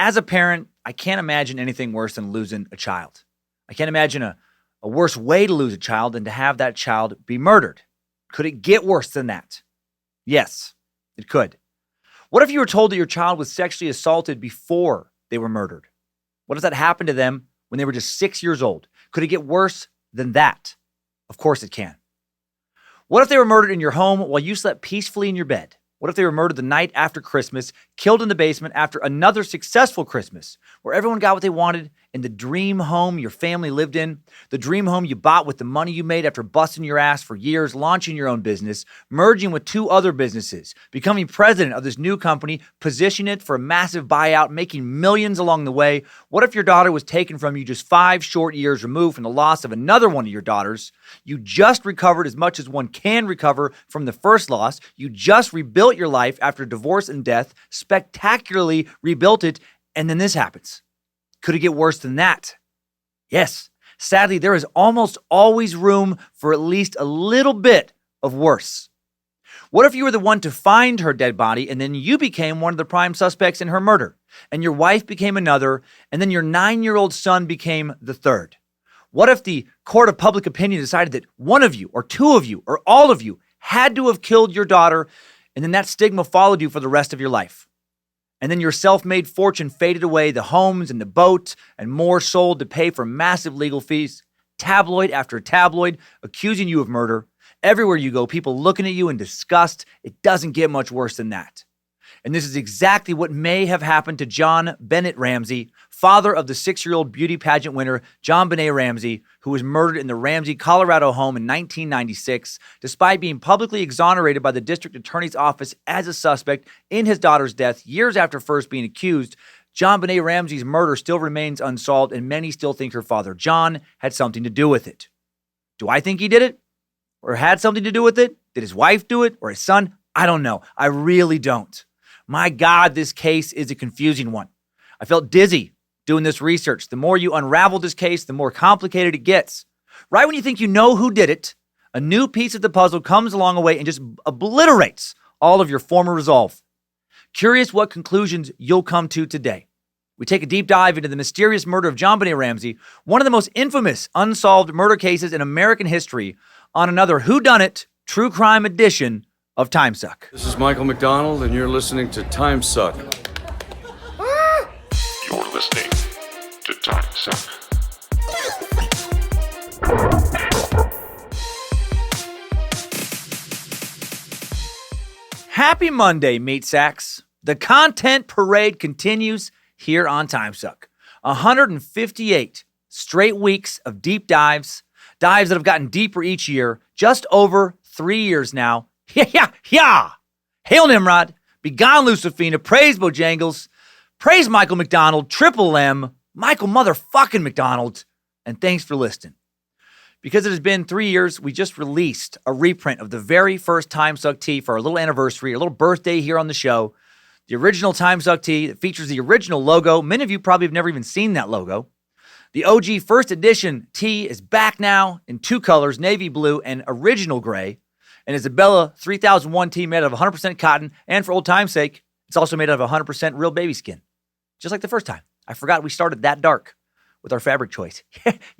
as a parent, I can't imagine anything worse than losing a child. I can't imagine a worse way to lose a child than to have that child be murdered. Could it get worse than that? Yes, it could. What if you were told that your child was sexually assaulted before they were murdered? What if that happened to them when they were just 6 years old? Could it get worse than that? Of course it can. What if they were murdered in your home while you slept peacefully in your bed? What if they were murdered the night after Christmas, killed in the basement after another successful Christmas, where everyone got what they wanted in the dream home your family lived in, the dream home you bought with the money you made after busting your ass for years, launching your own business, merging with 2 other businesses, becoming president of this new company, positioning it for a massive buyout, making millions along the way? What if your daughter was taken from you just 5 short years removed from the loss of another one of your daughters? You just recovered as much as one can recover from the first loss. You just rebuilt your life after divorce and death, spectacularly rebuilt it, and then this happens. Could it get worse than that? Yes. Sadly, there is almost always room for at least a little bit of worse. What if you were the one to find her dead body and then you became one of the prime suspects in her murder, and your wife became another, and then your 9-year-old son became the third? What if the court of public opinion decided that one of you or 2 of you or all of you had to have killed your daughter, and then that stigma followed you for the rest of your life? And then your self-made fortune faded away, the homes and the boat and more sold to pay for massive legal fees, tabloid after tabloid accusing you of murder. Everywhere you go, people looking at you in disgust. It doesn't get much worse than that. And this is exactly what may have happened to JonBenet Ramsey, father of the 6-year-old beauty pageant winner JonBenet Ramsey, who was murdered in the Ramsey, Colorado home in 1996, despite being publicly exonerated by the district attorney's office as a suspect in his daughter's death years after first being accused. JonBenet Ramsey's murder still remains unsolved, and many still think her father, John, had something to do with it. Do I think he did it? Or had something to do with it? Did his wife do it? Or his son? I don't know. I really don't. My God, this case is a confusing one. I felt dizzy doing this research. The more you unravel this case, the more complicated it gets. Right when you think you know who did it, a new piece of the puzzle comes along the way and just obliterates all of your former resolve. Curious what conclusions you'll come to today. We take a deep dive into the mysterious murder of JonBenet Ramsey, one of the most infamous unsolved murder cases in American history, on another whodunit true crime edition of Timesuck. This is Michael McDonald, and you're listening to Timesuck. You're listening to Timesuck. Happy Monday, meat sacks. The content parade continues here on Timesuck. 158 straight weeks of deep dives that have gotten deeper each year, just over 3 years now. Yeah. Hail Nimrod, begone Lucifina, praise Bojangles, praise Michael McDonald, Triple M, Michael motherfucking McDonald, and thanks for listening. Because it has been 3 years, we just released a reprint of the very first Timesuck tee for our little anniversary, our little birthday here on the show. The original Timesuck tee that features the original logo. Many of you probably have never even seen that logo. The OG first edition tee is back now in 2 colors, navy blue and original gray. And Isabella 3001 tee made out of 100% cotton. And for old time's sake, it's also made out of 100% real baby skin. Just like the first time. I forgot we started that dark with our fabric choice.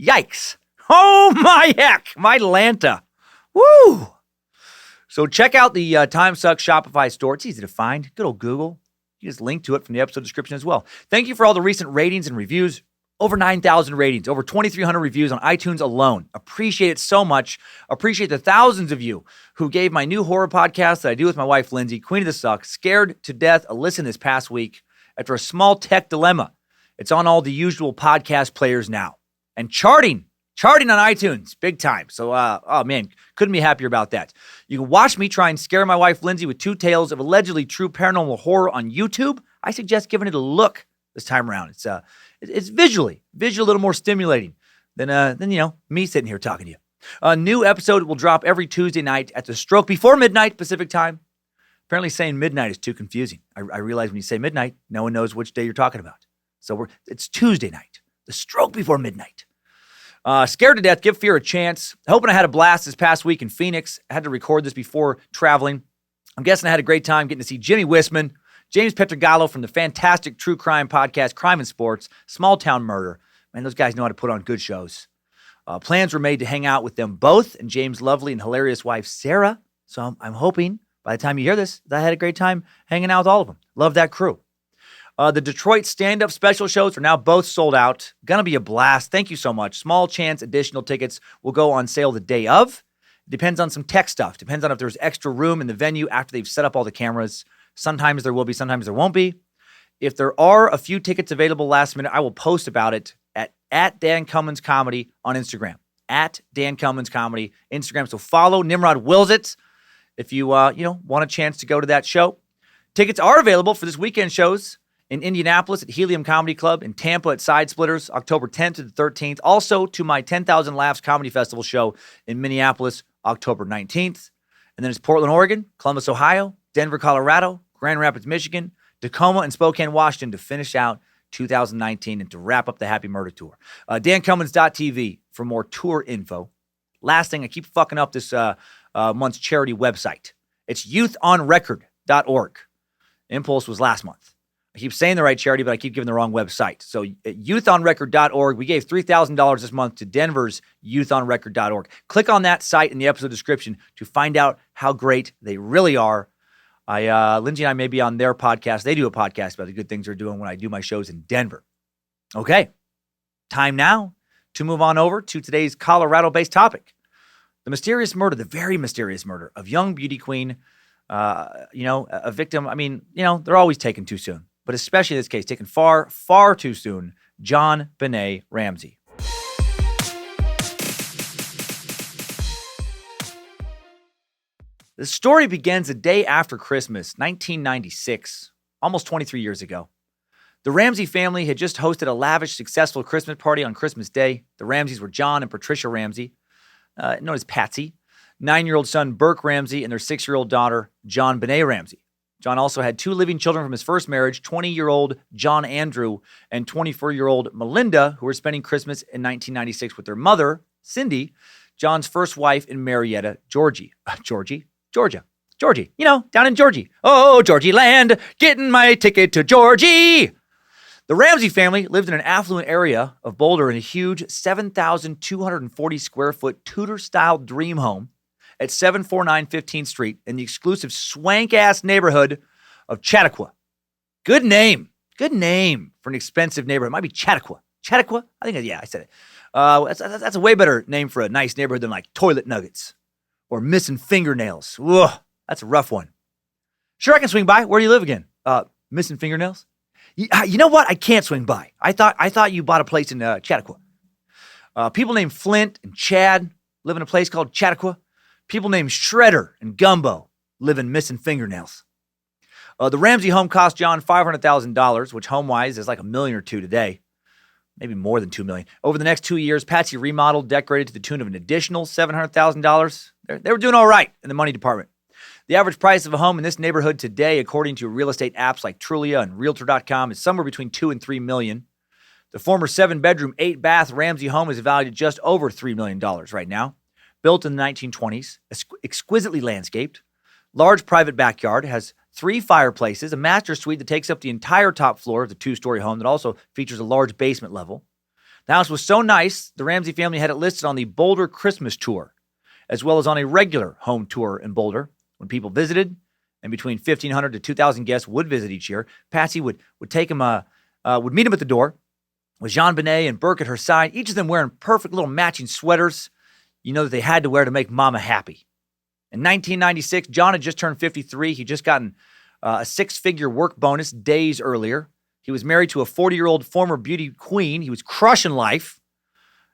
Yikes. Oh my heck. My Lanta. Woo. So check out the Timesuck Shopify store. It's easy to find. Good old Google. You just link to it from the episode description as well. Thank you for all the recent ratings and reviews. Over 9,000 ratings, over 2,300 reviews on iTunes alone. Appreciate it so much. Appreciate the thousands of you who gave my new horror podcast that I do with my wife, Lindsay, Queen of the Suck, scared to death a listen this past week after a small tech dilemma. It's on all the usual podcast players now. And charting on iTunes, big time. So, oh man, couldn't be happier about that. You can watch me try and scare my wife, Lindsay, with 2 tales of allegedly true paranormal horror on YouTube. I suggest giving it a look this time around. It's visually a little more stimulating than me sitting here talking to you. A new episode will drop every Tuesday night at the stroke before midnight Pacific time. Apparently saying midnight is too confusing. I realize when you say midnight, no one knows which day you're talking about. So it's Tuesday night, the stroke before midnight. Scared to death, give fear a chance. Hoping I had a blast this past week in Phoenix. I had to record this before traveling. I'm guessing I had a great time getting to see Jimmy Wisman, James Petrogallo from the fantastic true crime podcast, Crime and Sports, Small Town Murder. Man, those guys know how to put on good shows. Plans were made to hang out with them both and James' lovely and hilarious wife, Sarah. So I'm hoping by the time you hear this, that I had a great time hanging out with all of them. Love that crew. The Detroit stand-up special shows are now both sold out. Gonna be a blast. Thank you so much. Small chance additional tickets will go on sale the day of. Depends on some tech stuff. Depends on if there's extra room in the venue after they've set up all the cameras. Sometimes there will be, sometimes there won't be. If there are a few tickets available last minute, I will post about it at Dan Cummins Comedy on Instagram. At Dan Cummins Comedy Instagram. So follow Nimrod Wills it if you want a chance to go to that show. Tickets are available for this weekend shows in Indianapolis at Helium Comedy Club, in Tampa at Side Splitters, October 10th to the 13th. Also to my 10,000 Laughs Comedy Festival show in Minneapolis, October 19th. And then it's Portland, Oregon, Columbus, Ohio, Denver, Colorado, Grand Rapids, Michigan, Tacoma, and Spokane, Washington to finish out 2019 and to wrap up the Happy Murder Tour. DanCummins.tv for more tour info. Last thing, I keep fucking up this month's charity website. It's youthonrecord.org. Impulse was last month. I keep saying the right charity, but I keep giving the wrong website. So at youthonrecord.org, we gave $3,000 this month to Denver's youthonrecord.org. Click on that site in the episode description to find out how great they really are. Lindsay and I may be on their podcast. They do a podcast about the good things they're doing when I do my shows in Denver. Okay, time now to move on over to today's Colorado-based topic. The mysterious murder, the very mysterious murder of young beauty queen, a victim. I mean, they're always taken too soon, but especially in this case, taken far, far too soon, JonBenet Ramsey. The story begins a day after Christmas, 1996, almost 23 years ago. The Ramsey family had just hosted a lavish, successful Christmas party on Christmas Day. The Ramseys were John and Patricia Ramsey, known as Patsy, 9-year-old son Burke Ramsey, and their 6-year-old daughter, JonBenet Ramsey. John also had 2 living children from his first marriage, 20-year-old John Andrew and 24-year-old Melinda, who were spending Christmas in 1996 with their mother, Cindy, John's first wife in Marietta, Georgia, down in Georgie. Oh, Georgie land, getting my ticket to Georgie. The Ramsey family lived in an affluent area of Boulder in a huge 7,240 square foot Tudor-style dream home at 749 15th Street in the exclusive swank-ass neighborhood of Chautauqua. Good name for an expensive neighborhood. It might be Chautauqua. Chautauqua? I said it. That's a way better name for a nice neighborhood than like Toilet Nuggets or Missing Fingernails. Ugh, that's a rough one. Sure, I can swing by. Where do you live again? Missing Fingernails? You know what? I can't swing by. I thought you bought a place in Chautauqua. People named Flint and Chad live in a place called Chautauqua. People named Shredder and Gumbo live in Missing Fingernails. The Ramsey home cost John $500,000, which home-wise is like $1 million or $2 million today. Maybe more than $2 million. Over the next 2 years, Patsy remodeled, decorated to the tune of an additional $700,000. They were doing all right in the money department. The average price of a home in this neighborhood today, according to real estate apps like Trulia and Realtor.com, is somewhere between $2 and $3 million. The former 7-bedroom, 8-bath Ramsey home is valued at just over $3 million right now. Built in the 1920s, exquisitely landscaped, large private backyard, has 3 fireplaces, a master suite that takes up the entire top floor of the 2-story home that also features a large basement level. The house was so nice, the Ramsey family had it listed on the Boulder Christmas tour, as well as on a regular home tour in Boulder. When people visited, and between 1,500 to 2,000 guests would visit each year, Patsy would take him, would meet him at the door with JonBenet and Burke at her side, each of them wearing perfect little matching sweaters, that they had to wear to make Mama happy. In 1996, John had just turned 53. He'd just gotten a 6-figure work bonus days earlier. He was married to a 40-year-old former beauty queen. He was crushing life.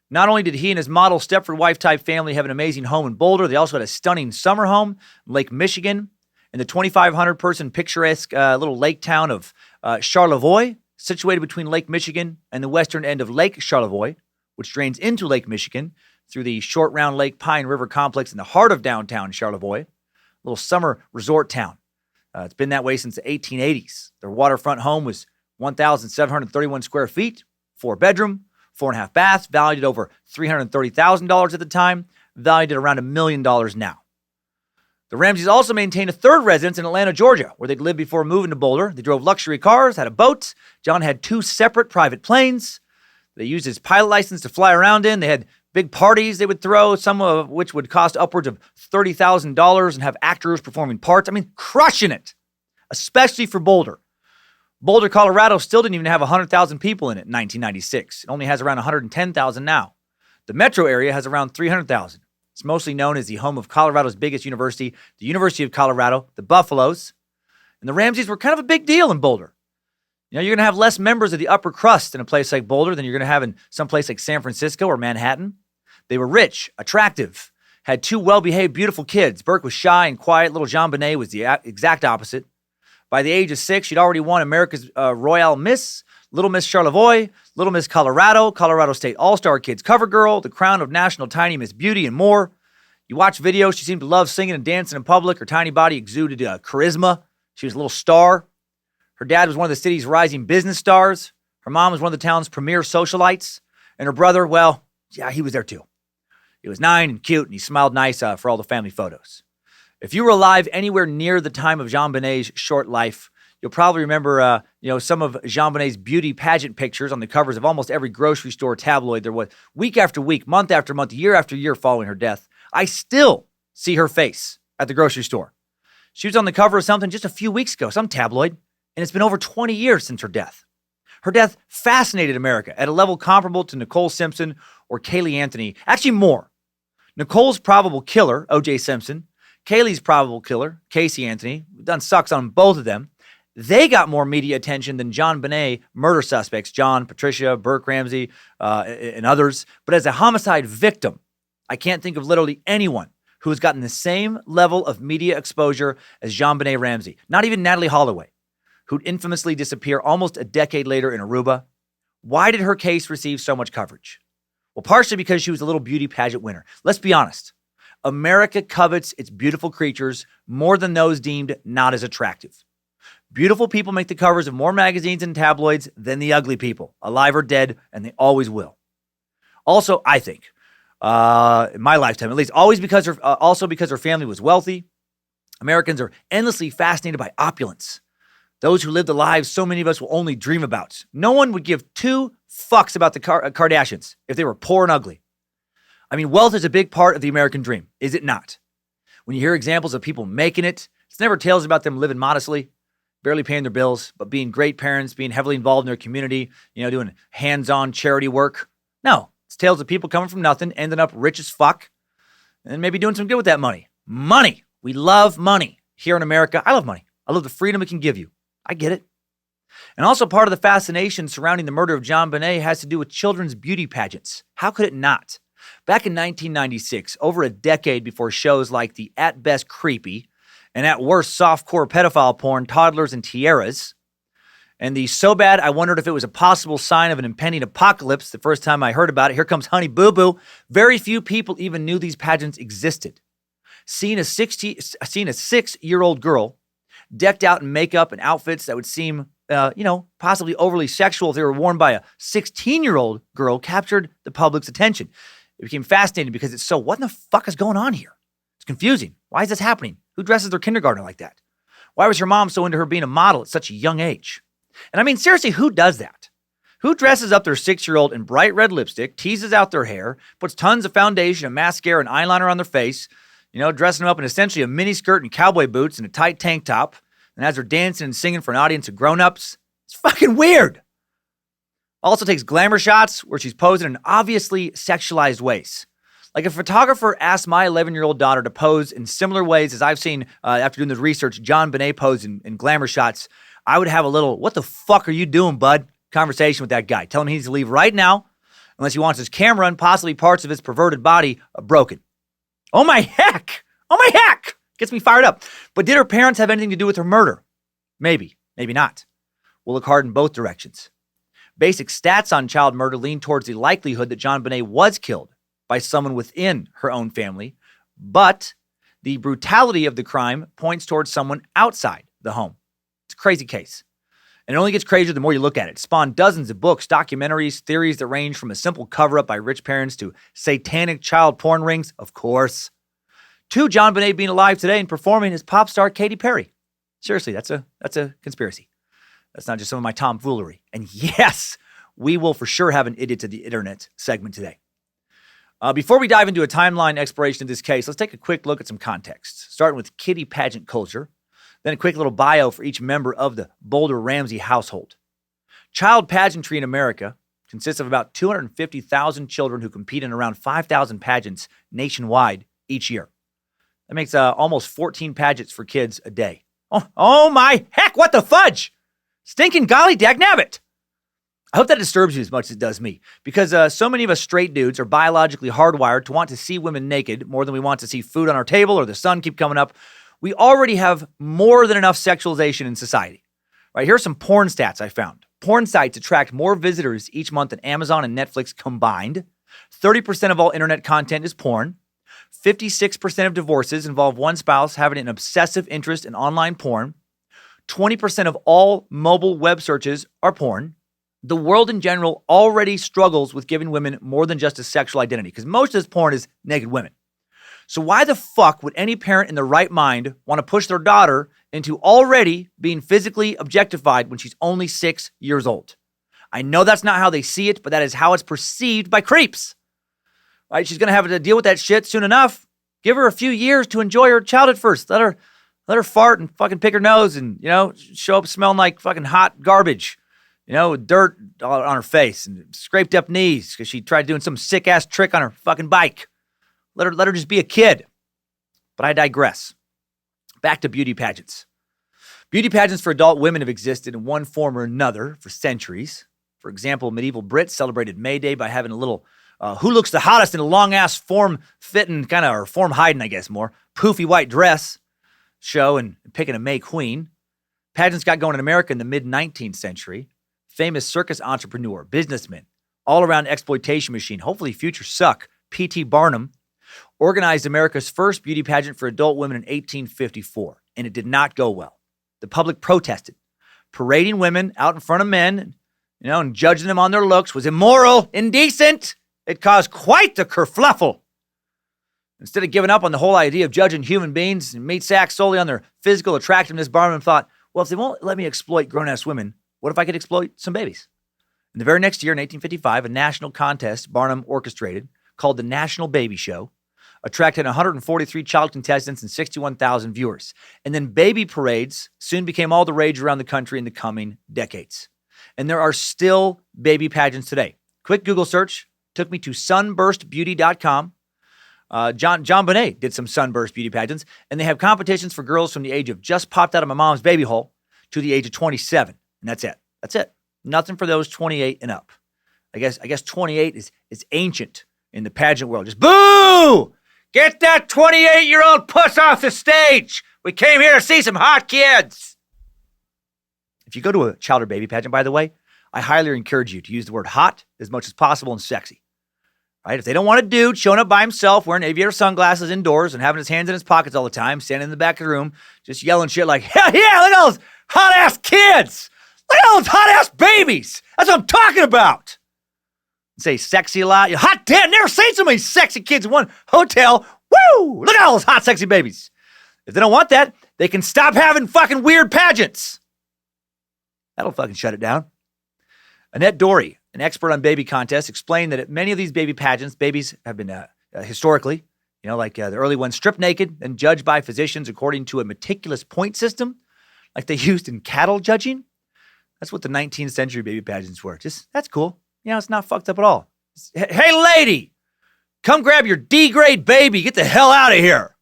Not only did he and his model Stepford wife-type family have an amazing home in Boulder, they also had a stunning summer home in Lake Michigan in the 2,500-person picturesque little lake town of Charlevoix, situated between Lake Michigan and the western end of Lake Charlevoix, which drains into Lake Michigan through the Short Round Lake Pine River complex in the heart of downtown Charlevoix, a little summer resort town. It's been that way since the 1880s. Their waterfront home was 1,731 square feet, 4-bedroom, 4.5 baths, valued at over $330,000 at the time, valued at around $1 million now. The The Ramseys also maintained a third residence in Atlanta, Georgia, where they'd lived before moving to Boulder. They drove luxury cars, had a boat. John had 2 separate private planes. They used his pilot license to fly around in. They had big parties they would throw, some of which would cost upwards of $30,000 and have actors performing parts. I mean, crushing it, especially for Boulder. Boulder, Colorado still didn't even have 100,000 people in it in 1996. It only has around 110,000 now. The metro area has around 300,000. It's mostly known as the home of Colorado's biggest university, the University of Colorado, the Buffaloes. And the Ramseys were kind of a big deal in Boulder. You know, you're going to have less members of the upper crust in a place like Boulder than you're going to have in some place like San Francisco or Manhattan. They were rich, attractive, had 2 well-behaved, beautiful kids. Burke was shy and quiet. Little JonBenet was the exact opposite. By the age of 6, she'd already won America's Royale Miss, Little Miss Charlevoix, Little Miss Colorado, Colorado State All-Star Kids Cover Girl, the crown of National Tiny Miss Beauty, and more. You watch videos, she seemed to love singing and dancing in public. Her tiny body exuded charisma. She was a little star. Her dad was one of the city's rising business stars. Her mom was one of the town's premier socialites. And her brother, well, yeah, he was there too. He was 9 and cute, and he smiled nice for all the family photos. If you were alive anywhere near the time of JonBenet's short life, you'll probably remember, some of JonBenet's beauty pageant pictures on the covers of almost every grocery store tabloid there was, week after week, month after month, year after year following her death. I still see her face at the grocery store. She was on the cover of something just a few weeks ago, some tabloid, and it's been over 20 years since her death. Her death fascinated America at a level comparable to Nicole Simpson or Kaylee Anthony. Actually, more. Nicole's probable killer, O.J. Simpson, Kaylee's probable killer, Casey Anthony, we've done sucks on both of them. They got more media attention than JonBenet murder suspects, John, Patricia, Burke Ramsey, and others. But as a homicide victim, I can't think of literally anyone who has gotten the same level of media exposure as JonBenet Ramsey. Not even Natalie Holloway, who'd infamously disappear almost a decade later in Aruba. Why did her case receive so much coverage? Well, partially because she was a little beauty pageant winner. Let's be honest. America covets its beautiful creatures more than those deemed not as attractive. Beautiful people make the covers of more magazines and tabloids than the ugly people, alive or dead, and they always will. Also, I think, in my lifetime at least, also because her family was wealthy, Americans are endlessly fascinated by opulence. Those who live the lives so many of us will only dream about. No one would give 2 fucks about the Kardashians if they were poor and ugly. I mean, wealth is a big part of the American dream, is it not? When you hear examples of people making it, it's never tales about them living modestly, barely paying their bills, but being great parents, being heavily involved in their community, doing hands-on charity work. No, it's tales of people coming from nothing, ending up rich as fuck, and maybe doing some good with that money. Money. We love money. Here in America, I love money. I love the freedom it can give you. I get it. And also part of the fascination surrounding the murder of JonBenet has to do with children's beauty pageants. How could it not? Back in 1996, over a decade before shows like the at best creepy and at worst softcore pedophile porn, Toddlers and Tiaras, and the so bad I wondered if it was a possible sign of an impending apocalypse the first time I heard about it, Here Comes Honey Boo Boo, very few people even knew these pageants existed. Seeing a 6-year-old girl decked out in makeup and outfits that would seem, possibly overly sexual if they were worn by a 16-year-old girl captured the public's attention. It became fascinating because it's so, what in the fuck is going on here? It's confusing. Why is this happening? Who dresses their kindergartner like that? Why was her mom so into her being a model at such a young age? And I mean, seriously, who does that? Who dresses up their 6-year-old in bright red lipstick, teases out their hair, puts tons of foundation and mascara and eyeliner on their face, dressing them up in essentially a mini skirt and cowboy boots and a tight tank top, and has her dancing and singing for an audience of grown-ups? It's fucking weird. Also takes glamour shots where she's posing in obviously sexualized ways. Like if a photographer asked my 11-year-old daughter to pose in similar ways as I've seen after doing the research, JonBenet pose in glamour shots, I would have a little, what the fuck are you doing, bud? Conversation with that guy. Tell him he needs to leave right now unless he wants his camera and possibly parts of his perverted body broken. Oh my heck! Gets me fired up. But did her parents have anything to do with her murder? Maybe, maybe not. We'll look hard in both directions. Basic stats on child murder lean towards the likelihood that JonBenet was killed by someone within her own family, but the brutality of the crime points towards someone outside the home. It's a crazy case. And it only gets crazier the more you look at it. It spawned dozens of books, documentaries, theories that range from a simple cover-up by rich parents to satanic child porn rings, of course. to JonBenet being alive today and performing as pop star Katy Perry. Seriously, that's a conspiracy. That's not just some of my tomfoolery. And yes, we will for sure have an Idiot to the Internet segment today. Before we dive into a timeline exploration of this case, let's take a quick look at some context, starting with kitty pageant culture, then a quick little bio for each member of the Boulder Ramsey household. Child pageantry in America consists of about 250,000 children who compete in around 5,000 pageants nationwide each year. That makes almost 14 pageants for kids a day. Oh my heck, what the fudge? Stinking golly dagnabbit. I hope that disturbs you as much as it does me, because so many of us straight dudes are biologically hardwired to want to see women naked more than we want to see food on our table or the sun keep coming up. We already have more than enough sexualization in society. Right, here's some porn stats I found. Porn sites attract more visitors each month than Amazon and Netflix combined. 30% of all internet content is porn. 56% of divorces involve one spouse having an obsessive interest in online porn. 20% of all mobile web searches are porn. The world in general already struggles with giving women more than just a sexual identity, because most of this porn is naked women. So why the fuck would any parent in their right mind want to push their daughter into already being physically objectified when she's only 6 years old? I know that's not how they see it, but that is how it's perceived by creeps. Right? She's going to have to deal with that shit soon enough. Give her a few years to enjoy her childhood first. Let her fart and fucking pick her nose and, show up smelling like fucking hot garbage. With dirt on her face and scraped up knees because she tried doing some sick ass trick on her fucking bike. Let her just be a kid. But I digress. Back to beauty pageants. Beauty pageants for adult women have existed in one form or another for centuries. For example, medieval Brits celebrated May Day by having a little who looks the hottest in a long-ass form-fitting, or form-hiding, I guess, more, poofy white dress show and picking a May Queen. Pageants got going in America in the mid-19th century. Famous circus entrepreneur, businessman, all-around exploitation machine, hopefully future suck, P.T. Barnum, organized America's first beauty pageant for adult women in 1854, and it did not go well. The public protested. Parading women out in front of men, and judging them on their looks was immoral, indecent. It caused quite the kerfluffle. Instead of giving up on the whole idea of judging human beings and meat sacks solely on their physical attractiveness, Barnum thought, well, if they won't let me exploit grown-ass women, what if I could exploit some babies? In the very next year, in 1855, a national contest Barnum orchestrated called the National Baby Show attracted 143 child contestants and 61,000 viewers. And then baby parades soon became all the rage around the country in the coming decades. And there are still baby pageants today. Quick Google search took me to sunburstbeauty.com. JonBenet did some sunburst beauty pageants, and they have competitions for girls from the age of just popped out of my mom's baby hole to the age of 27. And that's it. That's it. Nothing for those 28 and up. I guess 28 is ancient in the pageant world. Just boo! Get that 28-year-old puss off the stage. We came here to see some hot kids. If you go to a child or baby pageant, by the way, I highly encourage you to use the word hot as much as possible and sexy. Right? If they don't want a dude showing up by himself wearing aviator sunglasses indoors and having his hands in his pockets all the time, standing in the back of the room, just yelling shit like, yeah, look at all those hot-ass kids. Look at all those hot-ass babies. That's what I'm talking about. Say sexy a lot. Hot damn, never seen so many sexy kids in one hotel. Woo! Look at all those hot, sexy babies. If they don't want that, they can stop having fucking weird pageants. That'll fucking shut it down. Annette Dory, an expert on baby contests, explained that at many of these baby pageants, babies have been historically, the early ones, stripped naked and judged by physicians according to a meticulous point system like they used in cattle judging. That's what the 19th century baby pageants were. That's cool. It's not fucked up at all. Hey, lady, come grab your D-grade baby. Get the hell out of here.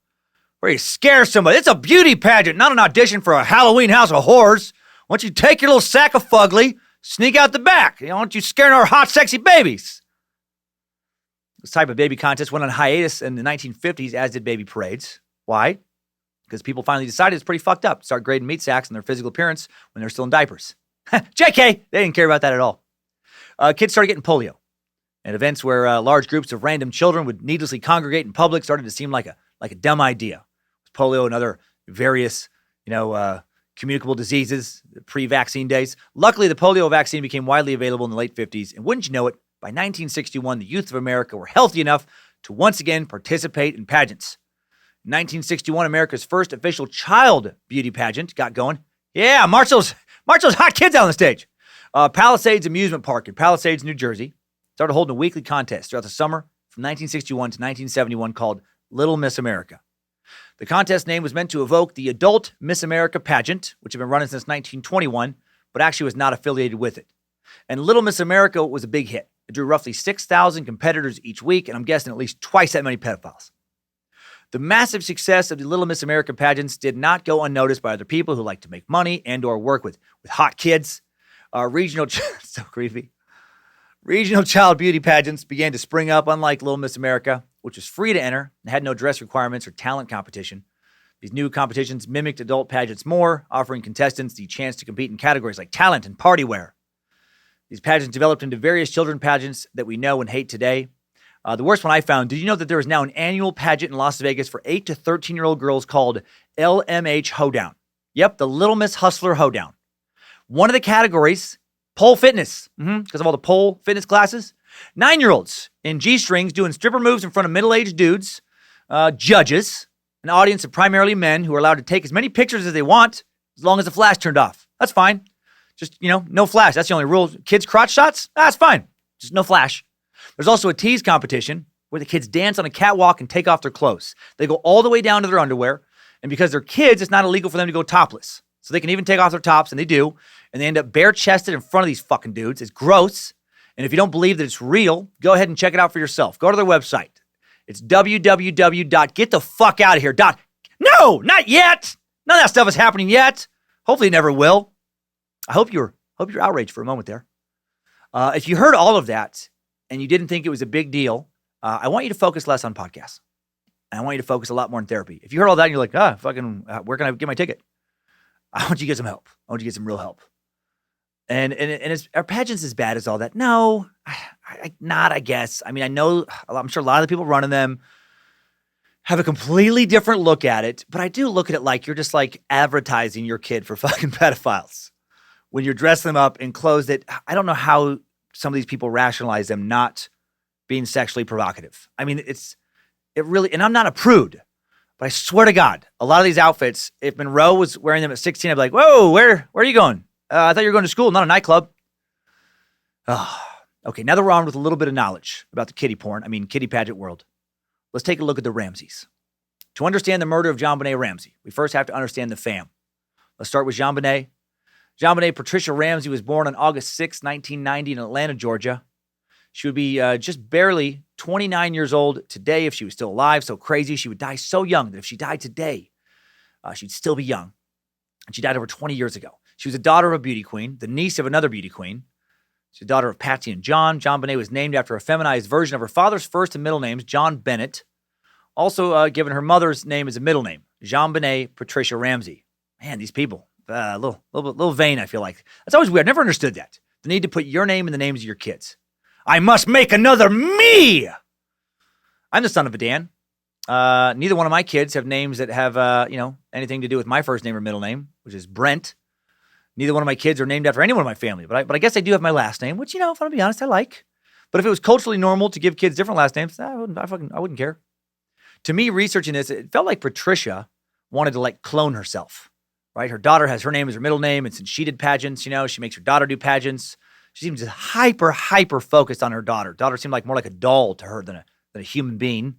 Or you scare somebody. It's a beauty pageant, not an audition for a Halloween house of horrors. Why don't you take your little sack of fugly, sneak out the back. Why don't you scare our hot, sexy babies? This type of baby contest went on hiatus in the 1950s, as did baby parades. Why? Because people finally decided it's pretty fucked up to start grading meat sacks on their physical appearance when they're still in diapers. JK, they didn't care about that at all. Kids started getting polio. And events where large groups of random children would needlessly congregate in public started to seem like a dumb idea. Polio and other various, communicable diseases, pre-vaccine days. Luckily, the polio vaccine became widely available in the late 50s. And wouldn't you know it, by 1961, the youth of America were healthy enough to once again participate in pageants. In 1961, America's first official child beauty pageant got going. Yeah, march those hot kids out on the stage. Palisades Amusement Park in Palisades, New Jersey, started holding a weekly contest throughout the summer from 1961 to 1971 called Little Miss America. The contest name was meant to evoke the adult Miss America pageant, which had been running since 1921, but actually was not affiliated with it. And Little Miss America was a big hit. It drew roughly 6,000 competitors each week, and I'm guessing at least twice that many pedophiles. The massive success of the Little Miss America pageants did not go unnoticed by other people who like to make money and or work with hot kids. So creepy. Regional child beauty pageants began to spring up, unlike Little Miss America, which was free to enter and had no dress requirements or talent competition. These new competitions mimicked adult pageants more, offering contestants the chance to compete in categories like talent and party wear. These pageants developed into various children pageants that we know and hate today. The worst one I found, did you know that there is now an annual pageant in Las Vegas for 8 to 13-year-old girls called LMH Hoedown? Yep, the Little Miss Hustler Hoedown. One of the categories, pole fitness, because of all the pole fitness classes. 9-year-olds in G-strings doing stripper moves in front of middle-aged dudes, judges, an audience of primarily men who are allowed to take as many pictures as they want as long as the flash turned off. That's fine. Just, no flash. That's the only rule. Kids' crotch shots? That's fine. Just no flash. There's also a tease competition where the kids dance on a catwalk and take off their clothes. They go all the way down to their underwear, and because they're kids, it's not illegal for them to go topless. So they can even take off their tops, and they do, and they end up bare-chested in front of these fucking dudes. It's gross, and if you don't believe that it's real, go ahead and check it out for yourself. Go to their website. It's www.getthefuckoutaofhere. No, not yet. None of that stuff is happening yet. Hopefully it never will. I hope you're outraged for a moment there. If you heard all of that and you didn't think it was a big deal, I want you to focus less on podcasts. And I want you to focus a lot more on therapy. If you heard all that and you're like, where can I get my ticket? I want you to get some help. I want you to get some real help. And are pageants as bad as all that? No, I guess. I mean, I'm sure a lot of the people running them have a completely different look at it, but I do look at it like you're just like advertising your kid for fucking pedophiles when you're dressing them up in clothes that I don't know how some of these people rationalize them not being sexually provocative. I mean, it really, and I'm not a prude, but I swear to God, a lot of these outfits, if Monroe was wearing them at 16, I'd be like, whoa, where are you going? I thought you were going to school, not a nightclub. Oh, okay, now that we're on with a little bit of knowledge about the kitty pageant world, let's take a look at the Ramseys. To understand the murder of JonBenet Ramsey, we first have to understand the fam. Let's start with JonBenet. JonBenet Patricia Ramsey was born on August 6, 1990 in Atlanta, Georgia. She would be just barely 29 years old today if she was still alive. So crazy. She would die so young that if she died today, she'd still be young. And she died over 20 years ago. She was the daughter of a beauty queen, the niece of another beauty queen. She's the daughter of Patsy and John. JonBenet was named after a feminized version of her father's first and middle names, JonBenet. Also given her mother's name as a middle name, JonBenet Patricia Ramsey. Man, these people, a little vain, I feel like. That's always weird. I never understood that. The need to put your name in the names of your kids. I must make another me. I'm the son of a Dan. Neither one of my kids have names that have, anything to do with my first name or middle name, which is Brent. Neither one of my kids are named after anyone in my family, but I guess I do have my last name, which, if I'm going to be honest, I like. But if it was culturally normal to give kids different last names, I wouldn't care. To me, researching this, it felt like Patricia wanted to clone herself, right? Her daughter has her name as her middle name, and since she did pageants, she makes her daughter do pageants. She seems hyper focused on her daughter. Daughter seemed like more like a doll to her than a human being.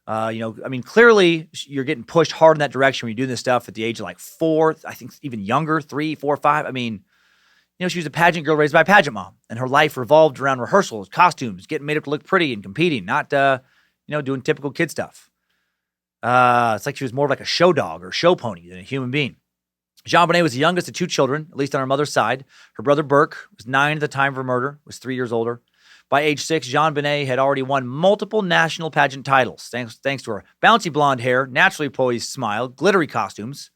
Clearly you're getting pushed hard in that direction when you're doing this stuff at the age of 4, I think even younger, 3, 4, 5. I mean, she was a pageant girl raised by a pageant mom, and her life revolved around rehearsals, costumes, getting made up to look pretty and competing, not, doing typical kid stuff. It's like she was more of like a show dog or show pony than a human being. JonBenet was the youngest of 2 children, at least on her mother's side. Her brother Burke was 9 at the time of her murder, was 3 years older. By age 6, JonBenet had already won multiple national pageant titles, thanks to her bouncy blonde hair, naturally poised smile, glittery costumes.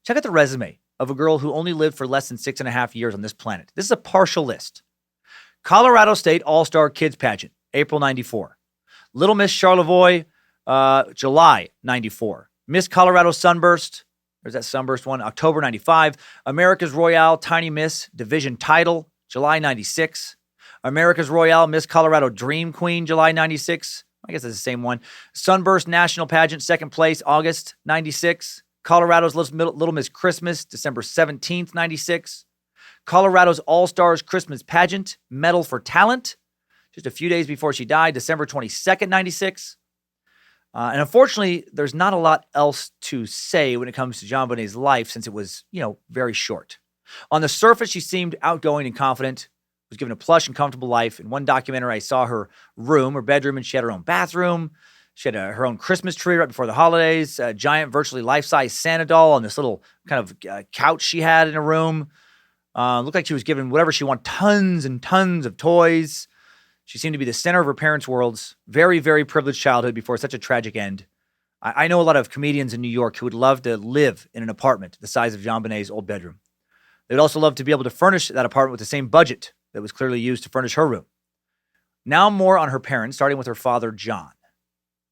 Check out the resume of a girl who only lived for less than 6.5 years on this planet. This is a partial list. Colorado State All-Star Kids Pageant, April 94. Little Miss Charlevoix, July 94. Miss Colorado Sunburst, there's that Sunburst one, October 95. America's Royale Tiny Miss Division title, July 96. America's Royale Miss Colorado Dream Queen, July 96. I guess it's the same one. Sunburst National Pageant, second place, August 96. Colorado's Little Miss Christmas, December 17th, 96. Colorado's All-Stars Christmas Pageant, Medal for Talent, just a few days before she died, December 22nd, 96. And unfortunately, there's not a lot else to say when it comes to JonBenet's life since it was, very short. On the surface, she seemed outgoing and confident, was given a plush and comfortable life. In one documentary, I saw her bedroom, and she had her own bathroom. She had her own Christmas tree right before the holidays, a giant, virtually life-size Santa doll on this little kind of couch she had in her room. Looked like she was given whatever she wanted, tons and tons of toys. She seemed to be the center of her parents' worlds. Very, very privileged childhood before such a tragic end. I know a lot of comedians in New York who would love to live in an apartment the size of JonBenet's old bedroom. They would also love to be able to furnish that apartment with the same budget that was clearly used to furnish her room. Now more on her parents, starting with her father, John.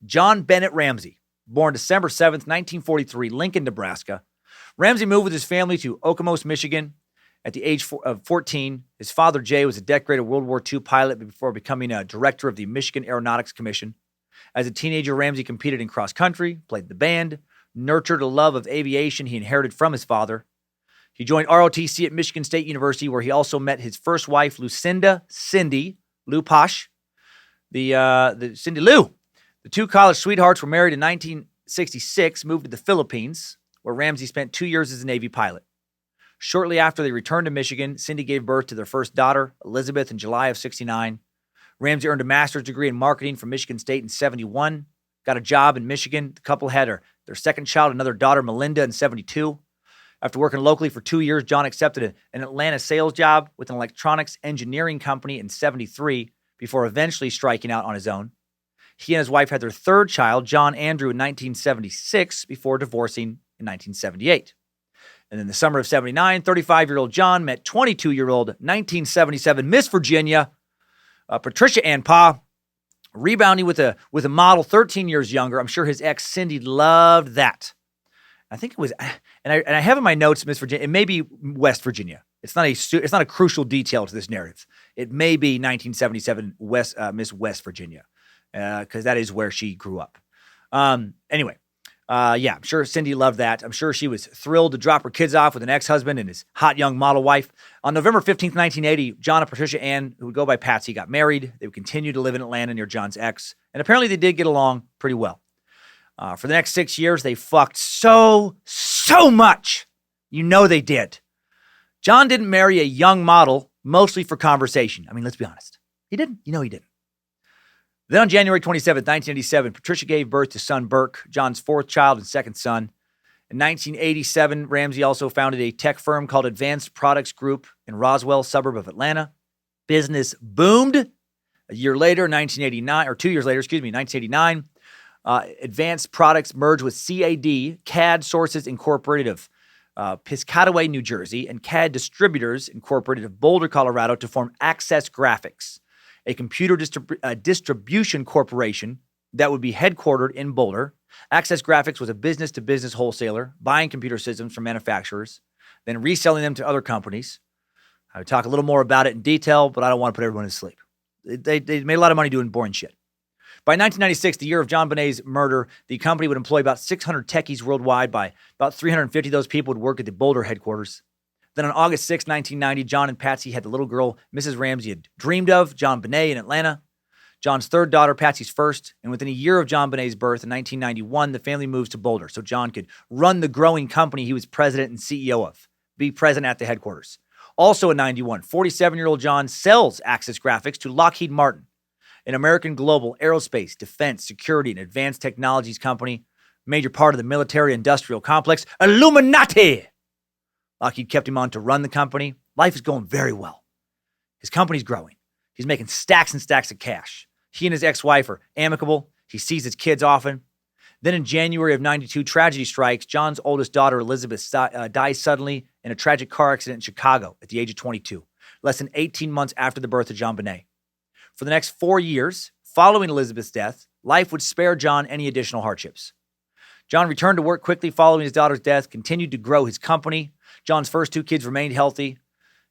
JonBenet Ramsey, born December 7th, 1943, Lincoln, Nebraska. Ramsey moved with his family to Okemos, Michigan at the age of 14. His father, Jay, was a decorated World War II pilot before becoming a director of the Michigan Aeronautics Commission. As a teenager, Ramsey competed in cross country, played the band, nurtured a love of aviation he inherited from his father. He joined ROTC at Michigan State University, where he also met his first wife, Cindy Lou Posh, the Cindy Lou. The two college sweethearts were married in 1966, moved to the Philippines, where Ramsey spent 2 years as a Navy pilot. Shortly after they returned to Michigan, Cindy gave birth to their first daughter, Elizabeth, in July of 69. Ramsey earned a master's degree in marketing from Michigan State in 71, got a job in Michigan. The couple had their second child, another daughter, Melinda, in 72. After working locally for 2 years, John accepted an Atlanta sales job with an electronics engineering company in 73 before eventually striking out on his own. He and his wife had their third child, John Andrew, in 1976 before divorcing in 1978. And in the summer of 79, 35-year-old John met 22-year-old 1977 Miss Virginia, Patricia Ann Pa, rebounding with a model 13 years younger. I'm sure his ex Cindy loved that. I think it was, and I have in my notes, Miss Virginia. It may be West Virginia. It's not a crucial detail to this narrative. It may be 1977 Miss West Virginia, because that is where she grew up. Anyway, I'm sure Cindy loved that. I'm sure she was thrilled to drop her kids off with an ex-husband and his hot young model wife. On November 15th, 1980, John and Patricia Ann, who would go by Patsy, got married. They would continue to live in Atlanta near John's ex, and apparently they did get along pretty well. For the next 6 years, they fucked so much. They did. John didn't marry a young model, mostly for conversation. I mean, let's be honest. He didn't. He didn't. Then on January 27, 1987, Patricia gave birth to son Burke, John's fourth child and second son. In 1987, Ramsey also founded a tech firm called Advanced Products Group in Roswell, suburb of Atlanta. Business boomed. A year later, 1989, Advanced Products merged with CAD Sources Incorporated of Piscataway, New Jersey, and CAD Distributors Incorporated of Boulder, Colorado, to form Access Graphics, a computer distribution corporation that would be headquartered in Boulder. Access Graphics was a business-to-business wholesaler, buying computer systems from manufacturers, then reselling them to other companies. I would talk a little more about it in detail, but I don't want to put everyone to sleep. They made a lot of money doing boring shit. By 1996, the year of JonBenet's murder, the company would employ about 600 techies worldwide. By about 350 of those people would work at the Boulder headquarters. Then on August 6, 1990, John and Patsy had the little girl Mrs. Ramsey had dreamed of, JonBenet, in Atlanta. John's third daughter, Patsy's first, and within a year of JonBenet's birth in 1991, the family moves to Boulder so John could run the growing company he was president and CEO of, be present at the headquarters. Also in 91, 47-year-old John sells Access Graphics to Lockheed Martin, an American global aerospace, defense, security, and advanced technologies company, major part of the military-industrial complex, Illuminati. Lockheed kept him on to run the company. Life is going very well. His company's growing. He's making stacks and stacks of cash. He and his ex-wife are amicable. He sees his kids often. Then in January of 92, tragedy strikes. John's oldest daughter, Elizabeth, dies suddenly in a tragic car accident in Chicago at the age of 22, less than 18 months after the birth of JonBenet. For the next 4 years, following Elizabeth's death, life would spare John any additional hardships. John returned to work quickly following his daughter's death, continued to grow his company. John's first two kids remained healthy.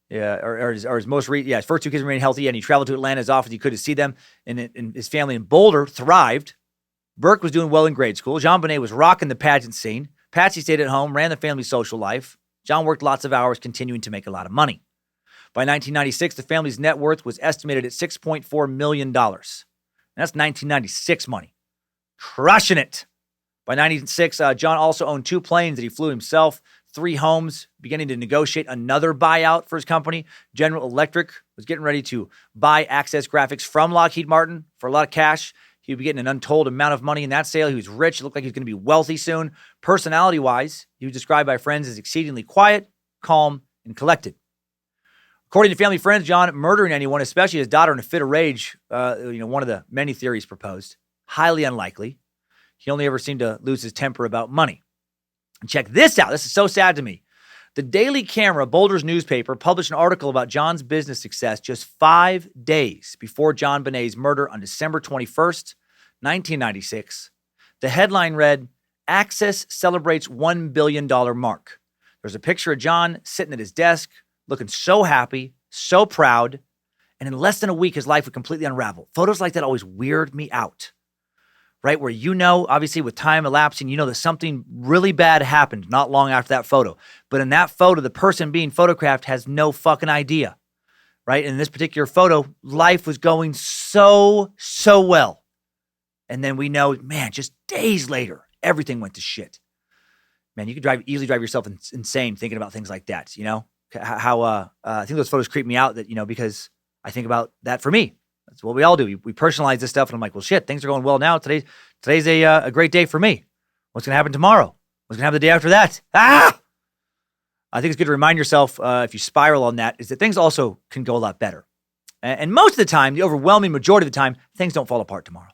Yeah, or his his first two kids remained healthy, and he traveled to Atlanta as often as he could to see them. And his family in Boulder thrived. Burke was doing well in grade school. JonBenet was rocking the pageant scene. Patsy stayed at home, ran the family's social life. John worked lots of hours, continuing to make a lot of money. By 1996, the family's net worth was estimated at $6.4 million. And that's 1996 money. Crushing it. By 1996, John also owned 2 planes that he flew himself, 3 homes, beginning to negotiate another buyout for his company. General Electric was getting ready to buy Access Graphics from Lockheed Martin for a lot of cash. He would be getting an untold amount of money in that sale. He was rich. It looked like he was going to be wealthy soon. Personality-wise, he was described by friends as exceedingly quiet, calm, and collected. According to family friends, John murdering anyone, especially his daughter in a fit of rage, one of the many theories proposed, highly unlikely. He only ever seemed to lose his temper about money. And check this out. This is so sad to me. The Daily Camera, Boulder's newspaper, published an article about John's business success just 5 days before JonBenet's murder on December 21st, 1996. The headline read, "Access celebrates $1 billion mark." There's a picture of John sitting at his desk, looking so happy, so proud, and in less than a week, his life would completely unravel. Photos like that always weird me out, right? Where obviously with time elapsing, that something really bad happened not long after that photo. But in that photo, the person being photographed has no fucking idea, right? In this particular photo, life was going so well. And then we know, man, just days later, everything went to shit. Man, you could easily drive yourself insane thinking about things like that, How I think those photos creep me out that, because I think about that for me. That's what we all do. We personalize this stuff, and I'm like, well, shit, things are going well now. Today's a great day for me. What's going to happen tomorrow? What's going to happen the day after that? I think it's good to remind yourself, if you spiral on that, is that things also can go a lot better. And most of the time, the overwhelming majority of the time, things don't fall apart tomorrow.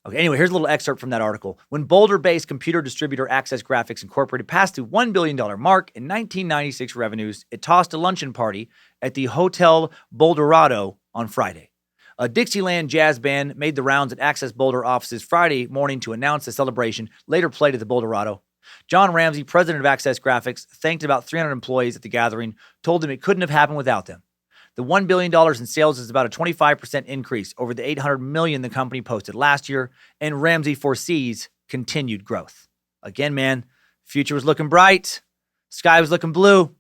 Okay, anyway, here's a little excerpt from that article. When Boulder-based computer distributor Access Graphics Incorporated passed the $1 billion mark in 1996 revenues, it tossed a luncheon party at the Hotel Boulderado on Friday. A Dixieland jazz band made the rounds at Access Boulder offices Friday morning to announce the celebration, later played at the Boulderado. John Ramsey, president of Access Graphics, thanked about 300 employees at the gathering, told them it couldn't have happened without them. The $1 billion in sales is about a 25% increase over the $800 million the company posted last year, and Ramsey foresees continued growth. Again, man, future was looking bright. Sky was looking blue.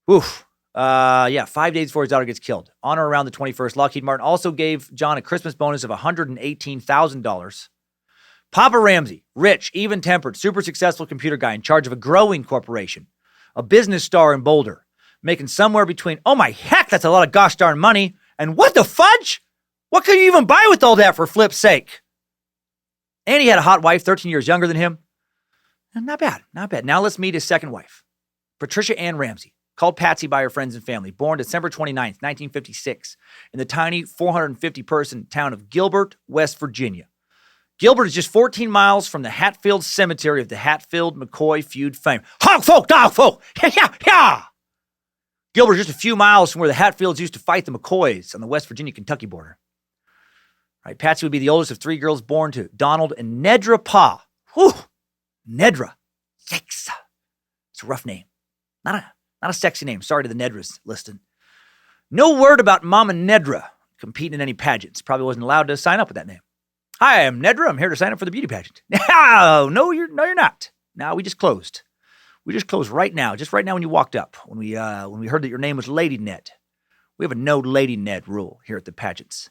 Oof. 5 days before his daughter gets killed. On or around the 21st, Lockheed Martin also gave John a Christmas bonus of $118,000. Papa Ramsey, rich, even-tempered, super successful computer guy in charge of a growing corporation, a business star in Boulder, making somewhere between, oh my heck, that's a lot of gosh darn money, and what the fudge? What could you even buy with all that for flip's sake? And he had a hot wife 13 years younger than him. Not bad. Now let's meet his second wife, Patricia Ann Ramsey, called Patsy by her friends and family, born December 29th, 1956, in the tiny 450-person town of Gilbert, West Virginia. Gilbert is just 14 miles from the Hatfield Cemetery of the Hatfield-McCoy feud fame. Hog folk, dog folk, yeah! Gilbert is just a few miles from where the Hatfields used to fight the McCoys on the West Virginia-Kentucky border. Right, Patsy would be the oldest of 3 girls born to Donald and Nedra Pa. Whew, Nedra. Yikes. It's a rough name. Not a sexy name. Sorry to the Nedras listening. No word about Mama Nedra competing in any pageants. Probably wasn't allowed to sign up with that name. Hi, I'm Nedra. I'm here to sign up for the beauty pageant. No, you're not. No, we just closed. We just closed right now, just right now when you walked up, when we heard that your name was Lady Ned. We have a no Lady Ned rule here at the pageants.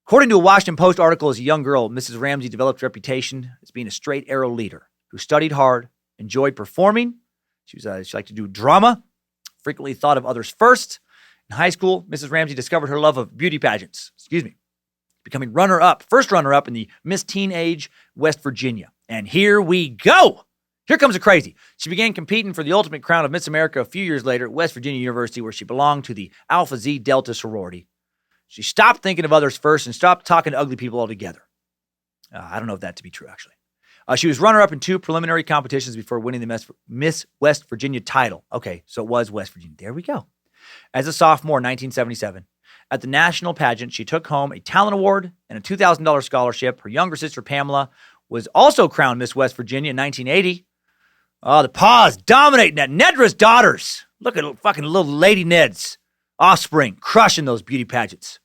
According to a Washington Post article, as a young girl, Mrs. Ramsey developed a reputation as being a straight arrow leader who studied hard, enjoyed performing. She liked to do drama, frequently thought of others first. In high school, Mrs. Ramsey discovered her love of beauty pageants. Becoming first runner-up in the Miss Teenage West Virginia. And here we go. Here comes the crazy. She began competing for the ultimate crown of Miss America a few years later at West Virginia University, where she belonged to the Alpha Zeta Delta sorority. She stopped thinking of others first and stopped talking to ugly people altogether. I don't know if that to be true, actually. She was runner-up in 2 preliminary competitions before winning the Miss West Virginia title. Okay, so it was West Virginia. There we go. As a sophomore in 1977, at the national pageant, she took home a talent award and a $2,000 scholarship. Her younger sister, Pamela, was also crowned Miss West Virginia in 1980. Oh, the Paws dominating that. Nedra's daughters. Look at fucking little Lady Ned's offspring crushing those beauty pageants.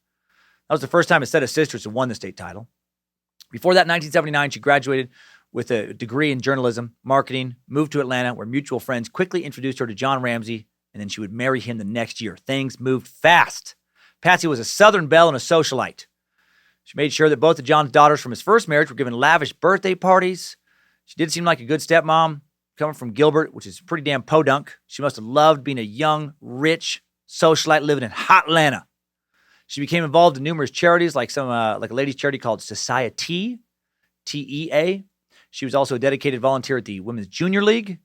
That was the first time a set of sisters had won the state title. Before that, in 1979, she graduated with a degree in journalism, marketing, moved to Atlanta, where mutual friends quickly introduced her to John Ramsey, and then she would marry him the next year. Things moved fast. Patsy was a Southern belle and a socialite. She made sure that both of John's daughters from his first marriage were given lavish birthday parties. She did seem like a good stepmom, coming from Gilbert, which is pretty damn podunk. She must have loved being a young, rich socialite living in hot Atlanta. She became involved in numerous charities, like a ladies' charity called Society, TEA. She was also a dedicated volunteer at the Women's Junior League.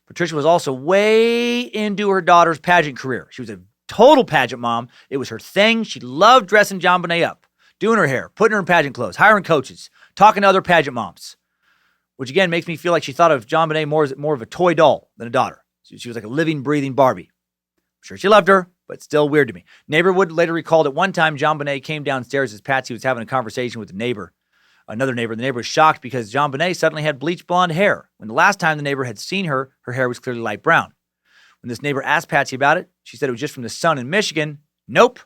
Patricia was also way into her daughter's pageant career. She was a total pageant mom. It was her thing. She loved dressing JonBenet up, doing her hair, putting her in pageant clothes, hiring coaches, talking to other pageant moms, which again makes me feel like she thought of JonBenet more of a toy doll than a daughter. She was like a living, breathing Barbie. I'm sure she loved her, but still weird to me. Neighbor Wood later recalled at one time JonBenet came downstairs as Patsy was having a conversation with another neighbor. The neighbor was shocked because JonBenet suddenly had bleached blonde hair. When the last time the neighbor had seen her, her hair was clearly light brown. When this neighbor asked Patsy about it, she said it was just from the sun in Michigan. Nope.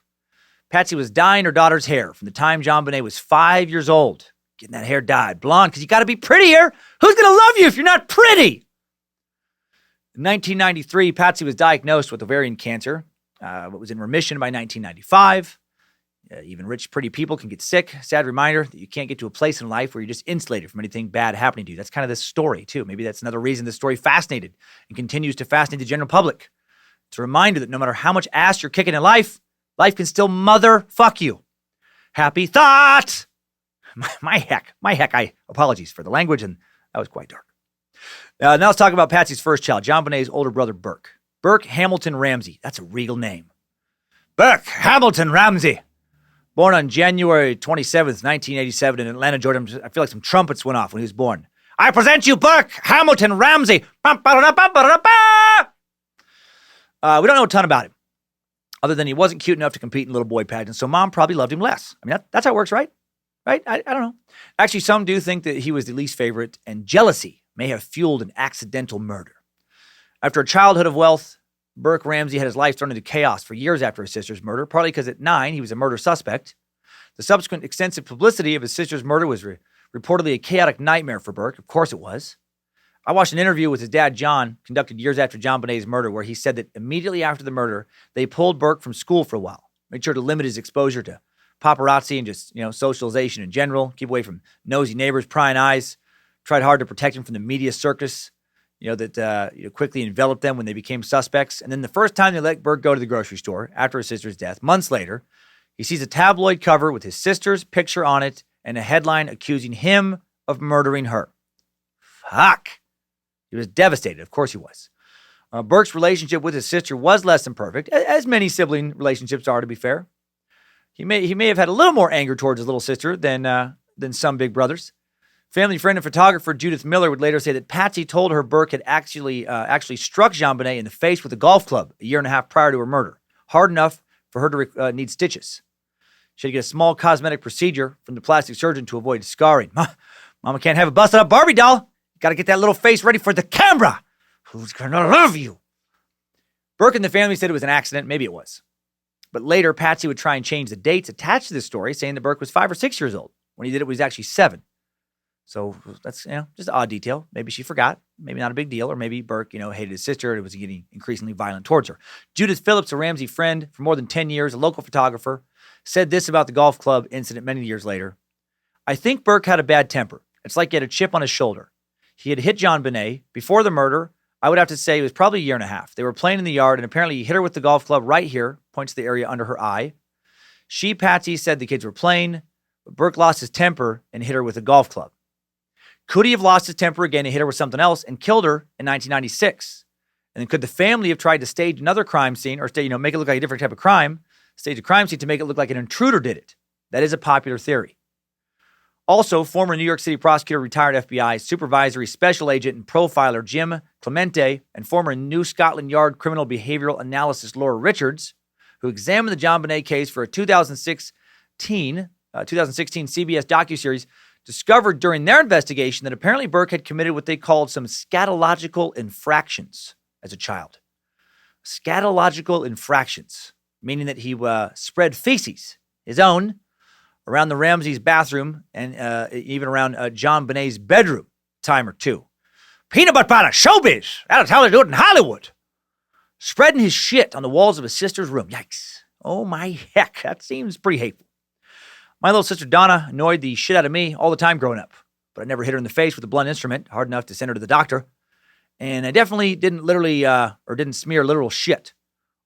Patsy was dyeing her daughter's hair from the time JonBenet was 5 years old. Getting that hair dyed blonde because you got to be prettier. Who's going to love you if you're not pretty? In 1993, Patsy was diagnosed with ovarian cancer, but was in remission by 1995. Even rich, pretty people can get sick. Sad reminder that you can't get to a place in life where you're just insulated from anything bad happening to you. That's kind of this story, too. Maybe that's another reason this story fascinated and continues to fascinate the general public. It's a reminder that no matter how much ass you're kicking in life can still motherfuck you. Happy thought! My heck, apologies for the language, and that was quite dark. Now let's talk about Patsy's first child, JonBenet's older brother, Burke. Burke Hamilton Ramsey. That's a regal name. Burke Hamilton Ramsey. Born on January 27th, 1987 in Atlanta, Georgia. I feel like some trumpets went off when he was born. I present you Burke Hamilton Ramsey. We don't know a ton about him, other than he wasn't cute enough to compete in little boy pageants, so mom probably loved him less. I mean, that's how it works, right? Right? I don't know. Actually, some do think that he was the least favorite, and jealousy may have fueled an accidental murder. After a childhood of wealth, Burke Ramsey had his life thrown into chaos for years after his sister's murder, partly because at 9, he was a murder suspect. The subsequent extensive publicity of his sister's murder was reportedly a chaotic nightmare for Burke. Of course it was. I watched an interview with his dad, John, conducted years after JonBenet's murder, where he said that immediately after the murder, they pulled Burke from school for a while, made sure to limit his exposure to paparazzi and just, socialization in general, keep away from nosy neighbors, prying eyes, tried hard to protect him from the media circus, that quickly enveloped them when they became suspects. And then the first time they let Burke go to the grocery store after his sister's death, months later, he sees a tabloid cover with his sister's picture on it and a headline accusing him of murdering her. Fuck. He was devastated. Of course he was. Burke's relationship with his sister was less than perfect, as many sibling relationships are, to be fair. He may have had a little more anger towards his little sister than some big brothers. Family friend and photographer Judith Miller would later say that Patsy told her Burke had actually struck JonBenet in the face with a golf club a year and a half prior to her murder, hard enough for her to need stitches. She had to get a small cosmetic procedure from the plastic surgeon to avoid scarring. Mama can't have a busted up Barbie doll. Got to get that little face ready for the camera. Who's going to love you? Burke and the family said it was an accident. Maybe it was. But later, Patsy would try and change the dates attached to this story, saying that Burke was 5 or 6 years old. When he did it, he was actually 7. So that's, just an odd detail. Maybe she forgot. Maybe not a big deal. Or maybe Burke, hated his sister and was getting increasingly violent towards her. Judith Phillips, a Ramsey friend for more than 10 years, a local photographer, said this about the golf club incident many years later. I think Burke had a bad temper. It's like he had a chip on his shoulder. He had hit JonBenet. Before the murder, I would have to say it was probably a year and a half. They were playing in the yard, and apparently he hit her with the golf club right here, points to the area under her eye. She, Patsy, said the kids were playing, but Burke lost his temper and hit her with a golf club. Could he have lost his temper again and hit her with something else and killed her in 1996? And then could the family have tried to stage another crime scene or make it look like a different type of crime, stage a crime scene to make it look like an intruder did it? That is a popular theory. Also, former New York City prosecutor, retired FBI supervisory special agent and profiler Jim Clemente, and former New Scotland Yard criminal behavioral analyst Laura Richards, who examined the JonBenet case for a 2016 CBS docuseries, discovered during their investigation that apparently Burke had committed what they called some scatological infractions as a child. scatological infractions, meaning that he spread feces, his own, around the Ramsey's bathroom and even around JonBenet's bedroom time or two. Peanut butter, showbiz. That's how they do it in Hollywood. Spreading his shit on the walls of his sister's room. Yikes. Oh my heck, that seems pretty hateful. My little sister Donna annoyed the shit out of me all the time growing up, but I never hit her in the face with a blunt instrument hard enough to send her to the doctor. And I definitely didn't didn't smear literal shit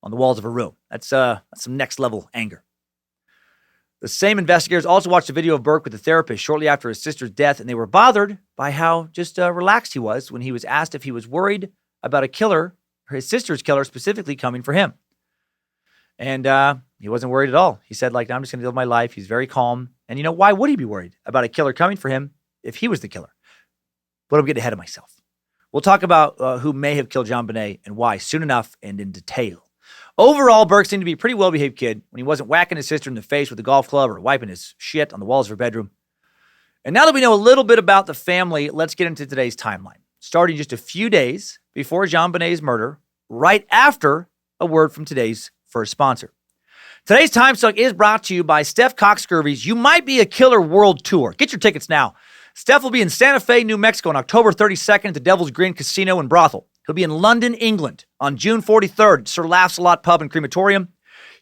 on the walls of her room. That's some next level anger. The same investigators also watched a video of Burke with the therapist shortly after his sister's death, and they were bothered by how just relaxed he was when he was asked if he was worried about a killer, or his sister's killer specifically, coming for him. And he wasn't worried at all. He said, I'm just going to live my life. He's very calm. And why would he be worried about a killer coming for him if he was the killer? But I'm getting ahead of myself. We'll talk about who may have killed JonBenet and why soon enough and in detail. Overall, Burke seemed to be a pretty well-behaved kid when he wasn't whacking his sister in the face with a golf club or wiping his shit on the walls of her bedroom. And now that we know a little bit about the family, let's get into today's timeline. Starting just a few days before JonBenet's murder, right after a word from today's first sponsor. Today's Timesuck is brought to you by Steph Coxcurvy's You Might Be a Killer World Tour. Get your tickets now. Steph will be in Santa Fe, New Mexico on October 32nd at the Devil's Grin Casino and Brothel. He'll be in London, England on June 43rd, Sir Laugh-A-Lot Pub and Crematorium.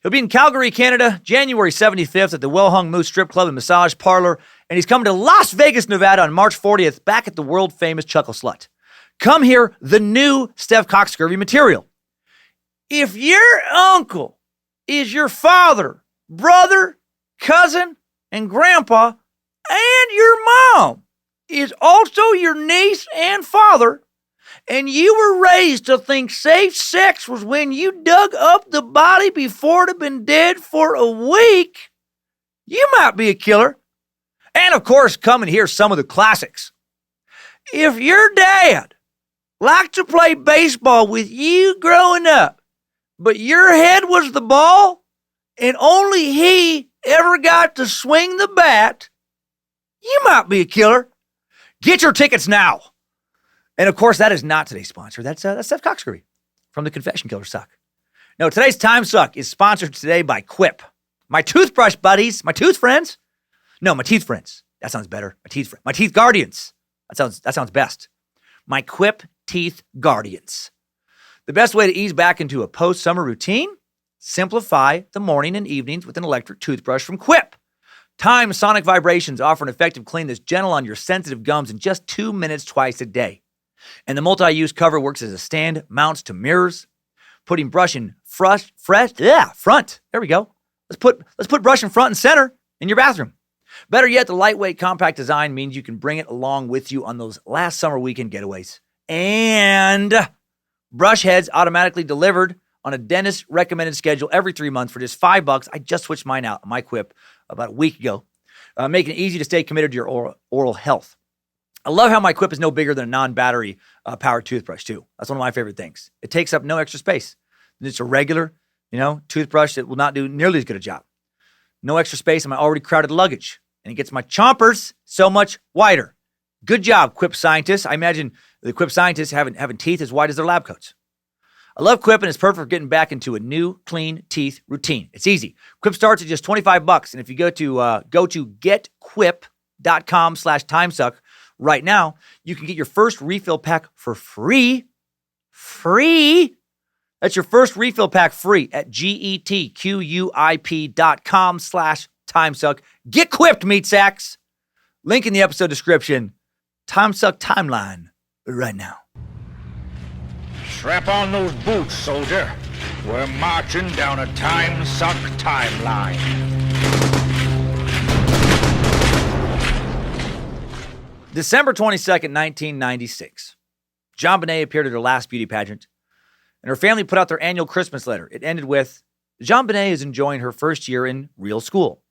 He'll be in Calgary, Canada, January 75th at the Well-Hung Moose Strip Club and Massage Parlor. And he's coming to Las Vegas, Nevada on March 40th, back at the world-famous Chuckle Slut. Come hear the new Steph Coxcurvy material. If your uncle is your father, brother, cousin, and grandpa, and your mom is also your niece and father, and you were raised to think safe sex was when you dug up the body before it had been dead for a week, you might be a killer. And of course, come and hear some of the classics. If your dad liked to play baseball with you growing up, but your head was the ball, and only he ever got to swing the bat, you might be a killer. Get your tickets now. And of course, that is not today's sponsor. That's Steph Coxcurvy from the Confession Killers Suck. No, today's Timesuck is sponsored today by Quip. My toothbrush buddies, my tooth friends. No, my teeth friends. That sounds better. My teeth guardians. That sounds best. My Quip teeth guardians. The best way to ease back into a post-summer routine? Simplify the morning and evenings with an electric toothbrush from Quip. Time sonic vibrations offer an effective clean that's gentle on your sensitive gums in just 2 minutes twice a day. And the multi-use cover works as a stand, mounts to mirrors, putting brush in front. There we go. Let's put brush in front and center in your bathroom. Better yet, the lightweight, compact design means you can bring it along with you on those last summer weekend getaways. And brush heads automatically delivered on a dentist recommended schedule every 3 months for just $5. I just switched mine out on my Quip about a week ago, making it easy to stay committed to your oral health. I love how my Quip is no bigger than a non-battery powered toothbrush too. That's one of my favorite things. It takes up no extra space. It's a regular, toothbrush that will not do nearly as good a job. No extra space in my already crowded luggage. And it gets my chompers so much wider. Good job, Quip scientists. I imagine the Quip scientists having teeth as wide as their lab coats. I love Quip, and it's perfect for getting back into a new, clean teeth routine. It's easy. Quip starts at just $25, and if you go to getquip.com/timesuck right now, you can get your first refill pack for free. Free. That's your first refill pack free at getquip.com/timesuck. Get quipped, meat sacks. Link in the episode description. Timesuck timeline right now. Strap on those boots, soldier. We're marching down a Timesuck timeline. December 22nd, 1996. JonBenet appeared at her last beauty pageant, and her family put out their annual Christmas letter. It ended with, JonBenet is enjoying her first year in real school.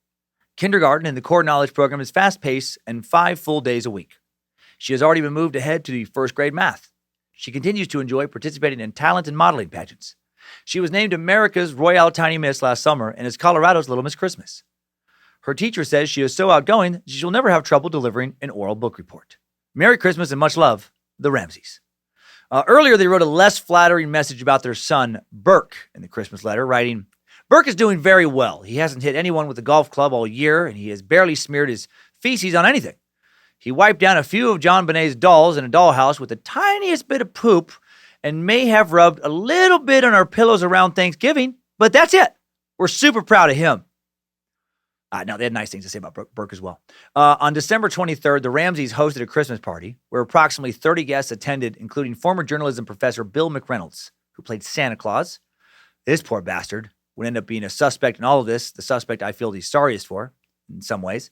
Kindergarten and the core knowledge program is fast-paced and 5 full days a week. She has already been moved ahead to the first grade math. She continues to enjoy participating in talent and modeling pageants. She was named America's Royale Tiny Miss last summer and is Colorado's Little Miss Christmas. Her teacher says she is so outgoing that she'll never have trouble delivering an oral book report. Merry Christmas and much love, the Ramseys. Earlier, they wrote a less flattering message about their son, Burke, in the Christmas letter, writing, Burke is doing very well. He hasn't hit anyone with a golf club all year, and he has barely smeared his feces on anything. He wiped down a few of JonBenet's dolls in a dollhouse with the tiniest bit of poop and may have rubbed a little bit on our pillows around Thanksgiving, but that's it. We're super proud of him. No, they had nice things to say about Burke as well. On December 23rd, the Ramseys hosted a Christmas party where approximately 30 guests attended, including former journalism professor Bill McReynolds, who played Santa Claus. This poor bastard would end up being a suspect in all of this, the suspect I feel the sorriest for in some ways.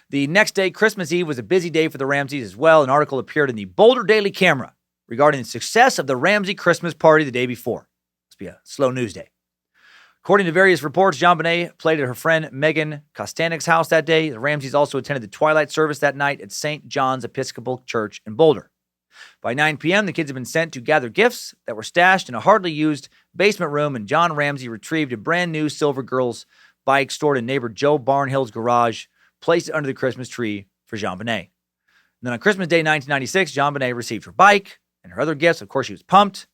The next day, Christmas Eve, was a busy day for the Ramseys as well. An article appeared in the Boulder Daily Camera regarding the success of the Ramsey Christmas party the day before. Must be a slow news day. According to various reports, JonBenet played at her friend Megan Kostanik's house that day. The Ramseys also attended the twilight service that night at St. John's Episcopal Church in Boulder. By 9 p.m., the kids had been sent to gather gifts that were stashed in a hardly used basement room, and John Ramsey retrieved a brand new silver girl's bike stored in neighbor Joe Barnhill's garage, placed it under the Christmas tree for JonBenet. And then on Christmas Day 1996, JonBenet received her bike and her other gifts. Of course, she was pumped.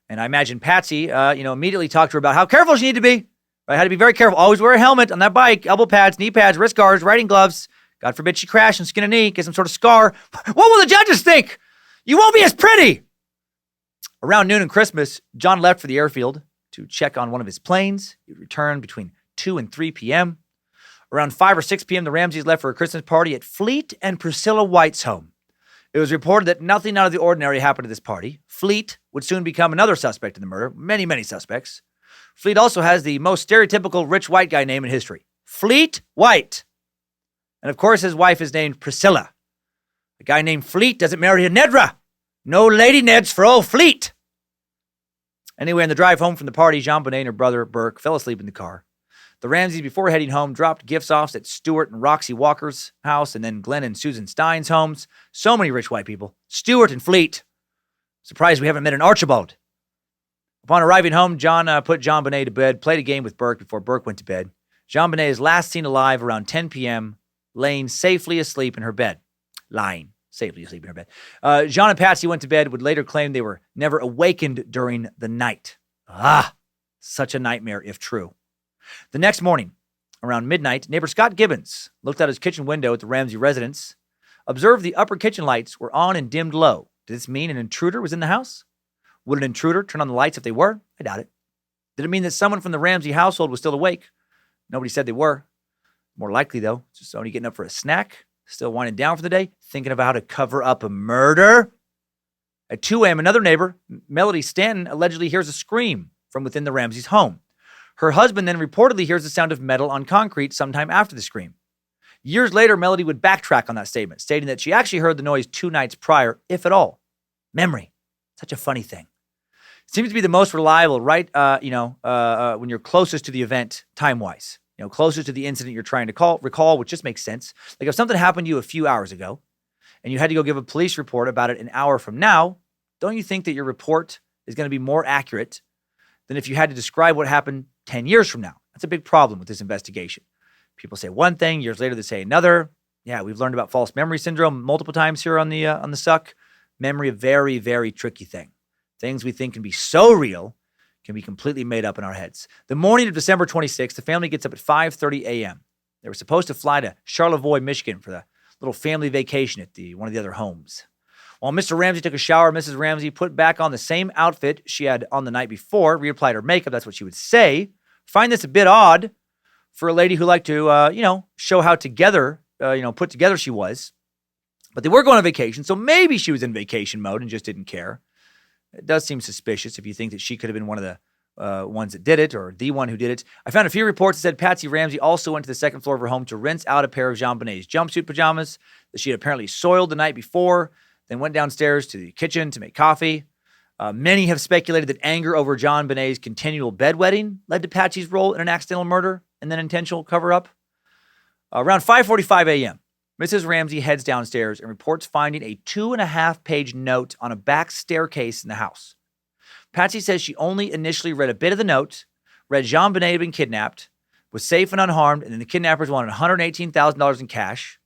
And I imagine Patsy, immediately talked to her about how careful she needed to be. Right? Had to be very careful. Always wear a helmet on that bike, elbow pads, knee pads, wrist guards, riding gloves. God forbid she crash and skin a knee, get some sort of scar. What will the judges think? You won't be as pretty. Around noon on Christmas, John left for the airfield to check on one of his planes. He would return between 2 and 3 p.m. Around 5 or 6 p.m., the Ramseys left for a Christmas party at Fleet and Priscilla White's home. It was reported that nothing out of the ordinary happened at this party. Fleet would soon become another suspect in the murder. Many, many suspects. Fleet also has the most stereotypical rich white guy name in history. Fleet White. And of course, his wife is named Priscilla. A guy named Fleet doesn't marry a Nedra. No lady Neds for old Fleet. Anyway, on the drive home from the party, JonBenet and her brother, Burke, fell asleep in the car. The Ramseys, before heading home, dropped gifts off at Stuart and Roxy Walker's house, and then Glenn and Susan Stein's homes. So many rich white people. Stuart and Fleet. Surprised we haven't met an Archibald. Upon arriving home, John put JonBenet to bed, played a game with Burke before Burke went to bed. JonBenet is last seen alive around 10 p.m., laying safely asleep in her bed. Lying safely asleep in her bed. John and Patsy went to bed, would later claim they were never awakened during the night. Such a nightmare if true. The next morning, around midnight, neighbor Scott Gibbons looked out his kitchen window at the Ramsey residence, observed the upper kitchen lights were on and dimmed low. Did this mean an intruder was in the house? Would an intruder turn on the lights if they were? I doubt it. Did it mean that someone from the Ramsey household was still awake? Nobody said they were. More likely, though, just only getting up for a snack, still winding down for the day, thinking of how to cover up a murder. At 2 a.m., another neighbor, Melody Stanton, allegedly hears a scream from within the Ramsey's home. Her husband then reportedly hears the sound of metal on concrete sometime after the scream. Years later, Melody would backtrack on that statement, stating that she actually heard the noise 2 nights prior, if at all. Memory. Such a funny thing. Seems to be the most reliable, right? When you're closest to the event time-wise. Closest to the incident you're trying to recall, which just makes sense. Like if something happened to you a few hours ago and you had to go give a police report about it an hour from now, don't you think that your report is going to be more accurate than if you had to describe what happened 10 years from now? That's a big problem with this investigation. People say one thing, years later they say another. Yeah, we've learned about false memory syndrome multiple times here on the Suck. Memory, a very, very tricky thing. Things we think can be so real can be completely made up in our heads. The morning of December 26th, the family gets up at 5:30 a.m. They were supposed to fly to Charlevoix, Michigan for the little family vacation at one of the other homes. While Mr. Ramsey took a shower, Mrs. Ramsey put back on the same outfit she had on the night before, reapplied her makeup, that's what she would say. Find this a bit odd for a lady who liked to, show how together, put together she was. But they were going on vacation, so maybe she was in vacation mode and just didn't care. It does seem suspicious if you think that she could have been one of the ones that did it or the one who did it. I found a few reports that said Patsy Ramsey also went to the second floor of her home to rinse out a pair of JonBenet's jumpsuit pajamas that she had apparently soiled the night before, then went downstairs to the kitchen to make coffee. Many have speculated that anger over JonBenet's continual bedwetting led to Patsy's role in an accidental murder and then intentional cover-up. Around 5:45 a.m., Mrs. Ramsey heads downstairs and reports finding a 2.5-page note on a back staircase in the house. Patsy says she only initially read a bit of the note, read JonBenet had been kidnapped, was safe and unharmed, and then the kidnappers wanted $118,000 in cash.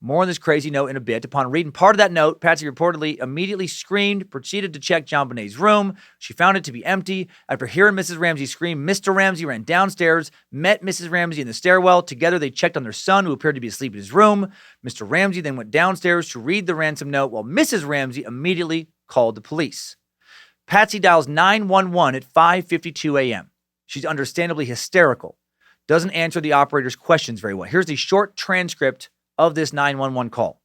More on this crazy note in a bit. Upon reading part of that note, Patsy reportedly immediately screamed, proceeded to check JonBenet's room. She found it to be empty. After hearing Mrs. Ramsey scream, Mr. Ramsey ran downstairs, met Mrs. Ramsey in the stairwell. Together, they checked on their son, who appeared to be asleep in his room. Mr. Ramsey then went downstairs to read the ransom note, while Mrs. Ramsey immediately called the police. Patsy dials 911 at 5:52 a.m. She's understandably hysterical. Doesn't answer the operator's questions very well. Here's the short transcript of this 911 call.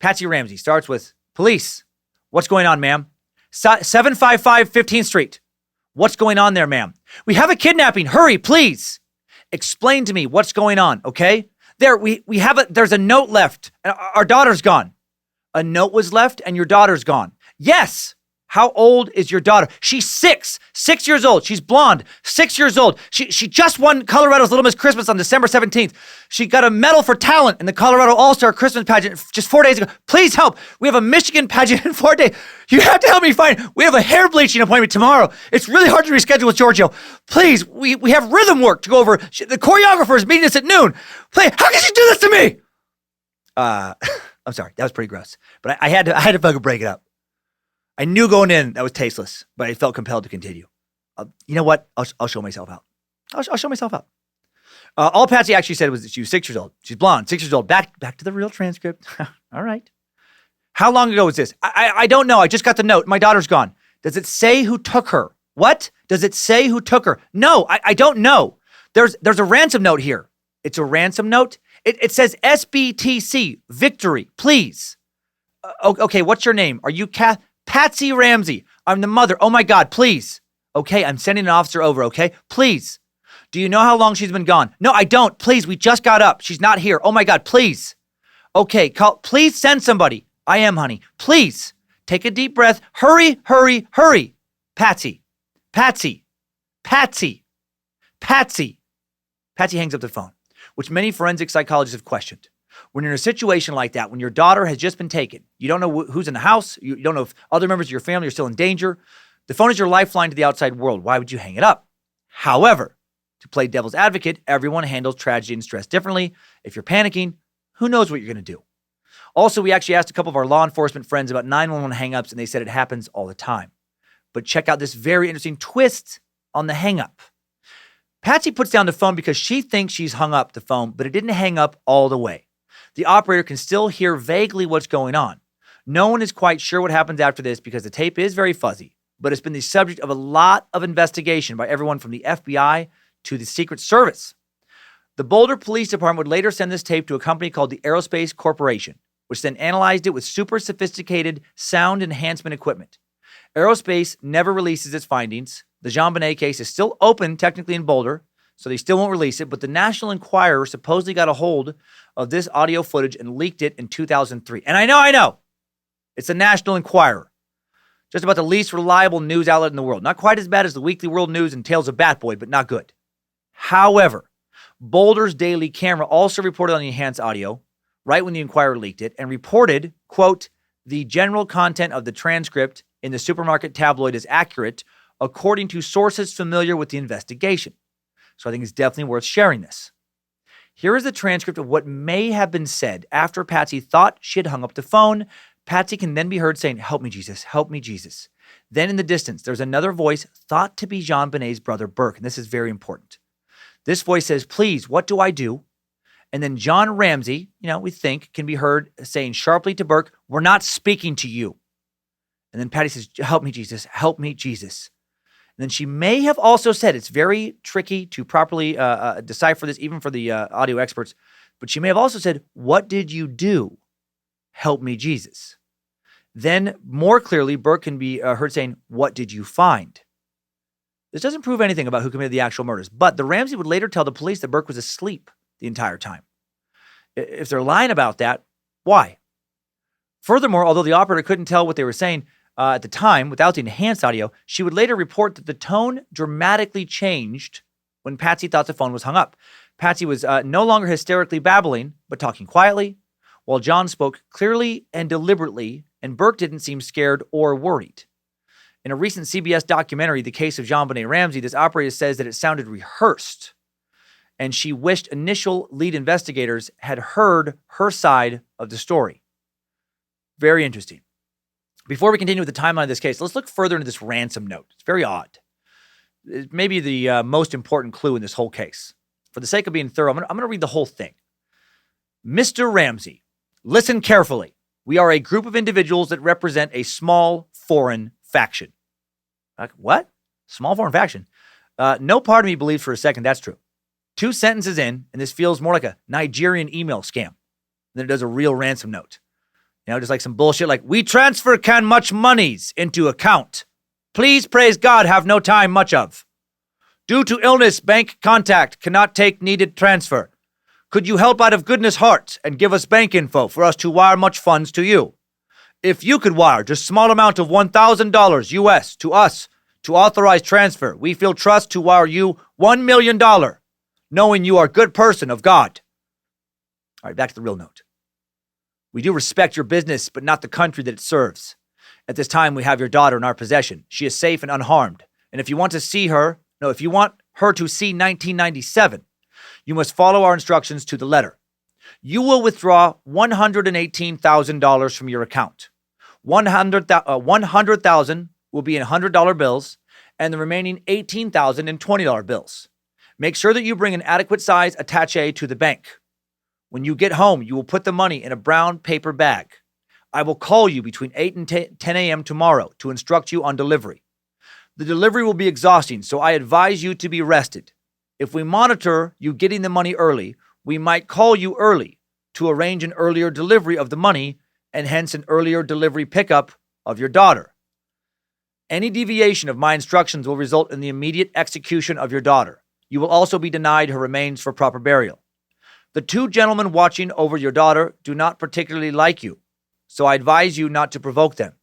Patsy Ramsey starts with, police. What's going on, ma'am? 755 15th Street. What's going on there, ma'am? We have a kidnapping. Hurry, please. Explain to me what's going on, okay? There's a note left. And our daughter's gone. A note was left and your daughter's gone. Yes. How old is your daughter? She's 6 years old. She's blonde, 6 years old. She just won Colorado's Little Miss Christmas on December 17th. She got a medal for talent in the Colorado All-Star Christmas pageant just 4 days ago. Please help. We have a Michigan pageant in 4 days. You have to help me find. We have a hair bleaching appointment tomorrow. It's really hard to reschedule with Giorgio. Please, we have rhythm work to go over. The choreographer is meeting us at noon. Please, how can you do this to me? I'm sorry. That was pretty gross. But I had to fucking break it up. I knew going in that was tasteless, but I felt compelled to continue. You know what? I'll show myself out. I'll show myself out. All Patsy actually said was that she was 6 years old. She's blonde, 6 years old. Back to the real transcript. All right. How long ago was this? I don't know. I just got the note. My daughter's gone. Does it say who took her? What? Does it say who took her? No, I don't know. There's a ransom note here. It's a ransom note. It says SBTC, victory, please. Okay, what's your name? Are you Patsy Ramsey. I'm the mother. Oh my God, please. Okay, I'm sending an officer over, okay? Please. Do you know how long she's been gone? No, I don't. Please, we just got up. She's not here. Oh my God, please. Okay, please send somebody. I am, honey. Please. Take a deep breath. Hurry, hurry, hurry. Patsy. Patsy. Patsy. Patsy. Patsy hangs up the phone, which many forensic psychologists have questioned. When you're in a situation like that, when your daughter has just been taken, you don't know who's in the house, you don't know if other members of your family are still in danger. The phone is your lifeline to the outside world. Why would you hang it up? However, to play devil's advocate, everyone handles tragedy and stress differently. If you're panicking, who knows what you're going to do? Also, we actually asked a couple of our law enforcement friends about 911 hangups, and they said it happens all the time. But check out this very interesting twist on the hangup. Patsy puts down the phone because she thinks she's hung up the phone, but it didn't hang up all the way. The operator can still hear vaguely what's going on. No one is quite sure what happens after this because the tape is very fuzzy, but it's been the subject of a lot of investigation by everyone from the FBI to the Secret Service. The Boulder Police Department would later send this tape to a company called the Aerospace Corporation, which then analyzed it with super sophisticated sound enhancement equipment. Aerospace never releases its findings. The JonBenet case is still open technically in Boulder, so they still won't release it, but the National Enquirer supposedly got a hold of this audio footage and leaked it in 2003. And I know, it's the National Enquirer. Just about the least reliable news outlet in the world. Not quite as bad as the Weekly World News and Tales of Batboy, but not good. However, Boulder's Daily Camera also reported on the enhanced audio right when the Enquirer leaked it and reported, quote, the general content of the transcript in the supermarket tabloid is accurate according to sources familiar with the investigation. So I think it's definitely worth sharing this. Here is the transcript of what may have been said after Patsy thought she had hung up the phone. Patsy can then be heard saying, help me, Jesus, help me, Jesus. Then in the distance, there's another voice thought to be JonBenet's brother, Burke, and this is very important. This voice says, please, what do I do? And then John Ramsey, we think, can be heard saying sharply to Burke, we're not speaking to you. And then Patty says, help me, Jesus, help me, Jesus. And then she may have also said, it's very tricky to properly decipher this, even for the audio experts, but she may have also said, what did you do? Help me, Jesus. Then, more clearly, Burke can be heard saying, what did you find? This doesn't prove anything about who committed the actual murders, but the Ramsey would later tell the police that Burke was asleep the entire time. If they're lying about that, why? Furthermore, although the operator couldn't tell what they were saying at the time without the enhanced audio, she would later report that the tone dramatically changed when Patsy thought the phone was hung up. Patsy was no longer hysterically babbling, but talking quietly, while John spoke clearly and deliberately, and Burke didn't seem scared or worried. In a recent CBS documentary, The Case of JonBenet Ramsey, this operator says that it sounded rehearsed. and she wished initial lead investigators had heard her side of the story. Very interesting. Before we continue with the timeline of this case, let's look further into this ransom note. It's very odd. It may be the most important clue in this whole case. For the sake of being thorough, I'm going to read the whole thing. Mr. Ramsey, listen carefully. We are a group of individuals that represent a small foreign faction. Like, what? Small foreign faction? No part of me believes for a second that's true. 2 sentences in, and this feels more like a Nigerian email scam than it does a real ransom note. You know, just like some bullshit like, we transfer can much monies into account. Please, praise God, have no time much of. Due to illness, bank contact cannot take needed transfer. Could you help out of goodness heart and give us bank info for us to wire much funds to you? If you could wire just small amount of $1,000 US to us to authorize transfer, we feel trust to wire you $1 million, knowing you are a good person of God. All right, back to the real note. We do respect your business, but not the country that it serves. At this time, we have your daughter in our possession. She is safe and unharmed. And if you want her to see 1997, you must follow our instructions to the letter. You will withdraw $118,000 from your account. $100,000 will be in $100 bills, and the remaining $18,000 in $20 bills. Make sure that you bring an adequate size attaché to the bank. When you get home, you will put the money in a brown paper bag. I will call you between 8 and 10 a.m. tomorrow to instruct you on delivery. The delivery will be exhausting, so I advise you to be rested. If we monitor you getting the money early, we might call you early to arrange an earlier delivery of the money and hence an earlier delivery pickup of your daughter. Any deviation of my instructions will result in the immediate execution of your daughter. You will also be denied her remains for proper burial. The 2 gentlemen watching over your daughter do not particularly like you, so I advise you not to provoke them.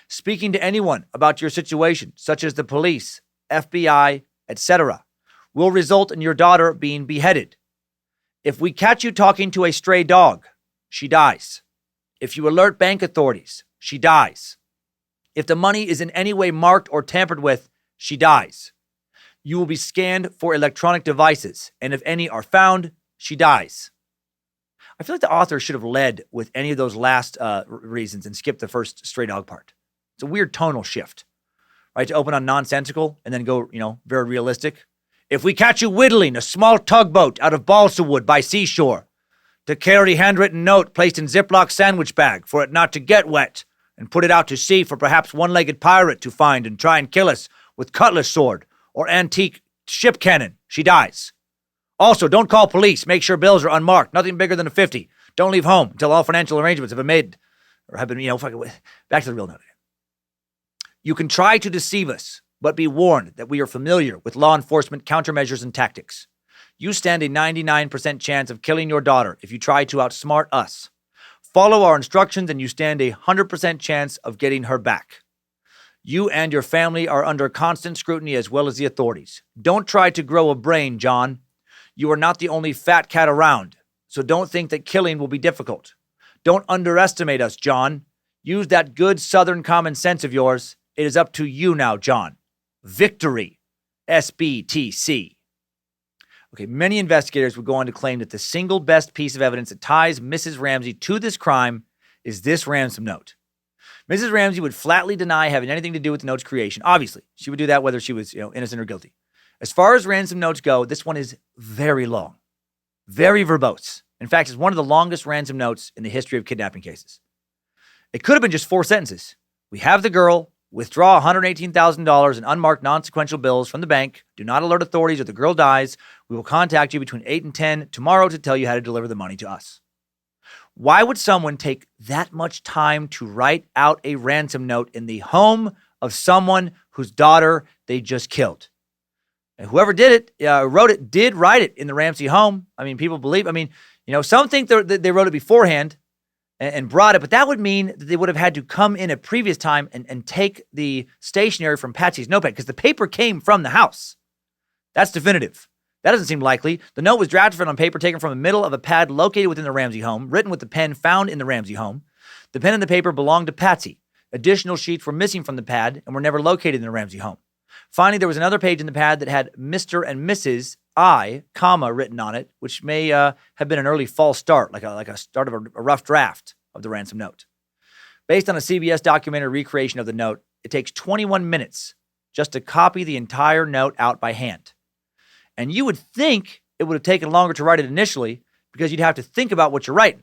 Speaking to anyone about your situation, such as the police, FBI, etc., will result in your daughter being beheaded. If we catch you talking to a stray dog, she dies. If you alert bank authorities, she dies. If the money is in any way marked or tampered with, she dies. You will be scanned for electronic devices, and if any are found, she dies. I feel like the author should have led with any of those last reasons and skipped the first stray dog part. It's a weird tonal shift, right? To open on nonsensical and then go, very realistic. If we catch you whittling a small tugboat out of balsa wood by seashore, to carry handwritten note placed in Ziploc sandwich bag for it not to get wet, and put it out to sea for perhaps one-legged pirate to find and try and kill us with cutlass sword or antique ship cannon, she dies. Also, don't call police. Make sure bills are unmarked. Nothing bigger than a 50. Don't leave home until all financial arrangements have been made or have been, back to the real note. You can try to deceive us, but be warned that we are familiar with law enforcement countermeasures and tactics. You stand a 99% chance of killing your daughter if you try to outsmart us. Follow our instructions and you stand a 100% chance of getting her back. You and your family are under constant scrutiny as well as the authorities. Don't try to grow a brain, John. You are not the only fat cat around, so don't think that killing will be difficult. Don't underestimate us, John. Use that good Southern common sense of yours. It is up to you now, John. Victory. SBTC. Okay, many investigators would go on to claim that the single best piece of evidence that ties Mrs. Ramsey to this crime is this ransom note. Mrs. Ramsey would flatly deny having anything to do with the note's creation. Obviously, she would do that whether she was, innocent or guilty. As far as ransom notes go, this one is very long, very verbose. In fact, it's one of the longest ransom notes in the history of kidnapping cases. It could have been just 4 sentences. We have the girl, withdraw $118,000 in unmarked non-sequential bills from the bank. Do not alert authorities if the girl dies. We will contact you between 8 and 10 tomorrow to tell you how to deliver the money to us. Why would someone take that much time to write out a ransom note in the home of someone whose daughter they just killed? And whoever did it, wrote it, did write it in the Ramsey home. People believe, some think they wrote it beforehand and brought it, but that would mean that they would have had to come in a previous time and take the stationery from Patsy's notepad because the paper came from the house. That's definitive. That doesn't seem likely. The note was drafted on paper taken from the middle of a pad located within the Ramsey home, written with the pen found in the Ramsey home. The pen and the paper belonged to Patsy. Additional sheets were missing from the pad and were never located in the Ramsey home. Finally, there was another page in the pad that had Mr. and Mrs. I, comma, written on it, which may have been an early false start, like a start of a rough draft of the ransom note. Based on a CBS documentary recreation of the note, it takes 21 minutes just to copy the entire note out by hand. And you would think it would have taken longer to write it initially because you'd have to think about what you're writing.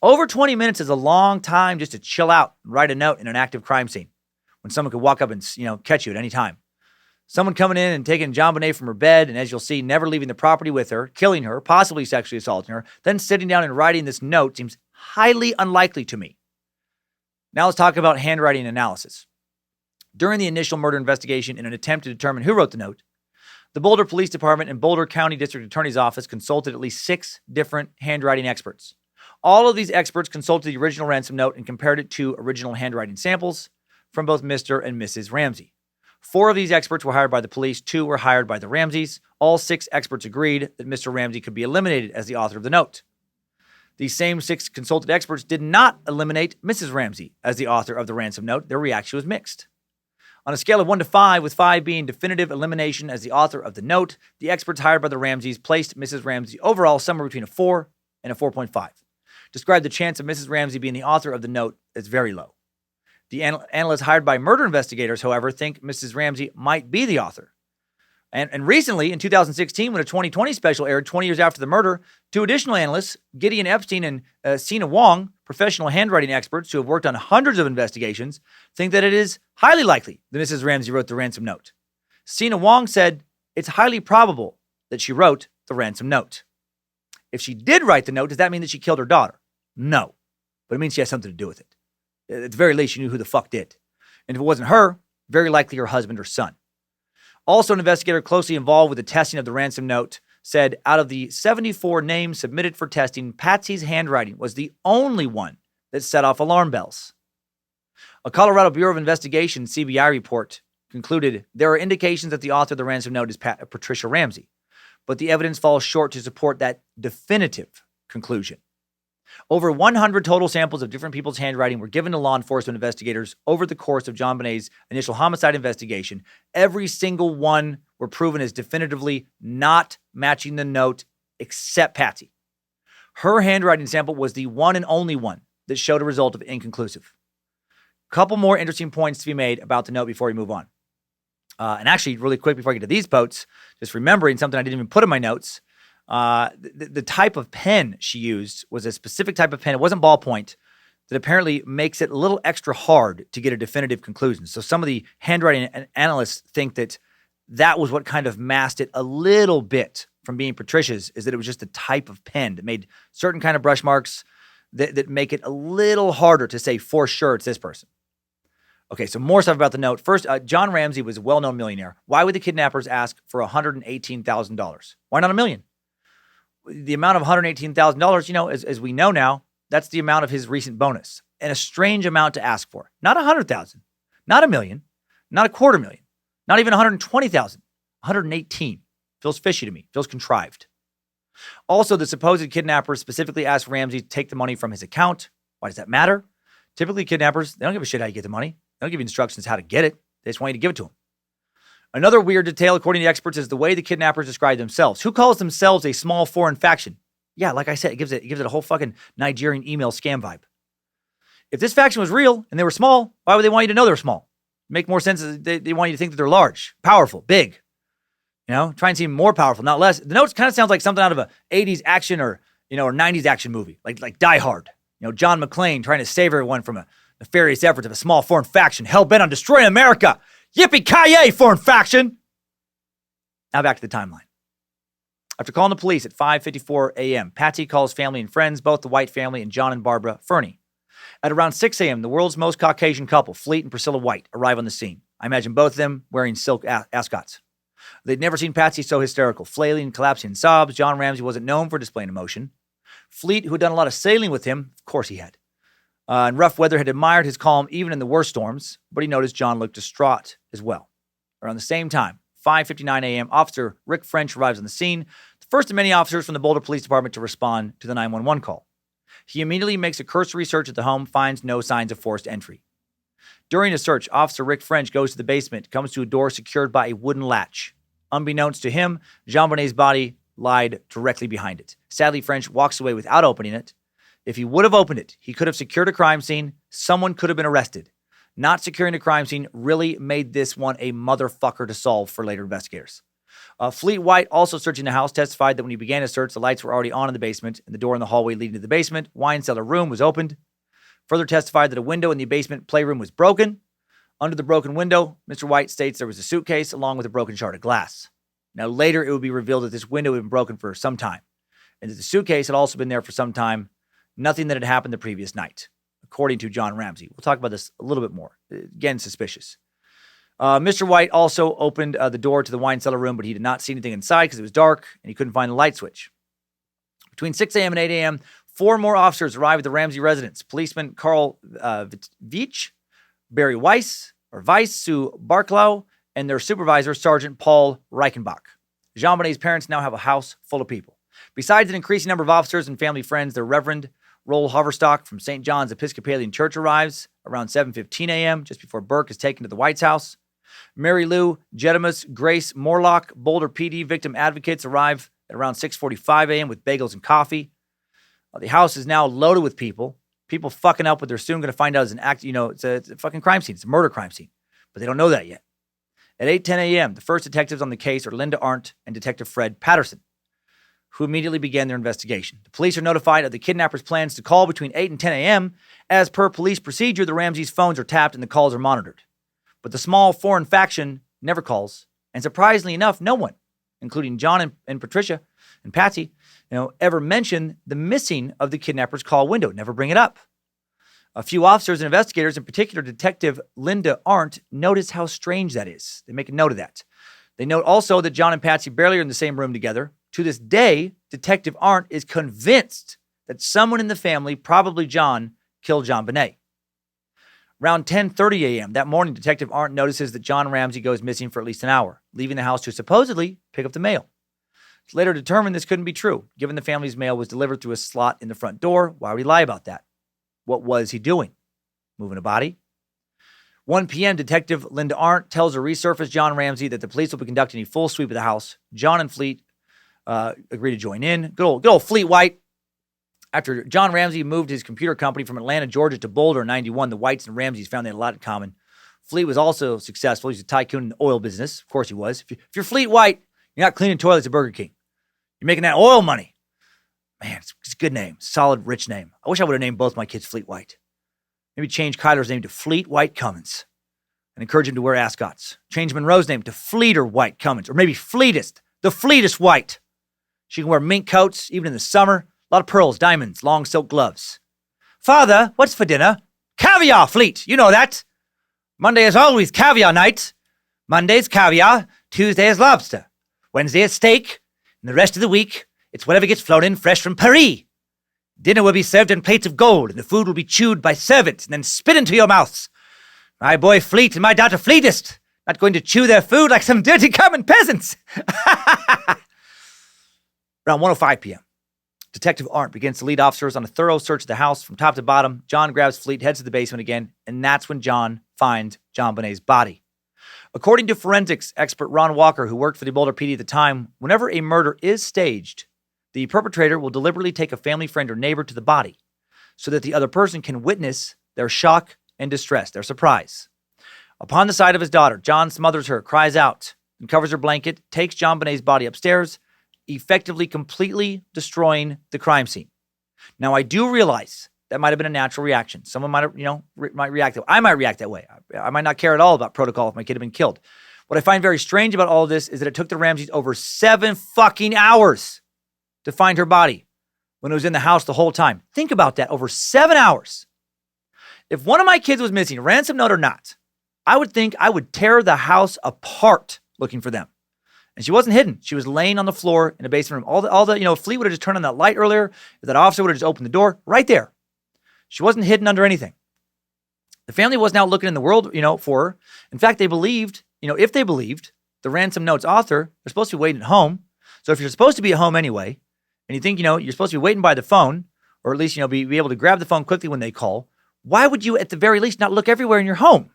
Over 20 minutes is a long time just to chill out and write a note in an active crime scene when someone could walk up and, catch you at any time. Someone coming in and taking JonBenet from her bed, and as you'll see, never leaving the property with her, killing her, possibly sexually assaulting her, then sitting down and writing this note seems highly unlikely to me. Now let's talk about handwriting analysis. During the initial murder investigation in an attempt to determine who wrote the note, the Boulder Police Department and Boulder County District Attorney's Office consulted at least 6 different handwriting experts. All of these experts consulted the original ransom note and compared it to original handwriting samples from both Mr. and Mrs. Ramsey. 4 of these experts were hired by the police, 2 were hired by the Ramseys. All 6 experts agreed that Mr. Ramsey could be eliminated as the author of the note. These same 6 consulted experts did not eliminate Mrs. Ramsey as the author of the ransom note. Their reaction was mixed. On a scale of 1 to 5, with 5 being definitive elimination as the author of the note, the experts hired by the Ramseys placed Mrs. Ramsey overall somewhere between a 4 and a 4.5. Described the chance of Mrs. Ramsey being the author of the note as very low. The analysts hired by murder investigators, however, think Mrs. Ramsey might be the author. And recently, in 2016, when a 2020 special aired 20 years after the murder, 2 additional analysts, Gideon Epstein and Sina Wong, professional handwriting experts who have worked on hundreds of investigations, think that it is highly likely that Mrs. Ramsey wrote the ransom note. Sina Wong said it's highly probable that she wrote the ransom note. If she did write the note, does that mean that she killed her daughter? No, but it means she has something to do with it. At the very least, she knew who the fuck did. And if it wasn't her, very likely her husband or son. Also, an investigator closely involved with the testing of the ransom note said out of the 74 names submitted for testing, Patsy's handwriting was the only one that set off alarm bells. A Colorado Bureau of Investigation CBI report concluded there are indications that the author of the ransom note is Patricia Ramsey, but the evidence falls short to support that definitive conclusion. Over 100 total samples of different people's handwriting were given to law enforcement investigators over the course of JonBenet's initial homicide investigation. Every single one were proven as definitively not matching the note except Patsy. Her handwriting sample was the one and only one that showed a result of inconclusive. Couple more interesting points to be made about the note before we move on. And actually, really quick before I get to these quotes, just remembering something I didn't even put in my notes. The type of pen she used was a specific type of pen. It wasn't ballpoint. That apparently makes it a little extra hard to get a definitive conclusion. So some of the handwriting analysts think that was what kind of masked it a little bit from being Patricia's, is that it was just the type of pen that made certain kind of brush marks that make it a little harder to say for sure it's this person. Okay, so more stuff about the note. First, John Ramsey was a well-known millionaire. Why would the kidnappers ask for $118,000? Why not $1 million? The amount of $118,000, as we know now, that's the amount of his recent bonus. And a strange amount to ask for. Not $100,000, not $1 million, not $250,000, not even $120,000. $118,000 feels fishy to me. Feels contrived. Also, the supposed kidnappers specifically asked Ramsey to take the money from his account. Why does that matter? Typically, kidnappers, they don't give a shit how you get the money. They don't give you instructions how to get it. They just want you to give it to them. Another weird detail, according to experts, is the way the kidnappers describe themselves. Who calls themselves a small foreign faction? Yeah, like I said, it gives it a whole fucking Nigerian email scam vibe. If this faction was real and they were small, why would they want you to know they're small? Make more sense. They want you to think that they're large, powerful, big. Try and seem more powerful, not less. The note kind of sounds like something out of a 80s action or 90s action movie, like Die Hard. John McClane trying to save everyone from a nefarious efforts of a small foreign faction hell-bent on destroying America. Yippee-ki-yay, foreign faction! Now back to the timeline. After calling the police at 5:54 a.m., Patsy calls family and friends, both the White family and John and Barbara Fernie. At around 6 a.m., the world's most Caucasian couple, Fleet and Priscilla White, arrive on the scene. I imagine both of them wearing silk ascots. They'd never seen Patsy so hysterical, flailing and collapsing in sobs. John Ramsey wasn't known for displaying emotion. Fleet, who had done a lot of sailing with him, of course he had, in rough weather, had admired his calm even in the worst storms, but he noticed John looked distraught as well. Around the same time, 5:59 a.m., Officer Rick French arrives on the scene, the first of many officers from the Boulder Police Department to respond to the 911 call. He immediately makes a cursory search at the home, finds no signs of forced entry. During a search, Officer Rick French goes to the basement, comes to a door secured by a wooden latch. Unbeknownst to him, JonBenet's body lied directly behind it. Sadly, French walks away without opening it. If he would have opened it, he could have secured a crime scene. Someone could have been arrested. Not securing a crime scene really made this one a motherfucker to solve for later investigators. Fleet White, also searching the house, testified that when he began his search, the lights were already on in the basement, and the door in the hallway leading to the basement wine cellar room was opened. Further testified that a window in the basement playroom was broken. Under the broken window, Mr. White states there was a suitcase along with a broken shard of glass. Now, later, it would be revealed that this window had been broken for some time, and that the suitcase had also been there for some time. Nothing that had happened the previous night, according to John Ramsey. We'll talk about this a little bit more. Again, suspicious. Mr. White also opened the door to the wine cellar room, but he did not see anything inside because it was dark and he couldn't find the light switch. Between 6 a.m. and 8 a.m., 4 more officers arrived at the Ramsey residence. Policeman Carl Veach, Barry Weiss, Sue Barklow, and their supervisor, Sergeant Paul Reichenbach. JonBenet's parents now have a house full of people. Besides an increasing number of officers and family friends, their Reverend Roll Hoverstock from St. John's Episcopalian Church arrives around 7:15 a.m., just before Burke is taken to the White's house. Mary Lou, Jedimus, Grace, Morlock, Boulder PD victim advocates arrive at around 6:45 a.m. with bagels and coffee. The house is now loaded with people fucking up what they're soon going to find out is an act, it's a fucking crime scene. It's a murder crime scene, but they don't know that yet. At 8:10 a.m., the first detectives on the case are Linda Arndt and Detective Fred Patterson, who immediately began their investigation. The police are notified of the kidnappers' plans to call between 8 and 10 a.m. As per police procedure, the Ramseys' phones are tapped and the calls are monitored. But the small foreign faction never calls, and surprisingly enough, no one, including John and Patricia and Patsy, ever mention the missing of the kidnappers' call window. Never bring it up. A few officers and investigators, in particular Detective Linda Arndt, notice how strange that is. They make a note of that. They note also that John and Patsy barely are in the same room together. To this day, Detective Arndt is convinced that someone in the family, probably John, killed JonBenet. Around 10:30 a.m. that morning, Detective Arndt notices that John Ramsey goes missing for at least an hour, leaving the house to supposedly pick up the mail. It's later determined this couldn't be true. Given the family's mail was delivered through a slot in the front door, why would he lie about that? What was he doing? Moving a body? 1 p.m., Detective Linda Arndt tells a resurfaced John Ramsey that the police will be conducting a full sweep of the house. John and Fleet agree to join in. Good old Fleet White. After John Ramsey moved his computer company from Atlanta, Georgia to Boulder in 91, the Whites and Ramseys found they had a lot in common. Fleet was also successful. He's a tycoon in the oil business. Of course he was. If you're Fleet White, you're not cleaning toilets at Burger King. You're making that oil money. Man, it's a good name. Solid, rich name. I wish I would have named both my kids Fleet White. Maybe change Kyler's name to Fleet White Cummins and encourage him to wear ascots. Change Monroe's name to Fleeter White Cummins, or maybe Fleetest, the Fleetest White. She can wear mink coats, even in the summer. A lot of pearls, diamonds, long silk gloves. Father, what's for dinner? Caviar, Fleet. You know that. Monday is always caviar night. Monday's caviar. Tuesday is lobster. Wednesday is steak. And the rest of the week, it's whatever gets flown in fresh from Paris. Dinner will be served in plates of gold, and the food will be chewed by servants and then spit into your mouths. My boy Fleet and my daughter Fleetest, not going to chew their food like some dirty common peasants. Around 1:05 p.m., Detective Arndt begins to lead officers on a thorough search of the house from top to bottom. John grabs Fleet, heads to the basement again, and that's when John finds JonBenet's body. According to forensics expert Ron Walker, who worked for the Boulder PD at the time, whenever a murder is staged, the perpetrator will deliberately take a family friend or neighbor to the body so that the other person can witness their shock and distress, their surprise. Upon the sight of his daughter, John smothers her, cries out, and covers her blanket, takes JonBenet's body upstairs, effectively completely destroying the crime scene. Now, I do realize that might have been a natural reaction. Someone might have, might react that way. I might react that way. I might not care at all about protocol if my kid had been killed. What I find very strange about all of this is that it took the Ramseys over 7 fucking hours to find her body when it was in the house the whole time. Think about that, over 7 hours. If one of my kids was missing, ransom note or not, I would think I would tear the house apart looking for them. And she wasn't hidden. She was laying on the floor in a basement room. All the Fleet would have just turned on that light earlier. If that officer would have just opened the door, right there. She wasn't hidden under anything. The family wasn't out looking in the world, for her. In fact, they believed, if they believed the ransom note's author, they're supposed to be waiting at home. So if you're supposed to be at home anyway, and you think, you're supposed to be waiting by the phone, or at least, be able to grab the phone quickly when they call, why would you at the very least not look everywhere in your home?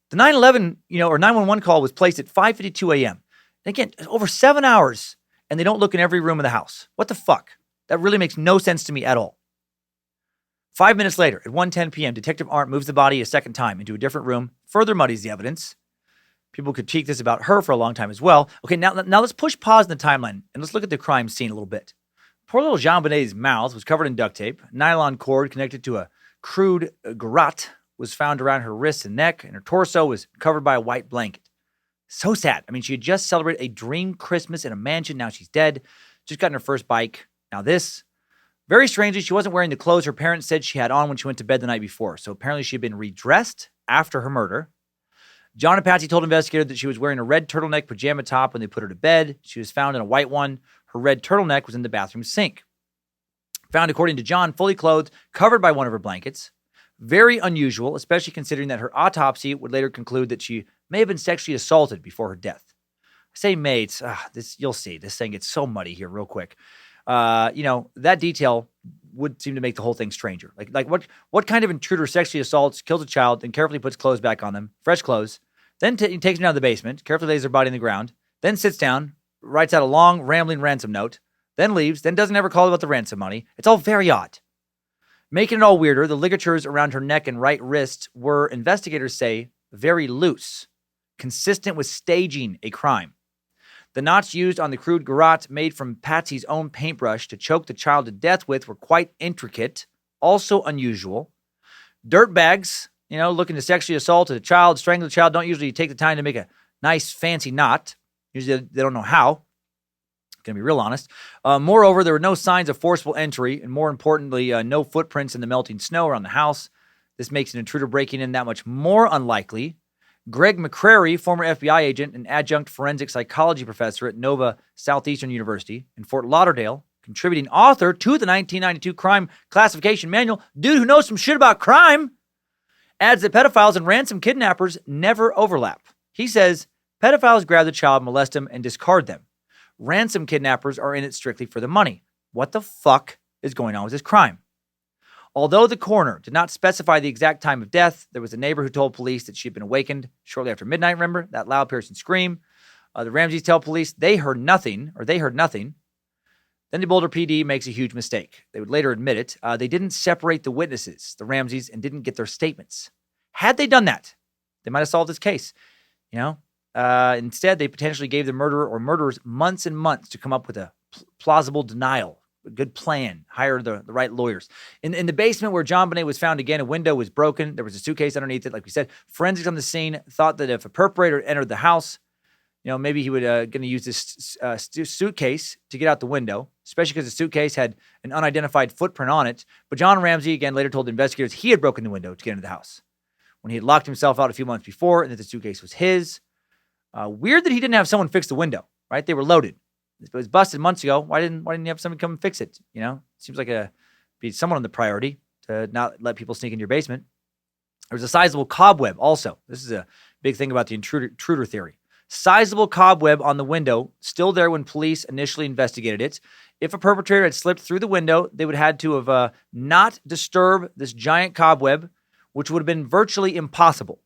The 911, or 911 call was placed at 5:52 a.m. Again, over 7 hours, and they don't look in every room of the house. What the fuck? That really makes no sense to me at all. 5 minutes later, at 1:10 p.m., Detective Arndt moves the body a second time into a different room, further muddies the evidence. People critique this about her for a long time as well. Okay, now let's push pause in the timeline, and let's look at the crime scene a little bit. Poor little JonBenet's mouth was covered in duct tape. Nylon cord connected to a crude garrote was found around her wrists and neck, and her torso was covered by a white blanket. So sad. I mean, she had just celebrated a dream Christmas in a mansion. Now she's dead. Just gotten her first bike. Now this. Very strangely, she wasn't wearing the clothes her parents said she had on when she went to bed the night before. So apparently she had been redressed after her murder. John and Patsy told investigators that she was wearing a red turtleneck pajama top when they put her to bed. She was found in a white one. Her red turtleneck was in the bathroom sink. Found, according to John, fully clothed, covered by one of her blankets. Very unusual, especially considering that her autopsy would later conclude that she may have been sexually assaulted before her death. I say may, this you'll see. This thing gets so muddy here real quick. That detail would seem to make the whole thing stranger. Like what kind of intruder sexually assaults, kills a child, then carefully puts clothes back on them, fresh clothes, then takes them down to the basement, carefully lays their body in the ground, then sits down, writes out a long, rambling ransom note, then leaves, then doesn't ever call about the ransom money. It's all very odd. Making it all weirder, the ligatures around her neck and right wrist were, investigators say, very loose, consistent with staging a crime. The knots used on the crude garrote made from Patsy's own paintbrush to choke the child to death with were quite intricate, also unusual. Dirt bags, looking to sexually assault a child, strangle a child, don't usually take the time to make a nice fancy knot. Usually they don't know how. Going to be real honest. Moreover, there were no signs of forcible entry, and more importantly, no footprints in the melting snow around the house. This makes an intruder breaking in that much more unlikely. Greg McCrary, former FBI agent and adjunct forensic psychology professor at Nova Southeastern University in Fort Lauderdale, contributing author to the 1992 crime classification manual, dude who knows some shit about crime, adds that pedophiles and ransom kidnappers never overlap. He says pedophiles grab the child, molest them, and discard them. Ransom kidnappers are in it strictly for the money. What the fuck is going on with this crime? Although the coroner did not specify the exact time of death, there was a neighbor who told police that she had been awakened shortly after midnight, remember? That loud, piercing scream. The Ramseys tell police they heard nothing. Then the Boulder PD makes a huge mistake. They would later admit it. They didn't separate the witnesses, the Ramseys, and didn't get their statements. Had they done that, they might have solved this case. Instead, they potentially gave the murderer or murderers months and months to come up with a plausible denial. A good plan, hire the right lawyers. In the basement where JonBenet was found again, a window was broken. There was a suitcase underneath it. Like we said, forensics on the scene thought that if a perpetrator entered the house, maybe he would going to use this suitcase to get out the window, especially because the suitcase had an unidentified footprint on it. But John Ramsey, again, later told investigators he had broken the window to get into the house when he had locked himself out a few months before and that the suitcase was his. Weird that he didn't have someone fix the window, right? They were loaded. It was busted months ago. Why didn't you have somebody come and fix it? Seems like be someone on the priority to not let people sneak in your basement. There was a sizable cobweb also. This is a big thing about the intruder theory. Sizable cobweb on the window, still there when police initially investigated it. If a perpetrator had slipped through the window, they would have had to have not disturb this giant cobweb, which would have been virtually impossible.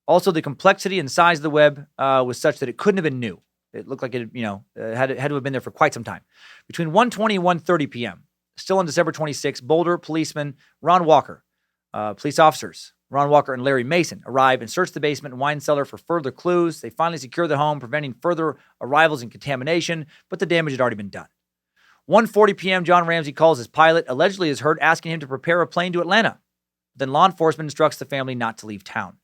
Also, the complexity and size of the web was such that it couldn't have been new. It looked like it, had to have been there for quite some time. Between 1:20 and 1:30 p.m., still on December 26, Boulder policeman Ron Walker, police officers Ron Walker and Larry Mason arrive and search the basement and wine cellar for further clues. They finally secure the home, preventing further arrivals and contamination, but the damage had already been done. 1:40 p.m., John Ramsey calls his pilot, allegedly is heard asking him to prepare a plane to Atlanta. Then law enforcement instructs the family not to leave town.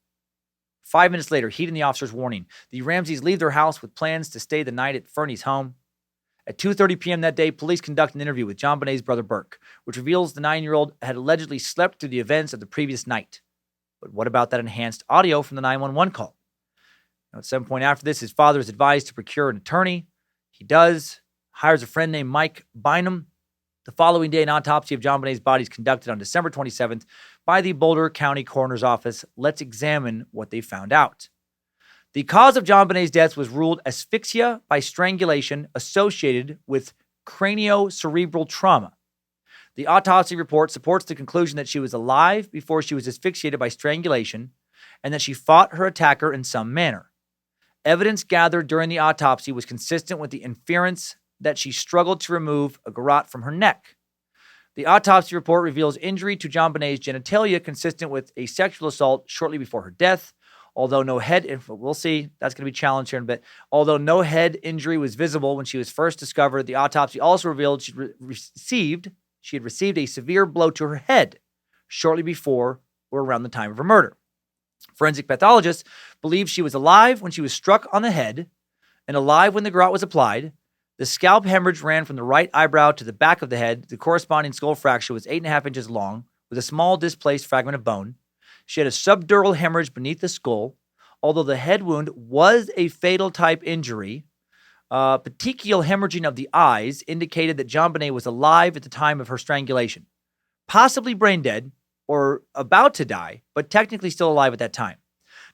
5 minutes later, heeding the officer's warning, the Ramseys leave their house with plans to stay the night at Fernie's home. At 2:30 p.m. that day, police conduct an interview with JonBenet's brother Burke, which reveals the 9-year-old had allegedly slept through the events of the previous night. But what about that enhanced audio from the 911 call? At some point after this, his father is advised to procure an attorney. He does, hires a friend named Mike Bynum. The following day, an autopsy of JonBenet's body is conducted on December 27th by the Boulder County Coroner's Office. Let's examine what they found out. The cause of JonBenet's death was ruled asphyxia by strangulation associated with craniocerebral trauma. The autopsy report supports the conclusion that she was alive before she was asphyxiated by strangulation and that she fought her attacker in some manner. Evidence gathered during the autopsy was consistent with the inference that she struggled to remove a garrote from her neck. The autopsy report reveals injury to JonBenet's genitalia consistent with a sexual assault shortly before her death. Although no head, we'll see, that's going to be challenged here in a bit. Although no head injury was visible when she was first discovered, the autopsy also revealed she had received a severe blow to her head shortly before or around the time of her murder. Forensic pathologists believe she was alive when she was struck on the head and alive when the garrote was applied. The scalp hemorrhage ran from the right eyebrow to the back of the head. The corresponding skull fracture was 8.5 inches long with a small displaced fragment of bone. She had a subdural hemorrhage beneath the skull. Although the head wound was a fatal type injury, petechial hemorrhaging of the eyes indicated that JonBenet was alive at the time of her strangulation, possibly brain dead or about to die, but technically still alive at that time.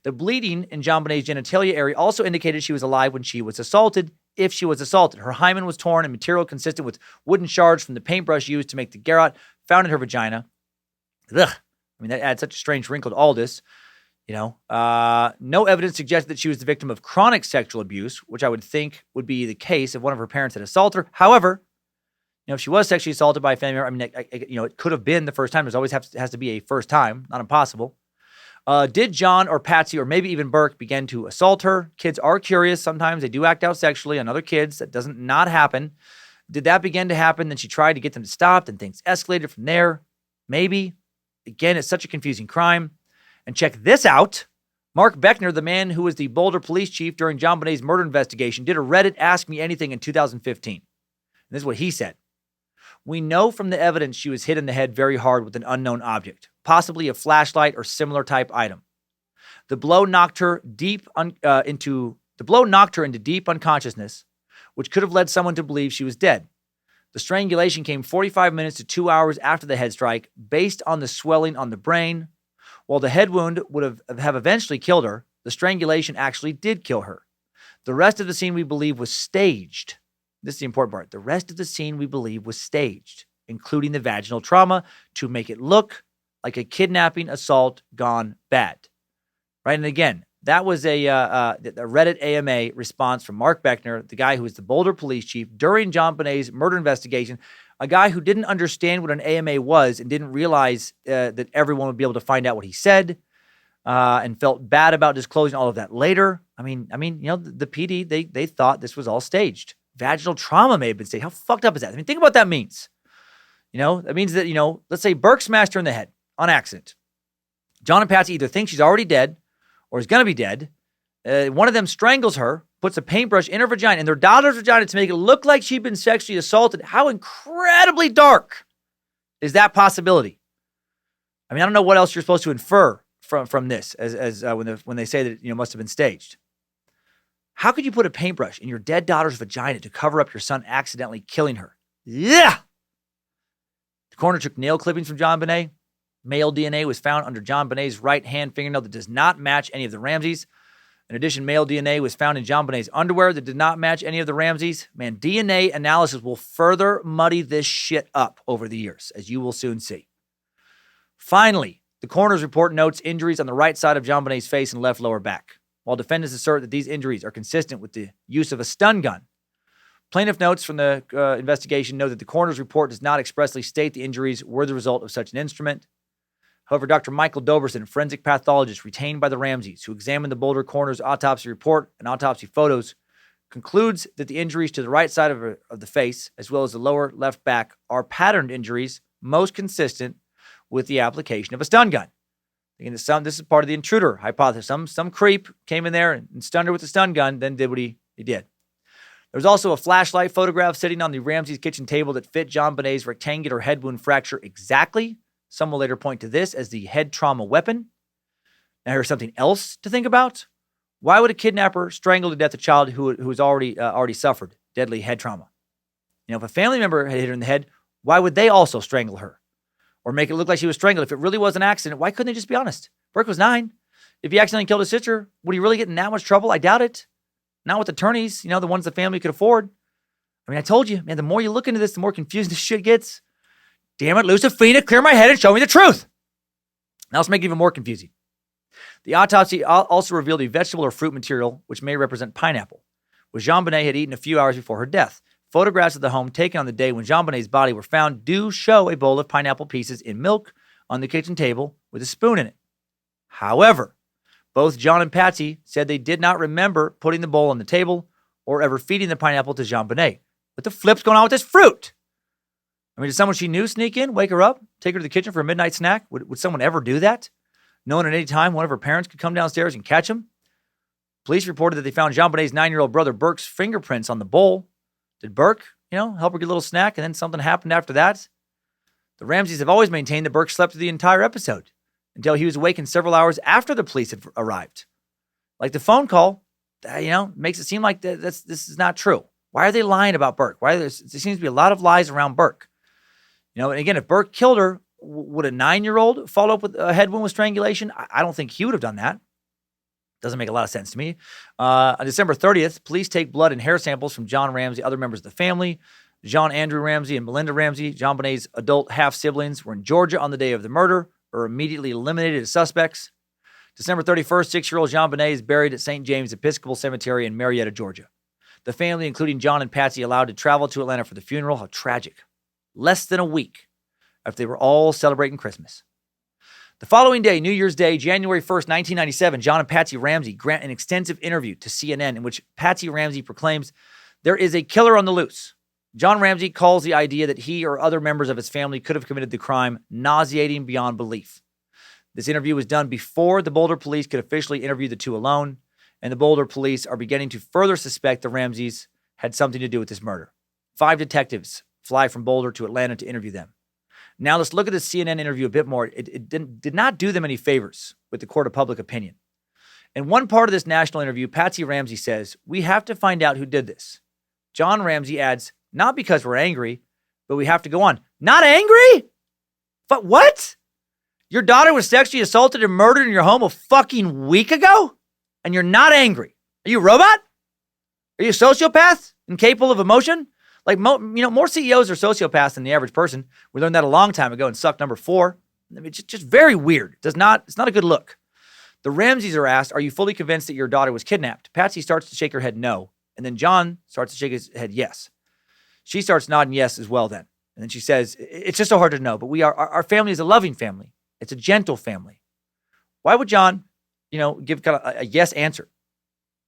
The bleeding in JonBenet's genitalia area also indicated she was alive when she was assaulted, if she was assaulted. Her hymen was torn and material consistent with wooden shards from the paintbrush used to make the garrote found in her vagina. Ugh. I mean, that adds such a strange wrinkle to all this. No evidence suggested that she was the victim of chronic sexual abuse, which I would think would be the case if one of her parents had assaulted her. However, if she was sexually assaulted by a family member, I mean, it could have been the first time. There's always has to be a first time, not impossible. Did John or Patsy or maybe even Burke begin to assault her? Kids are curious. Sometimes they do act out sexually on other kids. That doesn't not happen. Did that begin to happen? Then she tried to get them to stop, and things escalated from there. Maybe. Again, it's such a confusing crime. And check this out. Mark Beckner, the man who was the Boulder police chief during JonBenet's murder investigation, did a Reddit Ask Me Anything in 2015. And this is what he said. We know from the evidence she was hit in the head very hard with an unknown object, possibly a flashlight or similar type item. The blow knocked her into deep unconsciousness, which could have led someone to believe she was dead. The strangulation came 45 minutes to 2 hours after the head strike, based on the swelling on the brain. While the head wound would have eventually killed her, the strangulation actually did kill her. The rest of the scene we believe was staged. This is the important part. The rest of the scene we believe was staged, including the vaginal trauma, to make it look like a kidnapping assault gone bad. Right? And again, that was a Reddit AMA response from Mark Beckner, the guy who was the Boulder police chief during JonBenet's murder investigation, a guy who didn't understand what an AMA was and didn't realize that everyone would be able to find out what he said, and felt bad about disclosing all of that later. I mean, the PD, they thought this was all staged. Vaginal trauma may have been staged. How fucked up is that? I mean, think about what that means. That means that, let's say Burke smashed her in the head on accident. John and Patsy either think she's already dead or is going to be dead. One of them strangles her, puts a paintbrush in her vagina, in their daughter's vagina to make it look like she'd been sexually assaulted. How incredibly dark is that possibility? I mean, I don't know what else you're supposed to infer from this as when they say that it must have been staged. How could you put a paintbrush in your dead daughter's vagina to cover up your son accidentally killing her? Yeah! The coroner took nail clippings from JonBenet. Male DNA was found under JonBenet's right hand fingernail that does not match any of the Ramseys. In addition, male DNA was found in JonBenet's underwear that did not match any of the Ramseys. Man, DNA analysis will further muddy this shit up over the years, as you will soon see. Finally, the coroner's report notes injuries on the right side of JonBenet's face and left lower back. While defendants assert that these injuries are consistent with the use of a stun gun, plaintiff notes from the investigation note that the coroner's report does not expressly state the injuries were the result of such an instrument. However, Dr. Michael Doberson, forensic pathologist retained by the Ramseys, who examined the Boulder coroner's autopsy report and autopsy photos, concludes that the injuries to the right side of the face, as well as the lower left back, are patterned injuries most consistent with the application of a stun gun. This is part of the intruder hypothesis. Some creep came in there and stunned her with a stun gun, then did what he did. There was also a flashlight photograph sitting on the Ramsey's kitchen table that fit JonBenet's rectangular head wound fracture exactly. Some will later point to this as the head trauma weapon. Now here's something else to think about. Why would a kidnapper strangle to death a child who has already suffered deadly head trauma? If a family member had hit her in the head, why would they also strangle her? Or make it look like she was strangled? If it really was an accident, why couldn't they just be honest? Burke was 9. If he accidentally killed his sister, would he really get in that much trouble? I doubt it. Not with attorneys, the ones the family could afford. I mean, I told you, man, the more you look into this, the more confused this shit gets. Damn it, Lucifina, clear my head and show me the truth. Now let's make it even more confusing. The autopsy also revealed a vegetable or fruit material, which may represent pineapple, which JonBenet had eaten a few hours before her death. Photographs of the home taken on the day when JonBenet's body were found do show a bowl of pineapple pieces in milk on the kitchen table with a spoon in it. However, both John and Patsy said they did not remember putting the bowl on the table or ever feeding the pineapple to JonBenet. What the flip's going on with this fruit? I mean, did someone she knew sneak in, wake her up, take her to the kitchen for a midnight snack? Would someone ever do that? Knowing at any time one of her parents could come downstairs and catch him? Police reported that they found JonBenet's 9-year-old brother Burke's fingerprints on the bowl. Did Burke, help her get a little snack and then something happened after that? The Ramseys have always maintained that Burke slept through the entire episode until he was awakened several hours after the police had arrived. Like the phone call, makes it seem like this is not true. Why are they lying about Burke? There seems to be a lot of lies around Burke. And again, if Burke killed her, would a 9-year-old follow up with a head wound with strangulation? I don't think he would have done that. Doesn't make a lot of sense to me. On December 30th, police take blood and hair samples from John Ramsey, other members of the family. John Andrew Ramsey and Melinda Ramsey, JonBenet's adult half-siblings, were in Georgia on the day of the murder, or immediately eliminated as suspects. December 31st, 6-year-old JonBenet is buried at St. James Episcopal Cemetery in Marietta, Georgia. The family, including John and Patsy, allowed to travel to Atlanta for the funeral. How tragic. Less than a week after they were all celebrating Christmas. The following day, New Year's Day, January 1st, 1997, John and Patsy Ramsey grant an extensive interview to CNN in which Patsy Ramsey proclaims there is a killer on the loose. John Ramsey calls the idea that he or other members of his family could have committed the crime nauseating beyond belief. This interview was done before the Boulder police could officially interview the two alone, and the Boulder police are beginning to further suspect the Ramseys had something to do with this murder. 5 detectives fly from Boulder to Atlanta to interview them. Now let's look at the CNN interview a bit more. It did not do them any favors with the court of public opinion. In one part of this national interview, Patsy Ramsey says, "We have to find out who did this." John Ramsey adds, "Not because we're angry, but we have to go on." Not angry? But what? Your daughter was sexually assaulted and murdered in your home a fucking week ago? And you're not angry? Are you a robot? Are you a sociopath incapable of emotion? Like, more CEOs are sociopaths than the average person. We learned that a long time ago in Suck number 4. I mean, it's just very weird. It's not a good look. The Ramseys are asked, "Are you fully convinced that your daughter was kidnapped?" Patsy starts to shake her head no. And then John starts to shake his head yes. She starts nodding yes as well then. And then she says, "It's just so hard to know, but our family is a loving family. It's a gentle family." Why would John, give kind of a yes answer?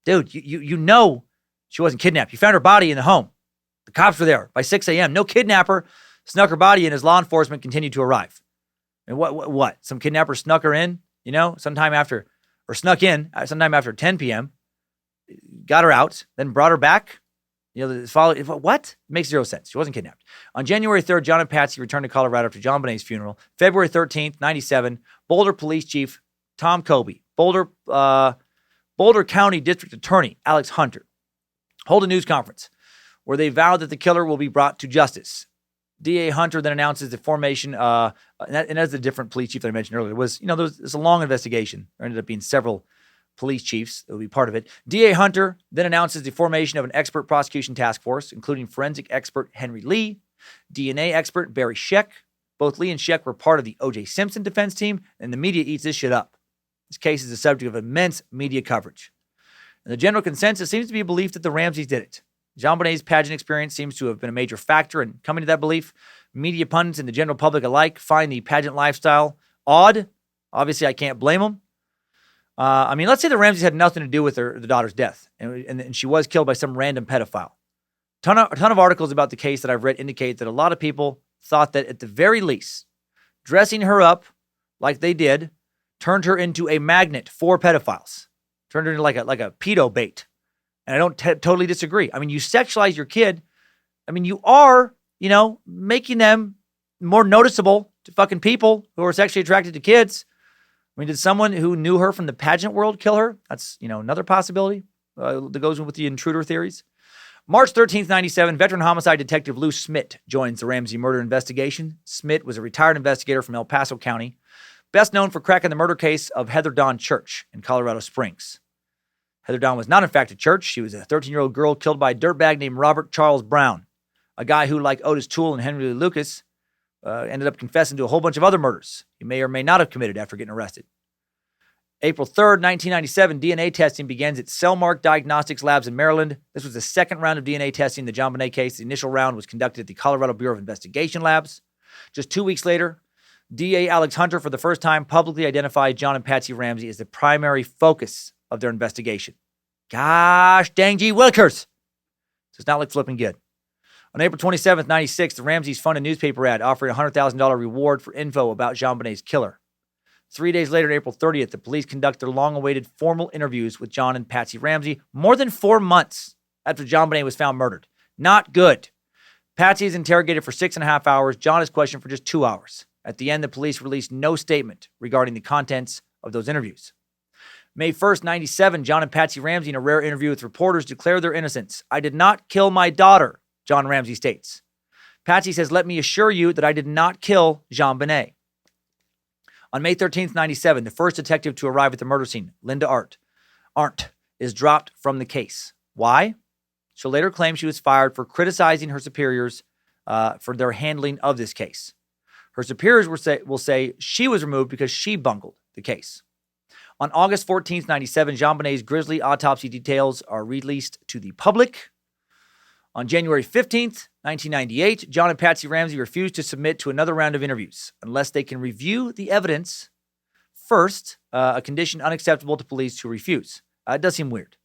Dude, you know she wasn't kidnapped. You found her body in the home. The cops were there by 6 a.m. No kidnapper snuck her body in as law enforcement continued to arrive. And what? Some kidnapper snuck her in, sometime after 10 p.m., got her out, then brought her back. What? Makes zero sense. She wasn't kidnapped. On January 3rd, John and Patsy returned to Colorado after JonBenet's funeral. February 13th, 97, Boulder Police Chief Tom Colby, Boulder County District Attorney Alex Hunter, hold a news conference where they vowed that the killer will be brought to justice. DA Hunter then announces the formation, and as the different police chief that I mentioned earlier, there was a long investigation. There ended up being several police chiefs that would be part of it. DA Hunter then announces the formation of an expert prosecution task force, including forensic expert Henry Lee, DNA expert Barry Scheck. Both Lee and Scheck were part of the O.J. Simpson defense team, and the media eats this shit up. This case is the subject of immense media coverage. And the general consensus seems to be a belief that the Ramseys did it. JonBenet's pageant experience seems to have been a major factor in coming to that belief. Media pundits and the general public alike find the pageant lifestyle odd. Obviously, I can't blame them. Let's say the Ramseys had nothing to do with the daughter's death, and she was killed by some random pedophile. A ton of articles about the case that I've read indicate that a lot of people thought that at the very least, dressing her up like they did turned her into a magnet for pedophiles. Turned her into like a pedo bait. And I don't totally disagree. I mean, you sexualize your kid. I mean, you are, making them more noticeable to fucking people who are sexually attracted to kids. I mean, did someone who knew her from the pageant world kill her? That's, another possibility that goes with the intruder theories. March 13th, 97, veteran homicide detective Lou Smith joins the Ramsey murder investigation. Smith was a retired investigator from El Paso County, best known for cracking the murder case of Heather Dawn Church in Colorado Springs. Heather Dawn was not, in fact, a church. She was a 13-year-old girl killed by a dirtbag named Robert Charles Brown, a guy who, like Otis Toole and Henry Lee Lucas, ended up confessing to a whole bunch of other murders he may or may not have committed after getting arrested. April 3rd, 1997, DNA testing begins at Cellmark Diagnostics Labs in Maryland. This was the second round of DNA testing in the JonBenet case. The initial round was conducted at the Colorado Bureau of Investigation Labs. Just 2 weeks later, DA Alex Hunter, for the first time, publicly identified John and Patsy Ramsey as the primary focus of their investigation. Gosh dang gee willikers. Does not look flipping good. On April 27th, 96, the Ramseys funded a newspaper ad offering a $100,000 reward for info about JonBenet's killer. 3 days later, April 30th, the police conduct their long-awaited formal interviews with John and Patsy Ramsey more than 4 months after JonBenet was found murdered. Not good. Patsy is interrogated for 6.5 hours. John is questioned for just 2 hours. At the end, the police released no statement regarding the contents of those interviews. May 1st, 97, John and Patsy Ramsey, in a rare interview with reporters, declare their innocence. I did not kill my daughter, John Ramsey states. Patsy says, let me assure you that I did not kill JonBenet. On May 13th, 97, the first detective to arrive at the murder scene, Linda Arndt, is dropped from the case. Why? She'll later claim she was fired for criticizing her superiors for their handling of this case. Her superiors will say she was removed because she bungled the case. On August 14th, 97, JonBenet's grisly autopsy details are released to the public. On January 15th, 1998, John and Patsy Ramsey refused to submit to another round of interviews unless they can review the evidence first, a condition unacceptable to police who refuse. It does seem weird.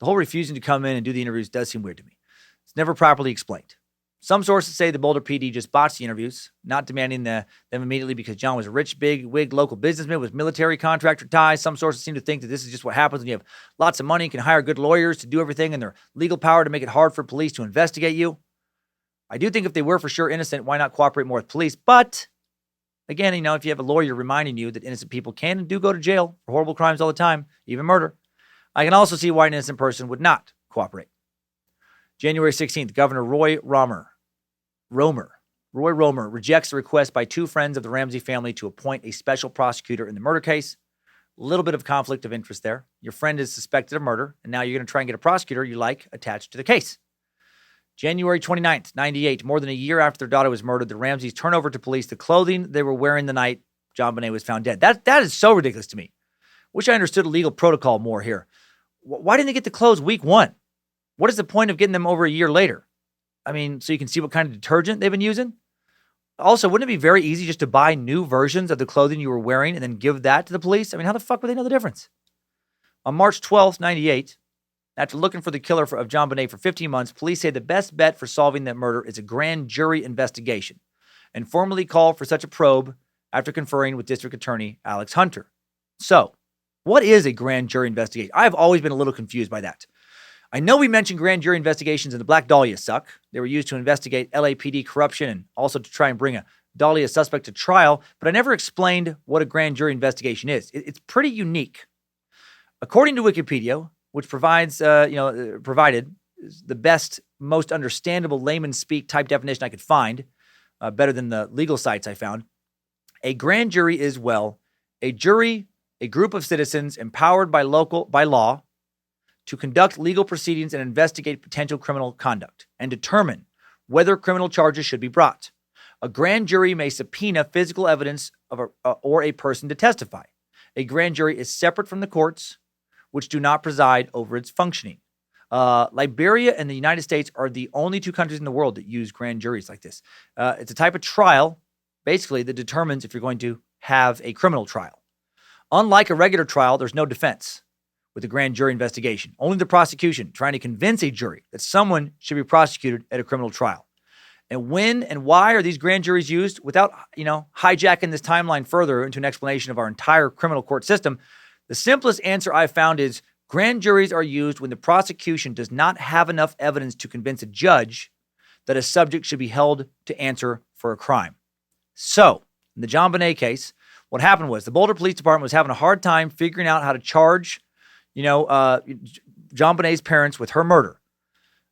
The whole refusing to come in and do the interviews does seem weird to me. It's never properly explained. Some sources say the Boulder PD just botched the interviews, not demanding them immediately because John was a rich, big wig local businessman with military contractor ties. Some sources seem to think that this is just what happens when you have lots of money and can hire good lawyers to do everything and their legal power to make it hard for police to investigate you. I do think if they were for sure innocent, why not cooperate more with police? But again, if you have a lawyer reminding you that innocent people can and do go to jail for horrible crimes all the time, even murder, I can also see why an innocent person would not cooperate. January 16th, Governor Roy Romer rejects the request by 2 friends of the Ramsey family to appoint a special prosecutor in the murder case. A little bit of conflict of interest there. Your friend is suspected of murder, and now you're going to try and get a prosecutor you like attached to the case. January 29th, 98, more than a year after their daughter was murdered, the Ramseys turn over to police the clothing they were wearing the night JonBenet was found dead. That is so ridiculous to me. Wish I understood legal protocol more here. Why didn't they get the clothes week 1? What is the point of getting them over a year later? So you can see what kind of detergent they've been using? Also, wouldn't it be very easy just to buy new versions of the clothing you were wearing and then give that to the police? How the fuck would they know the difference? On March 12th, 98, after looking for the killer of JonBenet for 15 months, police say the best bet for solving that murder is a grand jury investigation and formally call for such a probe after conferring with District Attorney Alex Hunter. So, what is a grand jury investigation? I've always been a little confused by that. I know we mentioned grand jury investigations in the Black Dahlia suck. They were used to investigate LAPD corruption and also to try and bring a Dahlia suspect to trial, but I never explained what a grand jury investigation is. It's pretty unique. According to Wikipedia, which provided the best, most understandable layman speak type definition I could find, better than the legal sites I found, a grand jury is, a jury, a group of citizens empowered by law to conduct legal proceedings and investigate potential criminal conduct and determine whether criminal charges should be brought. A grand jury may subpoena physical evidence of or a person to testify. A grand jury is separate from the courts, which do not preside over its functioning. Liberia and the United States are the only 2 countries in the world that use grand juries like this. It's a type of trial, basically, that determines if you're going to have a criminal trial. Unlike a regular trial, there's no defense with a grand jury investigation. Only the prosecution trying to convince a jury that someone should be prosecuted at a criminal trial. And when and why are these grand juries used? Without, hijacking this timeline further into an explanation of our entire criminal court system, the simplest answer I've found is grand juries are used when the prosecution does not have enough evidence to convince a judge that a subject should be held to answer for a crime. So, in the JonBenet case, what happened was the Boulder Police Department was having a hard time figuring out how to charge JonBenet's parents with her murder.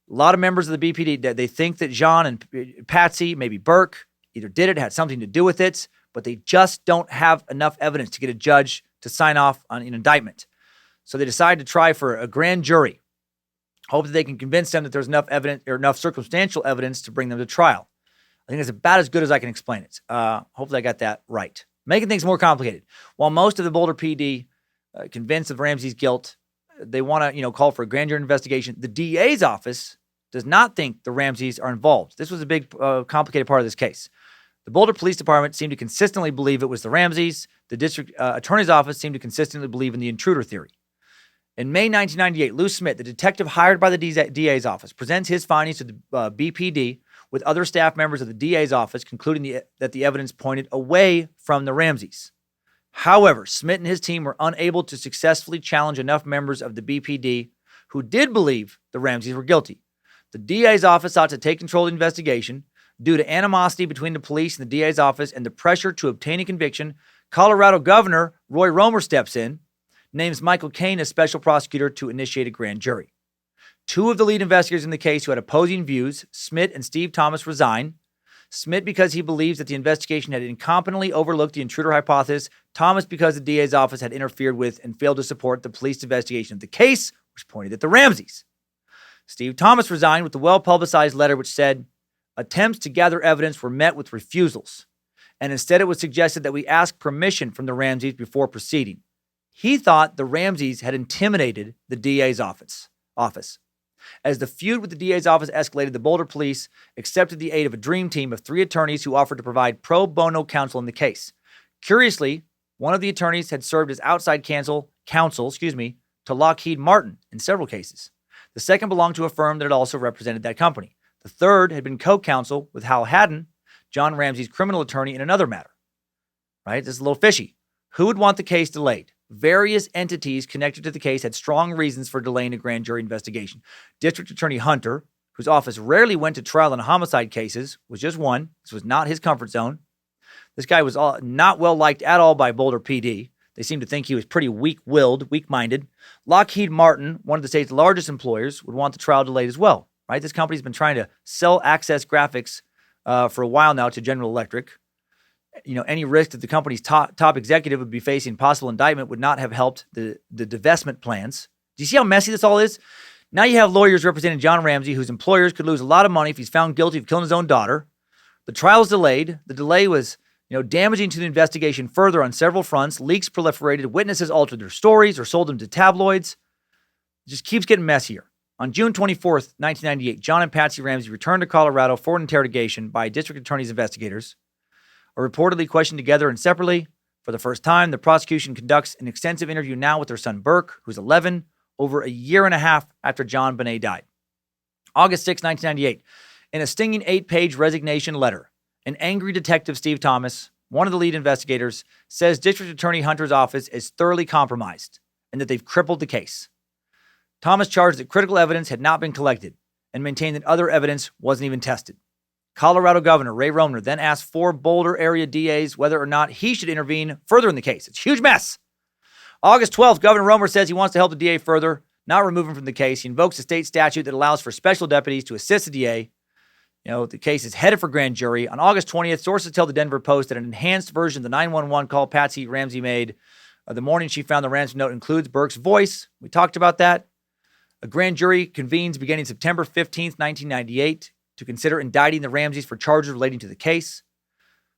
A lot of members of the BPD, they think that John and Patsy, maybe Burke, either did it, had something to do with it, but they just don't have enough evidence to get a judge to sign off on an indictment. So they decide to try for a grand jury, hope that they can convince them that there's enough evidence or enough circumstantial evidence to bring them to trial. I think it's about as good as I can explain it. Hopefully I got that right. Making things more complicated. While most of the Boulder PD convinced of Ramsey's guilt. They want to, call for a grand jury investigation. The DA's office does not think the Ramseys are involved. This was a big, complicated part of this case. The Boulder Police Department seemed to consistently believe it was the Ramseys. The district attorney's office seemed to consistently believe in the intruder theory. In May 1998, Lou Smith, the detective hired by the DA's office, presents his findings to the BPD with other staff members of the DA's office, concluding that the evidence pointed away from the Ramseys. However, Smith and his team were unable to successfully challenge enough members of the BPD who did believe the Ramseys were guilty. The DA's office sought to take control of the investigation. Due to animosity between the police and the DA's office and the pressure to obtain a conviction, Colorado Governor Roy Romer steps in, names Michael Cain as special prosecutor to initiate a grand jury. Two of the lead investigators in the case who had opposing views, Smith and Steve Thomas, resign. Smith because he believes that the investigation had incompetently overlooked the intruder hypothesis, Thomas because the DA's office had interfered with and failed to support the police investigation of the case, which pointed at the Ramseys. Steve Thomas resigned with the well-publicized letter which said, attempts to gather evidence were met with refusals, and instead it was suggested that we ask permission from the Ramseys before proceeding. He thought the Ramseys had intimidated the DA's office. As the feud with the DA's office escalated, the Boulder police accepted the aid of a dream team of 3 attorneys who offered to provide pro bono counsel in the case. Curiously, one of the attorneys had served as outside counsel to Lockheed Martin in several cases. The second belonged to a firm that had also represented that company. The third had been co-counsel with Hal Haddon, John Ramsey's criminal attorney, in another matter. Right? This is a little fishy. Who would want the case delayed? Various entities connected to the case had strong reasons for delaying a grand jury investigation. District Attorney Hunter, whose office rarely went to trial in homicide cases, was just one. This was not his comfort zone. This guy was not well liked at all by Boulder PD. They seemed to think he was pretty weak-willed, weak-minded. Lockheed Martin, one of the state's largest employers, would want the trial delayed as well. Right? This company's been trying to sell Access Graphics for a while now to General Electric. Any risk that the company's top executive would be facing possible indictment would not have helped the divestment plans. Do you see how messy this all is? Now you have lawyers representing John Ramsey, whose employers could lose a lot of money if he's found guilty of killing his own daughter. The trial was delayed. The delay was, damaging to the investigation further on several fronts. Leaks proliferated. Witnesses altered their stories or sold them to tabloids. It just keeps getting messier. On June 24th, 1998, John and Patsy Ramsey returned to Colorado for an interrogation by district attorney's investigators. Are reportedly questioned together and separately. For the first time, the prosecution conducts an extensive interview now with their son Burke, who's 11, over a year and a half after JonBenet died. August 6, 1998, in a stinging 8-page resignation letter, an angry detective, Steve Thomas, one of the lead investigators, says District Attorney Hunter's office is thoroughly compromised and that they've crippled the case. Thomas charged that critical evidence had not been collected and maintained that other evidence wasn't even tested. Colorado Governor Ray Romer then asked 4 Boulder area DAs whether or not he should intervene further in the case. It's a huge mess. August 12th, Governor Romer says he wants to help the DA further, not remove him from the case. He invokes a state statute that allows for special deputies to assist the DA. The case is headed for grand jury. On August 20th, sources tell the Denver Post that an enhanced version of the 911 call Patsy Ramsey made the morning she found the ransom note includes Burke's voice. We talked about that. A grand jury convenes beginning September 15th, 1998. To consider indicting the Ramseys for charges relating to the case.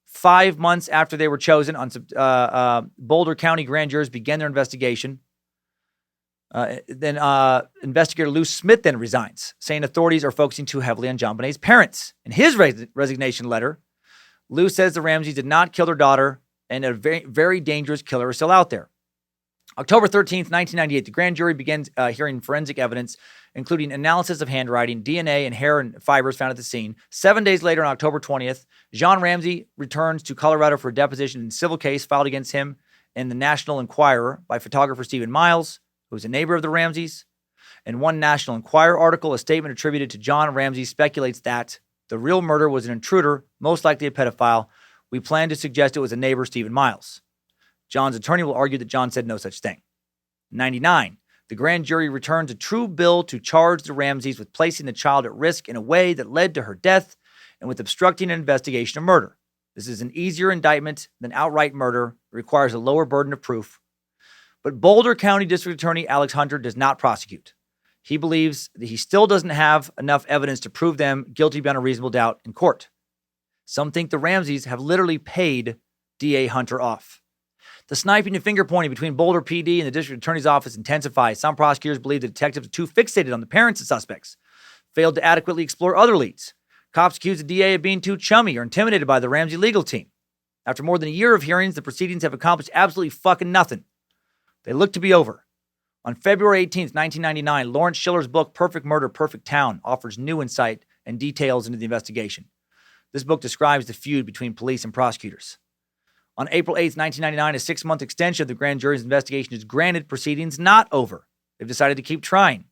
5 months after they were chosen, Boulder County grand jurors began their investigation. Then investigator Lou Smith then resigns, saying authorities are focusing too heavily on JonBenet's parents. In his resignation letter, Lou says the Ramseys did not kill their daughter and a very, very dangerous killer is still out there. October 13th, 1998, the grand jury begins hearing forensic evidence, including analysis of handwriting, DNA, and hair and fibers found at the scene. 7 days later, on October 20th, John Ramsey returns to Colorado for a deposition in a civil case filed against him in the National Enquirer by photographer Stephen Miles, who was a neighbor of the Ramseys. In one National Enquirer article, a statement attributed to John Ramsey speculates that the real murder was an intruder, most likely a pedophile. We plan to suggest it was a neighbor, Stephen Miles. John's attorney will argue that John said no such thing. 99. The grand jury returns a true bill to charge the Ramseys with placing the child at risk in a way that led to her death and with obstructing an investigation of murder. This is an easier indictment than outright murder. It requires a lower burden of proof. But Boulder County District Attorney Alex Hunter does not prosecute. He believes that he still doesn't have enough evidence to prove them guilty beyond a reasonable doubt in court. Some think the Ramseys have literally paid DA Hunter off. The sniping and finger pointing between Boulder PD and the district attorney's office intensifies. Some prosecutors believe the detectives are too fixated on the parents of suspects, failed to adequately explore other leads. Cops accuse the DA of being too chummy or intimidated by the Ramsey legal team. After more than a year of hearings, the proceedings have accomplished absolutely fucking nothing. They look to be over. On February 18th, 1999, Lawrence Schiller's book, Perfect Murder, Perfect Town, offers new insight and details into the investigation. This book describes the feud between police and prosecutors. On April 8th, 1999, a 6-month extension of the grand jury's investigation is granted, proceedings not over. They've decided to keep trying.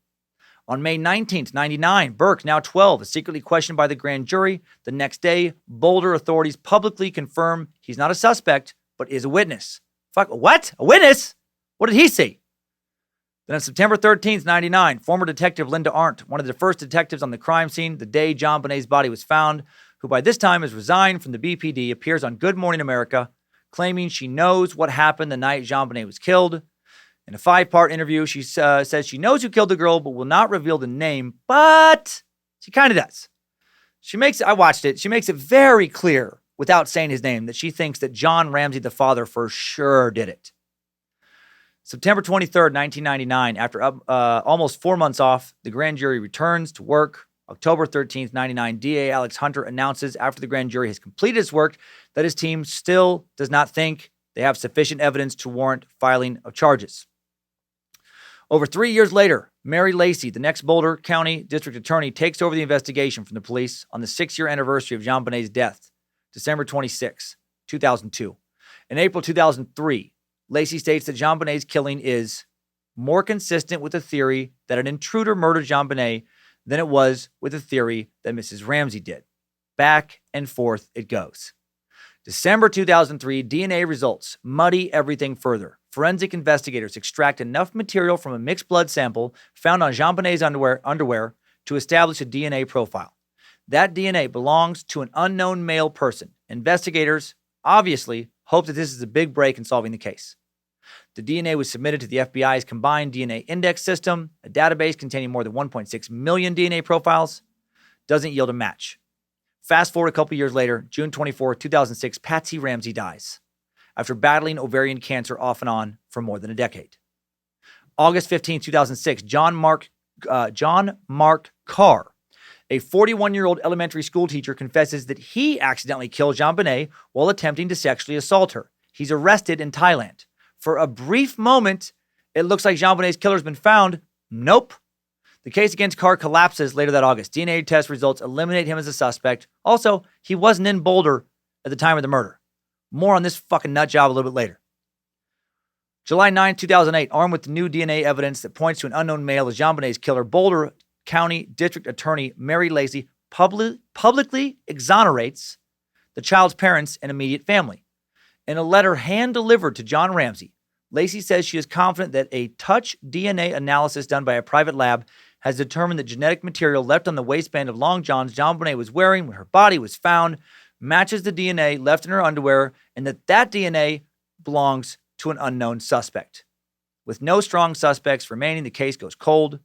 On May 19th, 99, Burke, now 12, is secretly questioned by the grand jury. The next day, Boulder authorities publicly confirm he's not a suspect, but is a witness. Fuck, what? A witness? What did he see? Then on September 13th, 99, former detective Linda Arndt, one of the first detectives on the crime scene the day JonBenet's body was found, who by this time has resigned from the BPD, appears on Good Morning America, claiming she knows what happened the night JonBenet was killed. In a 5-part interview, she says she knows who killed the girl, but will not reveal the name, but she kind of does. I watched it. She makes it very clear, without saying his name, that she thinks that John Ramsey, the father, for sure did it. September 23rd, 1999, after almost 4 months off, the grand jury returns to work. October 13th, 99, DA Alex Hunter announces after the grand jury has completed its work that his team still does not think they have sufficient evidence to warrant filing of charges. Over 3 years later, Mary Lacey, the next Boulder County District Attorney, takes over the investigation from the police on the 6-year anniversary of JonBenet's death, December 26, 2002. In April 2003, Lacey states that JonBenet's killing is more consistent with the theory that an intruder murdered JonBenet than it was with the theory that Mrs. Ramsey did. Back and forth it goes. December 2003, DNA results muddy everything further. Forensic investigators extract enough material from a mixed blood sample found on JonBenet's underwear to establish a DNA profile. That DNA belongs to an unknown male person. Investigators obviously hope that this is a big break in solving the case. The DNA was submitted to the FBI's Combined DNA Index System, a database containing more than 1.6 million DNA profiles. Doesn't yield a match. Fast forward a couple years later, June 24, 2006, Patsy Ramsey dies after battling ovarian cancer off and on for more than a decade. August 15, 2006, John Mark Carr, a 41-year-old elementary school teacher, confesses that he accidentally killed JonBenet while attempting to sexually assault her. He's arrested in Thailand. For a brief moment, it looks like JonBenet's killer has been found. Nope. The case against Carr collapses later that August. DNA test results eliminate him as a suspect. Also, he wasn't in Boulder at the time of the murder. More on this fucking nut job a little bit later. July 9, 2008, armed with new DNA evidence that points to an unknown male as JonBenet's killer, Boulder County District Attorney Mary Lacey publicly exonerates the child's parents and immediate family. In a letter hand-delivered to John Ramsey, Lacey says she is confident that a touch DNA analysis done by a private lab has determined that genetic material left on the waistband of long johns JonBenet was wearing when her body was found matches the DNA left in her underwear, and that DNA belongs to an unknown suspect. With no strong suspects remaining, the case goes cold.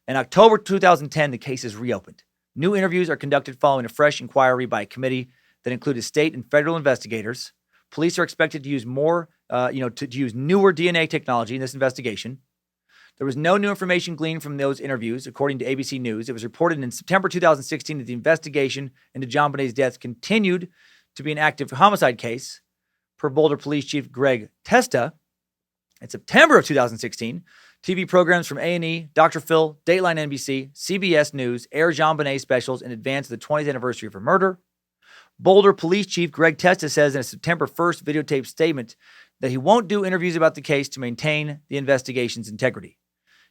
In October 2010, the case is reopened. New interviews are conducted following a fresh inquiry by a committee that included state and federal investigators. Police are expected to use newer DNA technology in this investigation. There was no new information gleaned from those interviews, according to ABC News. It was reported in September 2016 that the investigation into JonBenet's death continued to be an active homicide case, per Boulder Police Chief Greg Testa. In September of 2016, TV programs from A&E, Dr. Phil, Dateline NBC, CBS News air JonBenet specials in advance of the 20th anniversary of her murder. Boulder Police Chief Greg Testa says in a September 1st videotaped statement that he won't do interviews about the case to maintain the investigation's integrity.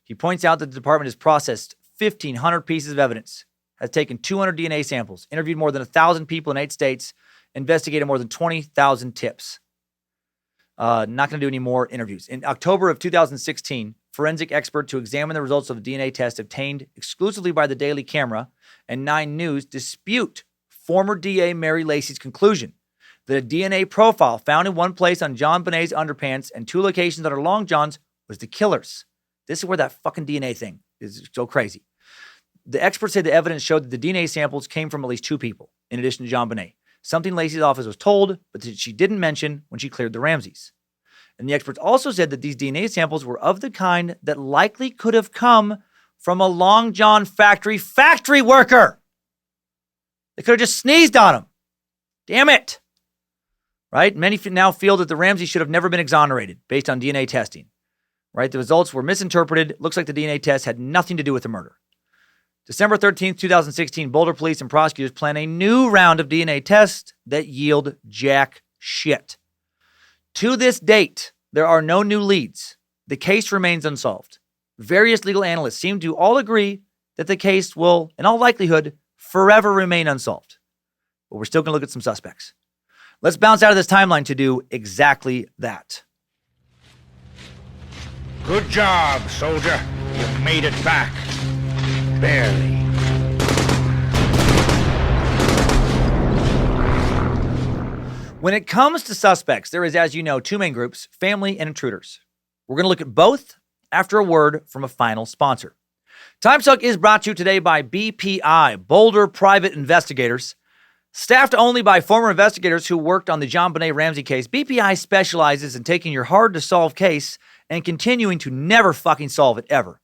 He points out that the department has processed 1,500 pieces of evidence, has taken 200 DNA samples, interviewed more than 1,000 people in 8 states, investigated more than 20,000 tips. Not going to do any more interviews. In October of 2016, forensic experts who examined the results of a DNA test obtained exclusively by the Daily Camera and 9 News dispute former DA Mary Lacey's conclusion that a DNA profile found in one place on JonBenet's underpants and 2 locations on her long johns was the killer's. This is where that fucking DNA thing is so crazy. The experts say the evidence showed that the DNA samples came from at least 2 people, in addition to JonBenet, something Lacey's office was told, but that she didn't mention when she cleared the Ramseys. And the experts also said that these DNA samples were of the kind that likely could have come from a Long John factory worker. They could have just sneezed on him. Damn it. Right? Many now feel that the Ramsey should have never been exonerated based on DNA testing. Right? The results were misinterpreted. Looks like the DNA test had nothing to do with the murder. December 13th, 2016, Boulder police and prosecutors plan a new round of DNA tests that yield jack shit. To this date, there are no new leads. The case remains unsolved. Various legal analysts seem to all agree that the case will, in all likelihood, forever remain unsolved. But we're still going to look at some suspects. Let's bounce out of this timeline to do exactly that. Good job, soldier. You made it back. Barely. When it comes to suspects, there is, as you know, two main groups, family and intruders. We're going to look at both after a word from a final sponsor. Timesuck is brought to you today by BPI, Boulder Private Investigators. Staffed only by former investigators who worked on the JonBenet Ramsey case, BPI specializes in taking your hard-to-solve case and continuing to never fucking solve it ever.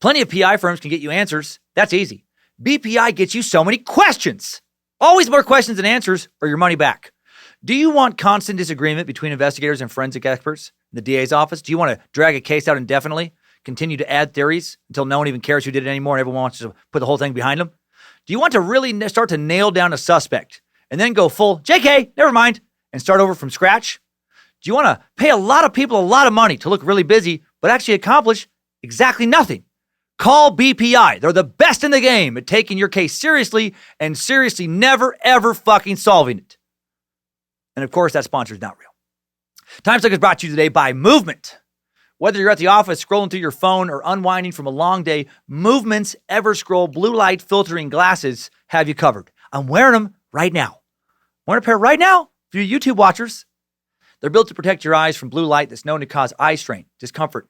Plenty of PI firms can get you answers. That's easy. BPI gets you so many questions. Always more questions than answers or your money back. Do you want constant disagreement between investigators and forensic experts in the DA's office? Do you want to drag a case out indefinitely, continue to add theories until no one even cares who did it anymore and everyone wants to put the whole thing behind them? Do you want to really start to nail down a suspect and then go full, JK, never mind, and start over from scratch? Do you want to pay a lot of people a lot of money to look really busy, but actually accomplish exactly nothing? Call BPI. They're the best in the game at taking your case seriously and seriously never, ever fucking solving it. And of course, that sponsor is not real. Timesuck is brought to you today by Movement. Whether you're at the office scrolling through your phone or unwinding from a long day, Movement's EverScroll blue light filtering glasses have you covered. I'm wearing them right now. Want a pair right now for you YouTube watchers? They're built to protect your eyes from blue light that's known to cause eye strain, discomfort,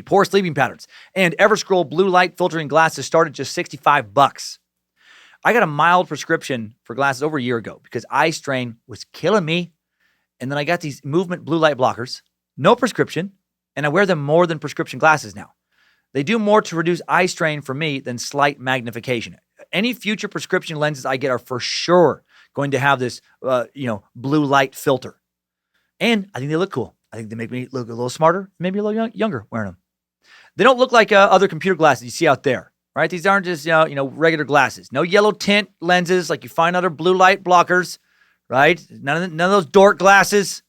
poor sleeping patterns. And EverScroll blue light filtering glasses start at just $65. I got a mild prescription for glasses over a year ago because eye strain was killing me. And then I got these Movement blue light blockers, no prescription, and I wear them more than prescription glasses now. They do more to reduce eye strain for me than slight magnification. Any future prescription lenses I get are for sure going to have this, blue light filter. And I think they look cool. I think they make me look a little smarter, maybe a little younger wearing them. They don't look like other computer glasses you see out there, right? These aren't just, regular glasses. No yellow tint lenses like you find other blue light blockers, right? None of those dork glasses.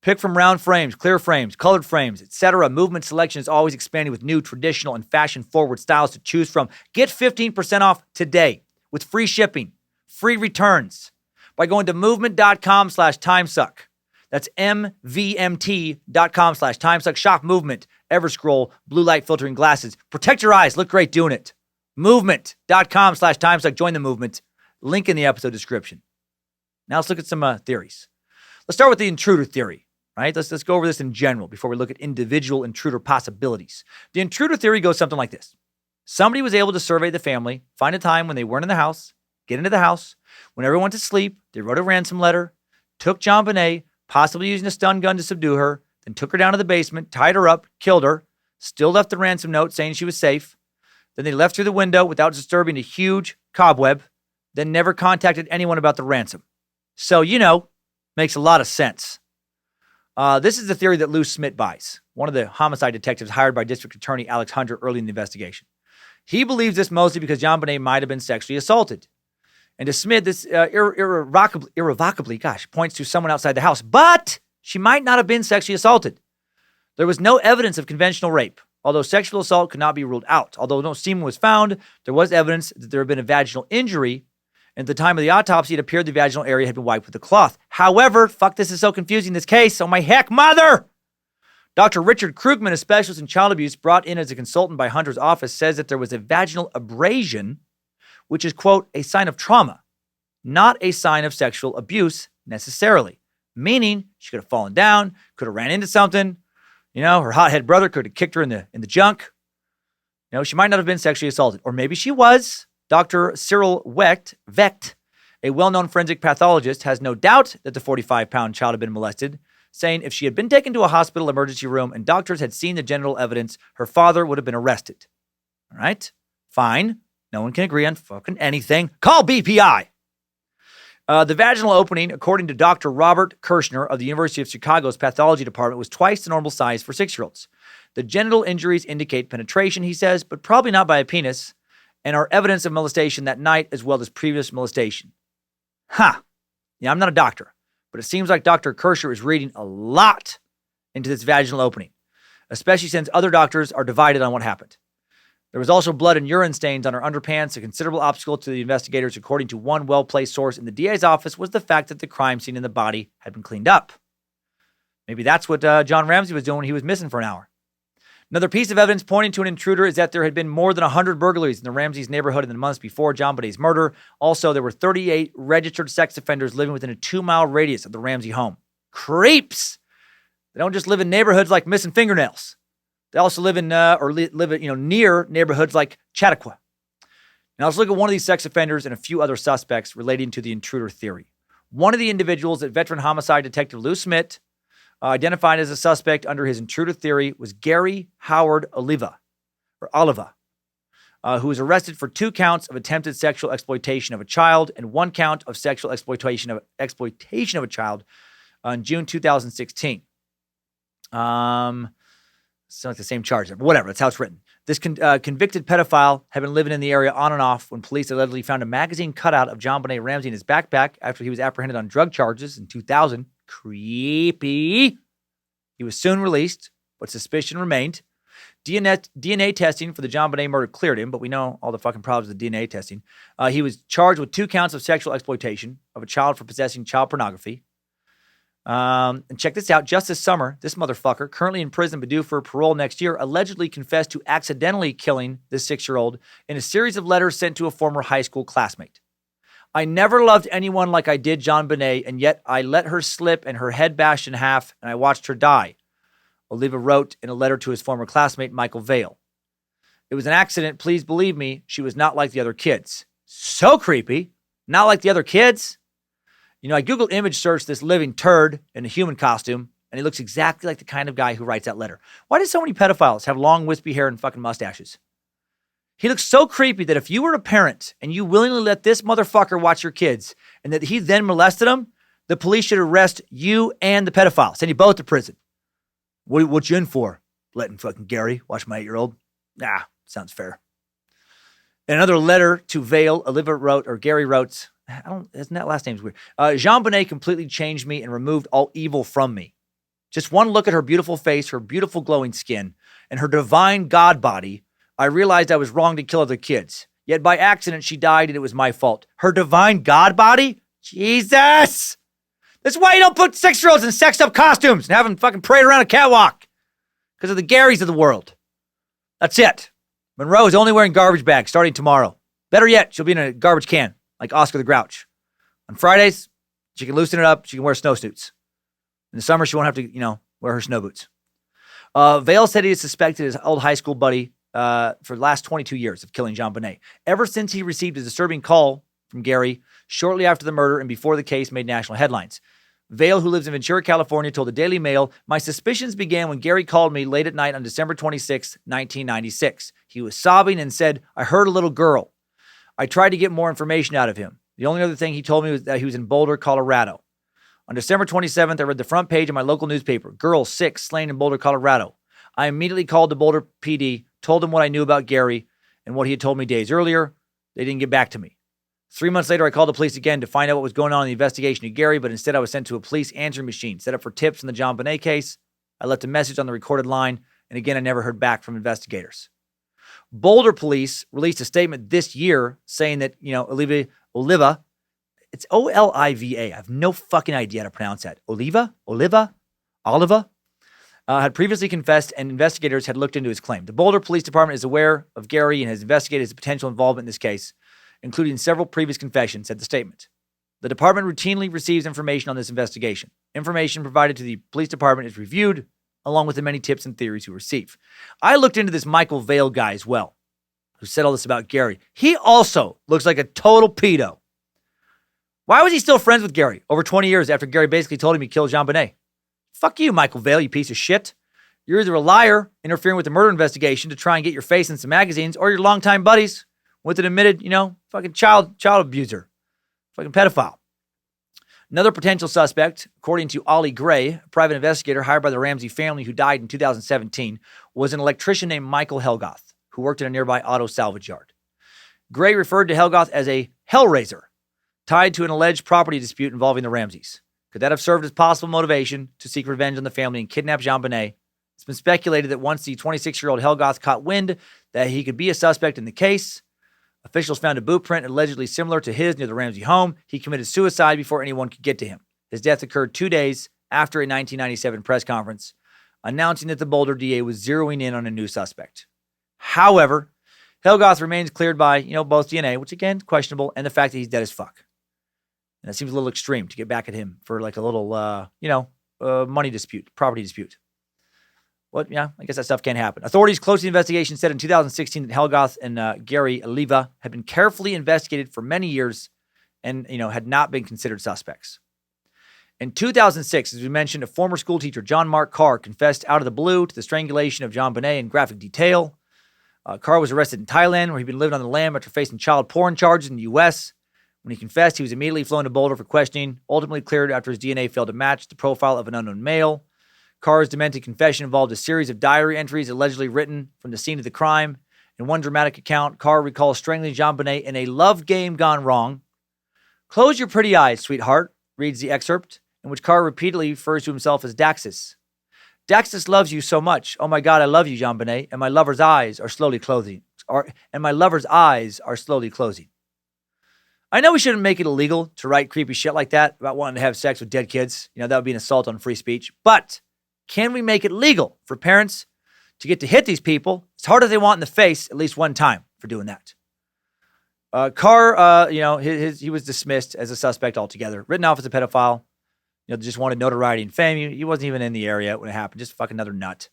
Pick from round frames, clear frames, colored frames, etc. Movement selection is always expanding with new, traditional, and fashion-forward styles to choose from. Get 15% off today with free shipping, free returns by going to movement.com/timesuck. That's MVMT.com/timesuck. Shop Movement, EverScroll, blue light filtering glasses. Protect your eyes. Look great doing it. Movement.com/timesuck. Join the movement. Link in the episode description. Now let's look at some theories. Let's start with the intruder theory. Right? Let's go over this in general before we look at individual intruder possibilities. The intruder theory goes something like this. Somebody was able to survey the family, find a time when they weren't in the house, get into the house. When everyone went to sleep, they wrote a ransom letter, took JonBenet, possibly using a stun gun to subdue her, then took her down to the basement, tied her up, killed her, still left the ransom note saying she was safe. Then they left through the window without disturbing a huge cobweb, then never contacted anyone about the ransom. So, makes a lot of sense. This is the theory that Lou Smith buys, one of the homicide detectives hired by District Attorney Alex Hunter early in the investigation. He believes this mostly because JonBenet might have been sexually assaulted. And to Smith, this irrevocably, points to someone outside the house. But she might not have been sexually assaulted. There was no evidence of conventional rape, although sexual assault could not be ruled out. Although no semen was found, there was evidence that there had been a vaginal injury. And at the time of the autopsy, it appeared the vaginal area had been wiped with a cloth. However, this is so confusing, this case. Oh my heck, mother! Dr. Richard Krugman, a specialist in child abuse brought in as a consultant by Hunter's office, says that there was a vaginal abrasion, which is, quote, a sign of trauma, not a sign of sexual abuse necessarily. Meaning she could have fallen down, could have ran into something. Her hothead brother could have kicked her in the junk. She might not have been sexually assaulted. Or maybe she was. Dr. Cyril Vecht, a well-known forensic pathologist, has no doubt that the 45-pound child had been molested. saying if she had been taken to a hospital emergency room and doctors had seen the genital evidence, her father would have been arrested. All right? Fine. No one can agree on fucking anything. Call BPI. The vaginal opening, according to Dr. Robert Kirshner of the University of Chicago's pathology department, was twice the normal size for 6-year-olds. The genital injuries indicate penetration, he says, but probably not by a penis, and are evidence of molestation that night as well as previous molestation. Yeah, I'm not a doctor, but it seems like Dr. Kirshner is reading a lot into this vaginal opening, especially since other doctors are divided on what happened. There was also blood and urine stains on her underpants. A considerable obstacle to the investigators, according to one well-placed source in the DA's office, was the fact that the crime scene in the body had been cleaned up. Maybe that's what John Ramsey was doing when he was missing for an hour. Another piece of evidence pointing to an intruder is that there had been more than 100 burglaries in the Ramsey's neighborhood in the months before JonBenet's murder. Also, there were 38 registered sex offenders living within a 2-mile radius of the Ramsey home. Creeps! They don't just live in neighborhoods like missing fingernails. They also live in near neighborhoods like Chautauqua. Now let's look at one of these sex offenders and a few other suspects relating to the intruder theory. One of the individuals that veteran homicide detective Lou Smith identified as a suspect under his intruder theory was Gary Howard Oliva, who was arrested for 2 counts of attempted sexual exploitation of a child and 1 count of sexual exploitation of a child in June 2016. It's not the same charge, but whatever. That's how it's written. This convicted pedophile had been living in the area on and off when police allegedly found a magazine cutout of JonBenet Ramsey in his backpack after he was apprehended on drug charges in 2000. Creepy. He was soon released, but suspicion remained. DNA testing for the JonBenet murder cleared him, but we know all the fucking problems with DNA testing. He was charged with 2 counts of sexual exploitation of a child for possessing child pornography. And check this out. Just this summer, this motherfucker, currently in prison but due for parole next year, allegedly confessed to accidentally killing this 6-year-old in a series of letters sent to a former high school classmate. I never loved anyone like I did JonBenet, and yet I let her slip and her head bashed in half, and I watched her die, Oliva wrote in a letter to his former classmate, Michael Vale. It was an accident. Please believe me, she was not like the other kids. So creepy. Not like the other kids. You know, I Googled image searched this living turd in a human costume, and he looks exactly like the kind of guy who writes that letter. Why do so many pedophiles have long, wispy hair and fucking mustaches? He looks so creepy that if you were a parent and you willingly let this motherfucker watch your kids and that he then molested them, the police should arrest you and the pedophile. Send you both to prison. What you in for? Letting fucking Gary watch my 8-year-old? Nah, sounds fair. In another letter to Vale, Gary wrote, isn't that last name's weird? JonBenet completely changed me and removed all evil from me. Just one look at her beautiful face, her beautiful glowing skin, and her divine God body, I realized I was wrong to kill other kids. Yet by accident, she died and it was my fault. Her divine God body? Jesus! That's why you don't put 6-year-olds in sexed up costumes and have them fucking parade around a catwalk. Because of the Garys of the world. That's it. Monroe is only wearing garbage bags starting tomorrow. Better yet, she'll be in a garbage can, like Oscar the Grouch. On Fridays, she can loosen it up. She can wear snowsuits. In the summer, she won't have to, wear her snow boots. Vale said he has suspected his old high school buddy for the last 22 years of killing JonBenet. Ever since he received a disturbing call from Gary shortly after the murder and before the case made national headlines. Vale, who lives in Ventura, California, told the Daily Mail, my suspicions began when Gary called me late at night on December 26, 1996. He was sobbing and said, I heard a little girl. I tried to get more information out of him. The only other thing he told me was that he was in Boulder, Colorado. On December 27th, I read the front page of my local newspaper, Girl 6 slain in Boulder, Colorado. I immediately called the Boulder PD, told them what I knew about Gary and what he had told me days earlier. They didn't get back to me. 3 months later, I called the police again to find out what was going on in the investigation of Gary, but instead I was sent to a police answering machine set up for tips in the JonBenet case. I left a message on the recorded line, and again, I never heard back from investigators. Boulder police released a statement this year saying that, Oliva, it's O-L-I-V-A. I have no fucking idea how to pronounce that. Oliva, had previously confessed and investigators had looked into his claim. The Boulder Police Department is aware of Gary and has investigated his potential involvement in this case, including several previous confessions, said the statement. The department routinely receives information on this investigation. Information provided to the police department is reviewed, along with the many tips and theories we receive. I looked into this Michael Vale guy as well, who said all this about Gary. He also looks like a total pedo. Why was he still friends with Gary over 20 years after Gary basically told him he killed JonBenet? Fuck you, Michael Vale, you piece of shit. You're either a liar interfering with the murder investigation to try and get your face in some magazines, or you're longtime buddies with an admitted, fucking child abuser, fucking pedophile. Another potential suspect, according to Ollie Gray, a private investigator hired by the Ramsey family who died in 2017, was an electrician named Michael Helgoth, who worked in a nearby auto salvage yard. Gray referred to Helgoth as a hellraiser, tied to an alleged property dispute involving the Ramseys. Could that have served as possible motivation to seek revenge on the family and kidnap JonBenet? It's been speculated that once the 26-year-old Helgoth caught wind that he could be a suspect in the case, officials found a boot print allegedly similar to his near the Ramsey home. He committed suicide before anyone could get to him. His death occurred 2 days after a 1997 press conference announcing that the Boulder DA was zeroing in on a new suspect. However, Helgoth remains cleared by, both DNA, which again, questionable, and the fact that he's dead as fuck. And that seems a little extreme to get back at him for like a little, money dispute, property dispute. Well, yeah, I guess that stuff can't happen. Authorities close to the investigation said in 2016 that Helgoth and Gary Oliva had been carefully investigated for many years and, had not been considered suspects. In 2006, as we mentioned, a former school teacher, John Mark Carr, confessed out of the blue to the strangulation of JonBenet in graphic detail. Carr was arrested in Thailand, where he'd been living on the lam after facing child porn charges in the U.S. When he confessed, he was immediately flown to Boulder for questioning, ultimately cleared after his DNA failed to match the profile of an unknown male. Carr's demented confession involved a series of diary entries allegedly written from the scene of the crime. In one dramatic account, Carr recalls strangling JonBenet in a love game gone wrong. "Close your pretty eyes, sweetheart," reads the excerpt, in which Carr repeatedly refers to himself as Daxus. "Daxus loves you so much. Oh my God, I love you, JonBenet, and my lover's eyes are slowly closing. I know we shouldn't make it illegal to write creepy shit like that about wanting to have sex with dead kids. That would be an assault on free speech. But can we make it legal for parents to get to hit these people as hard as they want in the face at least one time for doing that?" Carr, he was dismissed as a suspect altogether, written off as a pedophile. Just wanted notoriety and fame. He wasn't even in the area when it happened. Just fucking another nut.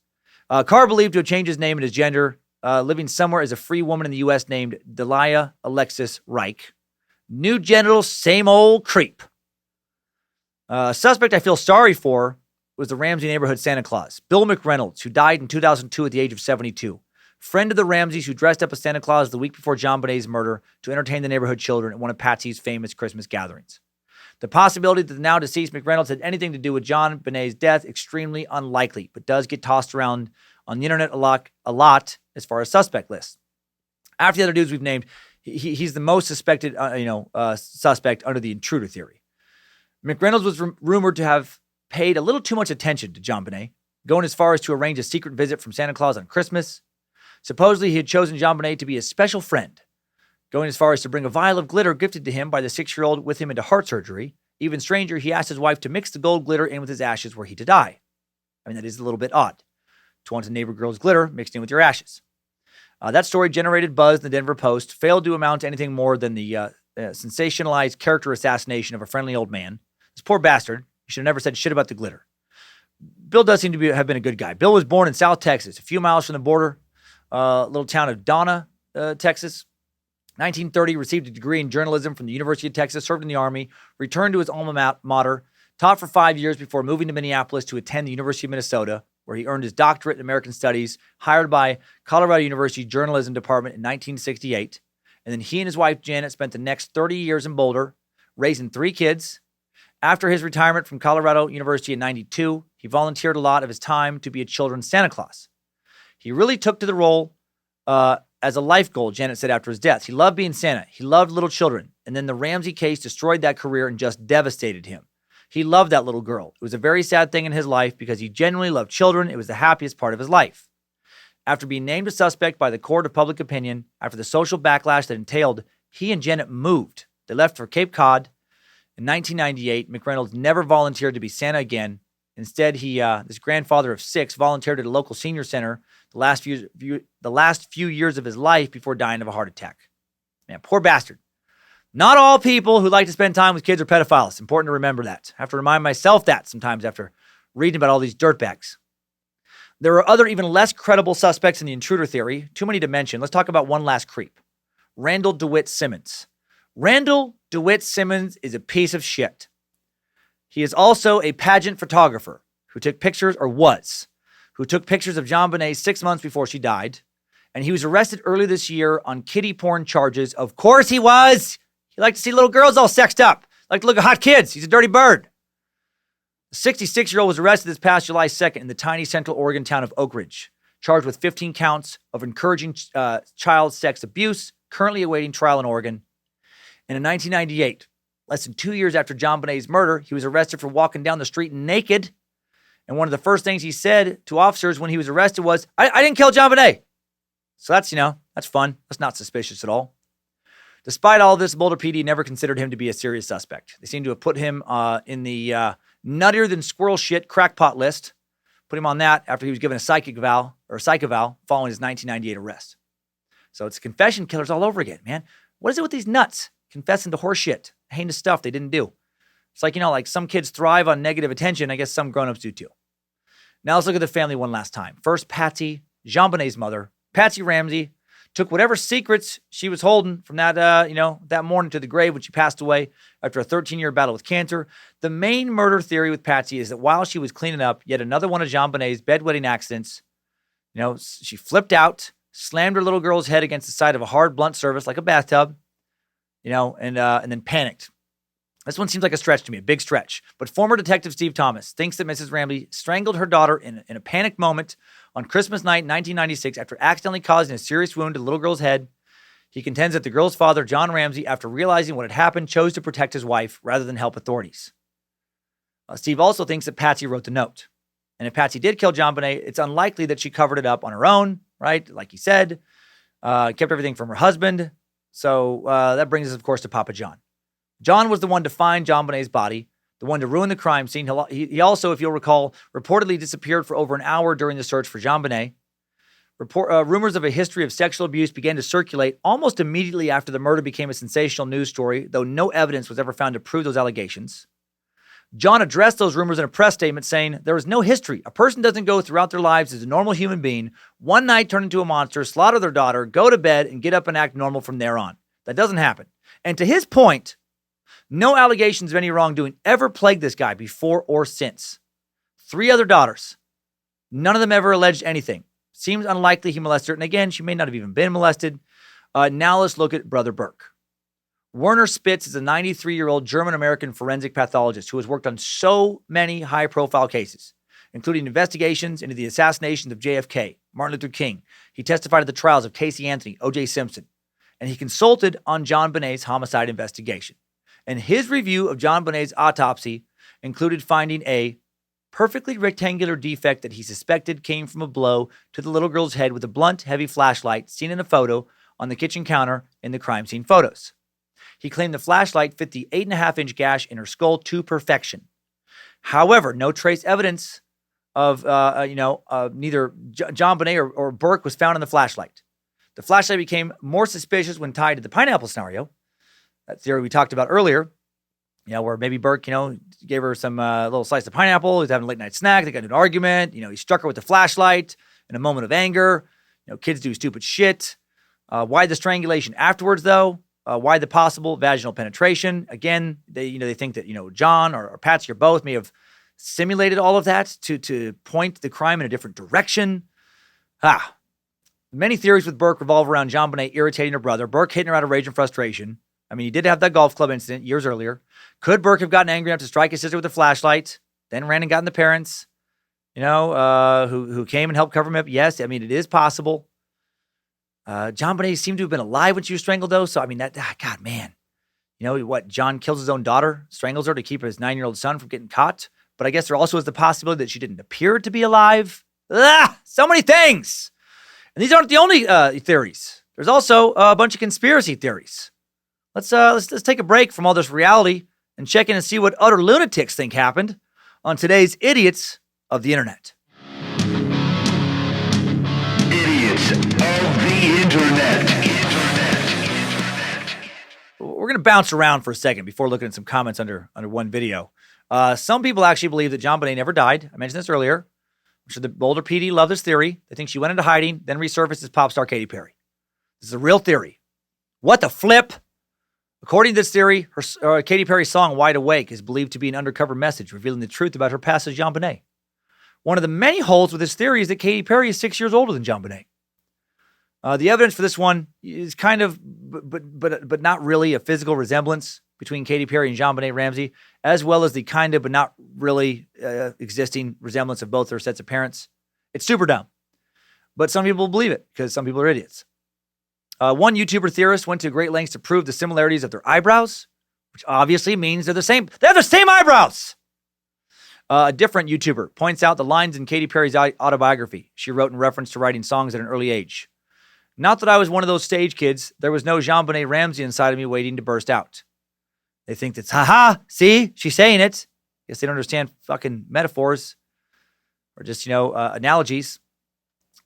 Carr believed to have changed his name and his gender, living somewhere as a free woman in the U.S. named Delia Alexis Reich. New genitals, same old creep. A suspect I feel sorry for was the Ramsey neighborhood Santa Claus, Bill McReynolds, who died in 2002 at the age of 72. Friend of the Ramseys who dressed up as Santa Claus the week before JonBenet's murder to entertain the neighborhood children at one of Patsy's famous Christmas gatherings. The possibility that the now deceased McReynolds had anything to do with JonBenet's death, extremely unlikely, but does get tossed around on the internet a lot as far as suspect lists. After the other dudes we've named, he's the most suspected, suspect under the intruder theory. McReynolds was rumored to have paid a little too much attention to JonBenet, going as far as to arrange a secret visit from Santa Claus on Christmas. Supposedly, he had chosen JonBenet to be his special friend, going as far as to bring a vial of glitter gifted to him by the 6-year-old with him into heart surgery. Even stranger, he asked his wife to mix the gold glitter in with his ashes were he to die. That is a little bit odd, to want a neighbor girl's glitter mixed in with your ashes. That story generated buzz in the Denver Post, failed to amount to anything more than the sensationalized character assassination of a friendly old man. This poor bastard, he should have never said shit about the glitter. Bill does seem to have been a good guy. Bill was born in South Texas, a few miles from the border, little town of Donna, Texas. 1930, received a degree in journalism from the University of Texas, served in the Army, returned to his alma mater, taught for 5 years before moving to Minneapolis to attend the University of Minnesota, where he earned his doctorate in American Studies, hired by Colorado University Journalism Department in 1968. And then he and his wife, Janet, spent the next 30 years in Boulder, raising 3 kids. After his retirement from Colorado University in 92, he volunteered a lot of his time to be a children's Santa Claus. He really took to the role as a life goal, Janet said after his death. He loved being Santa. He loved little children. And then the Ramsey case destroyed that career and just devastated him. He loved that little girl. It was a very sad thing in his life because he genuinely loved children. It was the happiest part of his life. After being named a suspect by the court of public opinion, after the social backlash that entailed, he and Janet moved. They left for Cape Cod. In 1998, McReynolds never volunteered to be Santa again. Instead, this grandfather of 6, volunteered at a local senior center the last few years of his life before dying of a heart attack. Man, poor bastard. Not all people who like to spend time with kids are pedophiles. It's important to remember that. I have to remind myself that sometimes after reading about all these dirtbags. There are other even less credible suspects in the intruder theory. Too many to mention. Let's talk about one last creep. Randall DeWitt Simmons. Randall DeWitt Simmons is a piece of shit. He is also a pageant photographer who took pictures of JonBenet 6 months before she died. And he was arrested earlier this year on kiddie porn charges. Of course he was. He liked to see little girls all sexed up. Liked to look at hot kids. He's a dirty bird. The 66-year-old was arrested this past July 2nd in the tiny central Oregon town of Oak Ridge, charged with 15 counts of encouraging child sex abuse, currently awaiting trial in Oregon. And in 1998, less than 2 years after JonBenet's murder, he was arrested for walking down the street naked. And one of the first things he said to officers when he was arrested was, I didn't kill JonBenet. So that's fun. That's not suspicious at all. Despite all this, Boulder PD never considered him to be a serious suspect. They seem to have put him in the nuttier than squirrel shit crackpot list. Put him on that after he was given a psych eval following his 1998 arrest. So it's confession killers all over again, man. What is it with these nuts confessing to horse shit, heinous stuff they didn't do? It's like, like some kids thrive on negative attention. I guess some grown-ups do too. Now let's look at the family one last time. First, Patsy, JonBenet's mother, Patsy Ramsey, took whatever secrets she was holding from that, that morning to the grave when she passed away after a 13-year battle with cancer. The main murder theory with Patsy is that while she was cleaning up yet another one of JonBenet's bedwetting accidents, she flipped out, slammed her little girl's head against the side of a hard, blunt surface like a bathtub, and then panicked. This one seems like a stretch to me, a big stretch. But former Detective Steve Thomas thinks that Mrs. Ramsey strangled her daughter in a panicked moment on Christmas night, 1996, after accidentally causing a serious wound to the little girl's head. He contends that the girl's father, John Ramsey, after realizing what had happened, chose to protect his wife rather than help authorities. Steve also thinks that Patsy wrote the note. And if Patsy did kill JonBenet, it's unlikely that she covered it up on her own, right? Like he said, kept everything from her husband. So that brings us, of course, to Papa John. John was the one to find JonBenet's body, the one to ruin the crime scene. He also, if you'll recall, reportedly disappeared for over an hour during the search for JonBenet. Rumors of a history of sexual abuse began to circulate almost immediately after the murder became a sensational news story, though no evidence was ever found to prove those allegations. John addressed those rumors in a press statement saying, there is no history. A person doesn't go throughout their lives as a normal human being, one night turn into a monster, slaughter their daughter, go to bed, and get up and act normal from there on. That doesn't happen. And to his point, no allegations of any wrongdoing ever plagued this guy before or since. 3 other daughters. None of them ever alleged anything. Seems unlikely he molested her. And again, she may not have even been molested. Now let's look at Brother Burke. Werner Spitz is a 93-year-old German-American forensic pathologist who has worked on so many high-profile cases, including investigations into the assassinations of JFK, Martin Luther King. He testified at the trials of Casey Anthony, O.J. Simpson, and he consulted on JonBenet's homicide investigation. And his review of JonBenet's autopsy included finding a perfectly rectangular defect that he suspected came from a blow to the little girl's head with a blunt, heavy flashlight seen in a photo on the kitchen counter in the crime scene photos. He claimed the flashlight fit the 8.5-inch gash in her skull to perfection. However, no trace evidence of neither JonBenet or Burke was found in the flashlight. The flashlight became more suspicious when tied to the pineapple scenario. That theory we talked about earlier, where maybe Burke, gave her some little slice of pineapple. He was having a late night snack. They got into an argument. He struck her with the flashlight in a moment of anger. Kids do stupid shit. Why the strangulation afterwards, though? Why the possible vaginal penetration? Again, they think that, John or Patsy or both may have simulated all of that to point the crime in a different direction. Many theories with Burke revolve around JonBenet irritating her brother, Burke hitting her out of rage and frustration. I mean, he did have that golf club incident years earlier. Could Burke have gotten angry enough to strike his sister with a flashlight, then ran and gotten the parents, who came and helped cover him up? Yes, I mean, it is possible. JonBenet seemed to have been alive when she was strangled, though. So, I mean, God, man. John kills his own daughter, strangles her to keep his 9-year-old son from getting caught. But I guess there also is the possibility that she didn't appear to be alive. So many things. And these aren't the only theories. There's also a bunch of conspiracy theories. Let's take a break from all this reality and check in and see what utter lunatics think happened on today's Idiots of the Internet. Idiots of the Internet. We're going to bounce around for a second before looking at some comments under one video. Some people actually believe that JonBenet never died. I mentioned this earlier. I'm sure the Boulder PD love this theory. They think she went into hiding, then resurfaced as pop star Katy Perry. This is a real theory. What the flip? According to this theory, Katy Perry's song Wide Awake is believed to be an undercover message revealing the truth about her past as JonBenet. One of the many holes with this theory is that Katy Perry is 6 years older than JonBenet. The evidence for this one is kind of, but not really, a physical resemblance between Katy Perry and JonBenet Ramsey, as well as the kind of, but not really existing resemblance of both their sets of parents. It's super dumb. But some people believe it because some people are idiots. One YouTuber theorist went to great lengths to prove the similarities of their eyebrows, which obviously means they're the same. They have the same eyebrows. A different YouTuber points out the lines in Katy Perry's autobiography she wrote in reference to writing songs at an early age. Not that I was one of those stage kids. There was no JonBenet Ramsey inside of me waiting to burst out. They think that's, haha, see, she's saying it. Guess they don't understand fucking metaphors or just, analogies.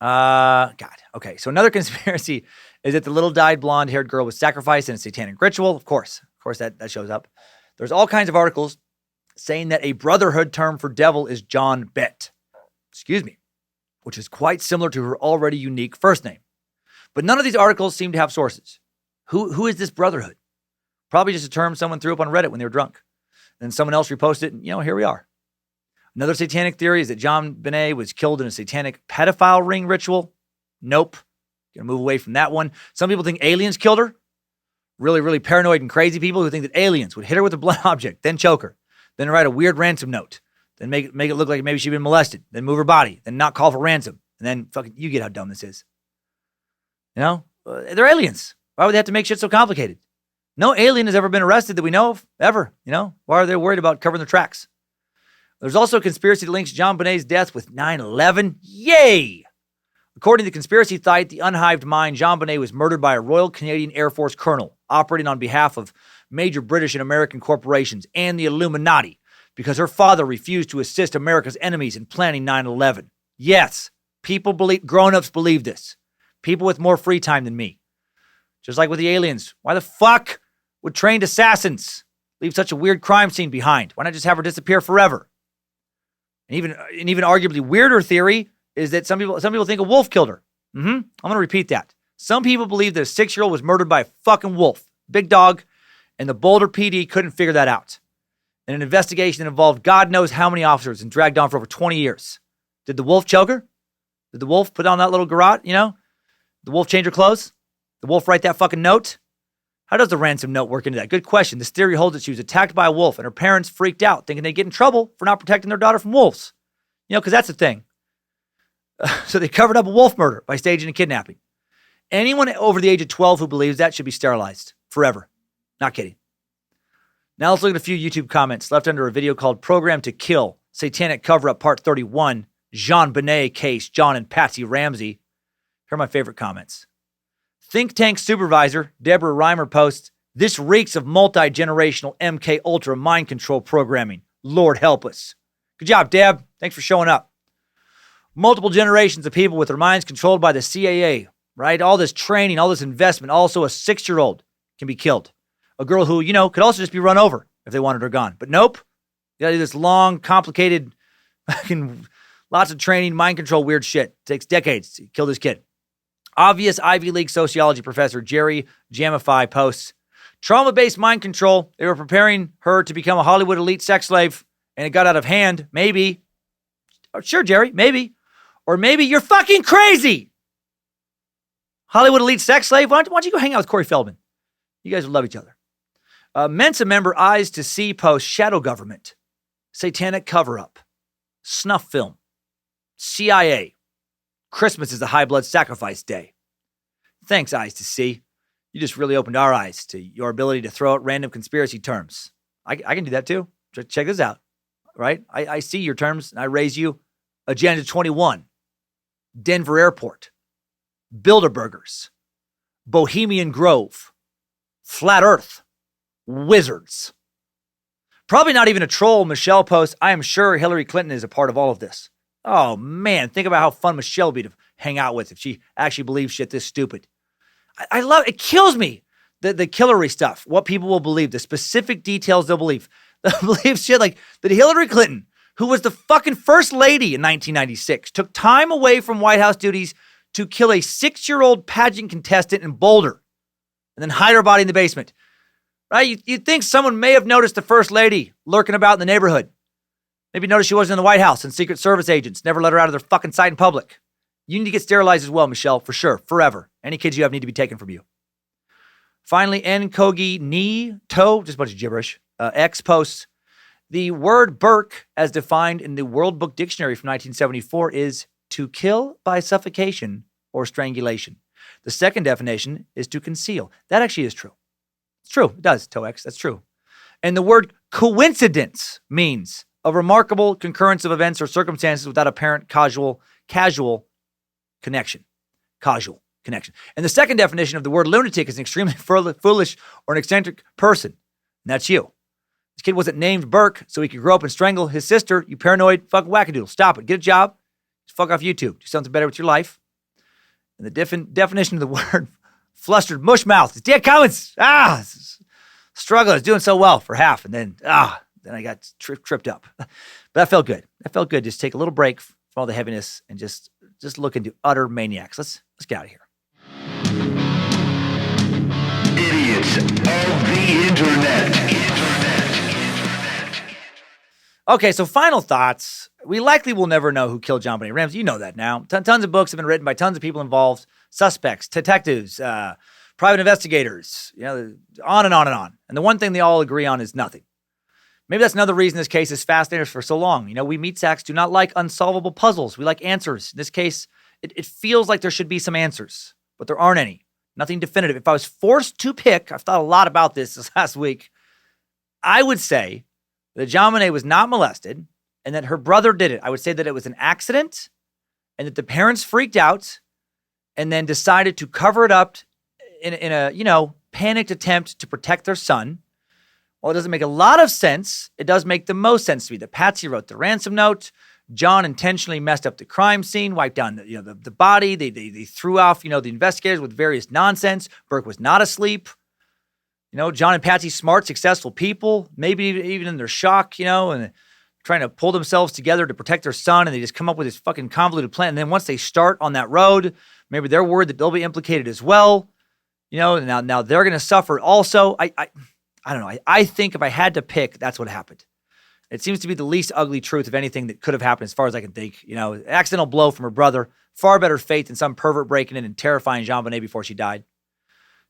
God. Okay. So another conspiracy is that the little dyed blonde-haired girl was sacrificed in a satanic ritual. Of course that shows up. There's all kinds of articles saying that a brotherhood term for devil is JonBenet. Which is quite similar to her already unique first name. But none of these articles seem to have sources. Who is this brotherhood? Probably just a term someone threw up on Reddit when they were drunk. And someone else reposted it, and, here we are. Another satanic theory is that JonBenet was killed in a satanic pedophile ring ritual. Nope. Gonna move away from that one. Some people think aliens killed her. Really, really paranoid and crazy people who think that aliens would hit her with a blunt object, then choke her, then write a weird ransom note, then make it look like maybe she'd been molested, then move her body, then not call for ransom, and then fucking, you get how dumb this is. They're aliens. Why would they have to make shit so complicated? No alien has ever been arrested that we know of, ever. Why are they worried about covering their tracks? There's also a conspiracy that links JonBenet's death with 9/11. Yay! According to the conspiracy site, The Unhived Mind, JonBenet was murdered by a Royal Canadian Air Force colonel operating on behalf of major British and American corporations and the Illuminati because her father refused to assist America's enemies in planning 9/11. Yes, grown-ups believe this. People with more free time than me. Just like with the aliens. Why the fuck would trained assassins leave such a weird crime scene behind? Why not just have her disappear forever? And even arguably weirder theory is that some people think a wolf killed her. I'm going to repeat that. Some people believe that a 6-year-old was murdered by a fucking wolf, big dog, and the Boulder PD couldn't figure that out. In an investigation that involved God knows how many officers and dragged on for over 20 years. Did the wolf choke her? Did the wolf put on that little garrote, The wolf change her clothes? The wolf write that fucking note? How does the ransom note work into that? Good question. This theory holds that she was attacked by a wolf and her parents freaked out, thinking they'd get in trouble for not protecting their daughter from wolves. Because that's the thing. So they covered up a wolf murder by staging a kidnapping. Anyone over the age of 12 who believes that should be sterilized forever. Not kidding. Now let's look at a few YouTube comments left under a video called Program to Kill, Satanic Cover-Up Part 31, JonBenet Case, John and Patsy Ramsey. Here are my favorite comments. Think Tank Supervisor Deborah Reimer posts, "This reeks of multi-generational MK Ultra mind control programming. Lord help us." Good job, Deb. Thanks for showing up. Multiple generations of people with their minds controlled by the CIA, right? All this training, all this investment. Also, a 6-year-old can be killed. A girl who, could also just be run over if they wanted her gone. But nope. You gotta do this long, complicated, fucking lots of training, mind control, weird shit. It takes decades to kill this kid. Obvious Ivy League sociology professor Jerry Jamify posts, trauma-based mind control. They were preparing her to become a Hollywood elite sex slave, and it got out of hand. Maybe. Oh, sure, Jerry, maybe. Or maybe you're fucking crazy. Hollywood elite sex slave? Why don't you go hang out with Corey Feldman? You guys would love each other. Mensa member Eyes to See post shadow government, satanic cover-up, snuff film, CIA. Christmas is a high blood sacrifice day. Thanks, Eyes to See. You just really opened our eyes to your ability to throw out random conspiracy terms. I can do that too. Check this out, right? I see your terms and I raise you Agenda 21, Denver Airport, Bilderbergers, Bohemian Grove, Flat Earth, Wizards. Probably not even a troll. Michelle posts, I am sure Hillary Clinton is a part of all of this. Oh man, think about how fun Michelle would be to hang out with if she actually believes shit this stupid. I love it. Kills me. The killery stuff, what people will believe, the specific details they'll believe. They'll believe shit like that Hillary Clinton, who was the fucking first lady in 1996, took time away from White House duties to kill a 6-year-old pageant contestant in Boulder and then hide her body in the basement. Right? You'd think someone may have noticed the first lady lurking about in the neighborhood. Maybe notice she wasn't in the White House and Secret Service agents never let her out of their fucking sight in public. You need to get sterilized as well, Michelle, for sure, forever. Any kids you have need to be taken from you. Finally, N. Kogi Ni To, just a bunch of gibberish, X posts. The word Burke, as defined in the World Book Dictionary from 1974, is to kill by suffocation or strangulation. The second definition is to conceal. That actually is true. It's true. It does, Toex. That's true. And the word coincidence means a remarkable concurrence of events or circumstances without apparent casual connection. Causal connection. And the second definition of the word lunatic is an extremely foolish or an eccentric person. And that's you. This kid wasn't named Burke so he could grow up and strangle his sister. You paranoid fucking wackadoodle. Stop it. Get a job. Just fuck off YouTube. Do something better with your life. And the definition of the word flustered mushmouth is Dan Cummins. Struggle. I was doing so well for half. And then I got tripped up. But that felt good. That felt good. Just take a little break from all the heaviness and just look into utter maniacs. Let's get out of here. Idiots of the internet. Okay, so final thoughts. We likely will never know who killed JonBenet Ramsey. You know that now. Tons of books have been written by tons of people involved. Suspects, detectives, private investigators, on and on and on. And the one thing they all agree on is nothing. Maybe that's another reason this case is fascinating us for so long. We meat sacks do not like unsolvable puzzles. We like answers. In this case, it feels like there should be some answers, but there aren't any. Nothing definitive. If I was forced to pick, I've thought a lot about this last week, I would say that JonBenet was not molested and that her brother did it. I would say that it was an accident and that the parents freaked out and then decided to cover it up in a panicked attempt to protect their son. While it doesn't make a lot of sense, it does make the most sense to me that Patsy wrote the ransom note. John intentionally messed up the crime scene, wiped down the body. They threw off the investigators with various nonsense. Burke was not asleep. John and Patsy, smart, successful people, maybe even in their shock, and trying to pull themselves together to protect their son, and they just come up with this fucking convoluted plan. And then once they start on that road, maybe they're worried that they'll be implicated as well. Now they're going to suffer also. I don't know. I think if I had to pick, that's what happened. It seems to be the least ugly truth of anything that could have happened as far as I can think. Accidental blow from her brother. Far better fate than some pervert breaking in and terrifying JonBenet before she died.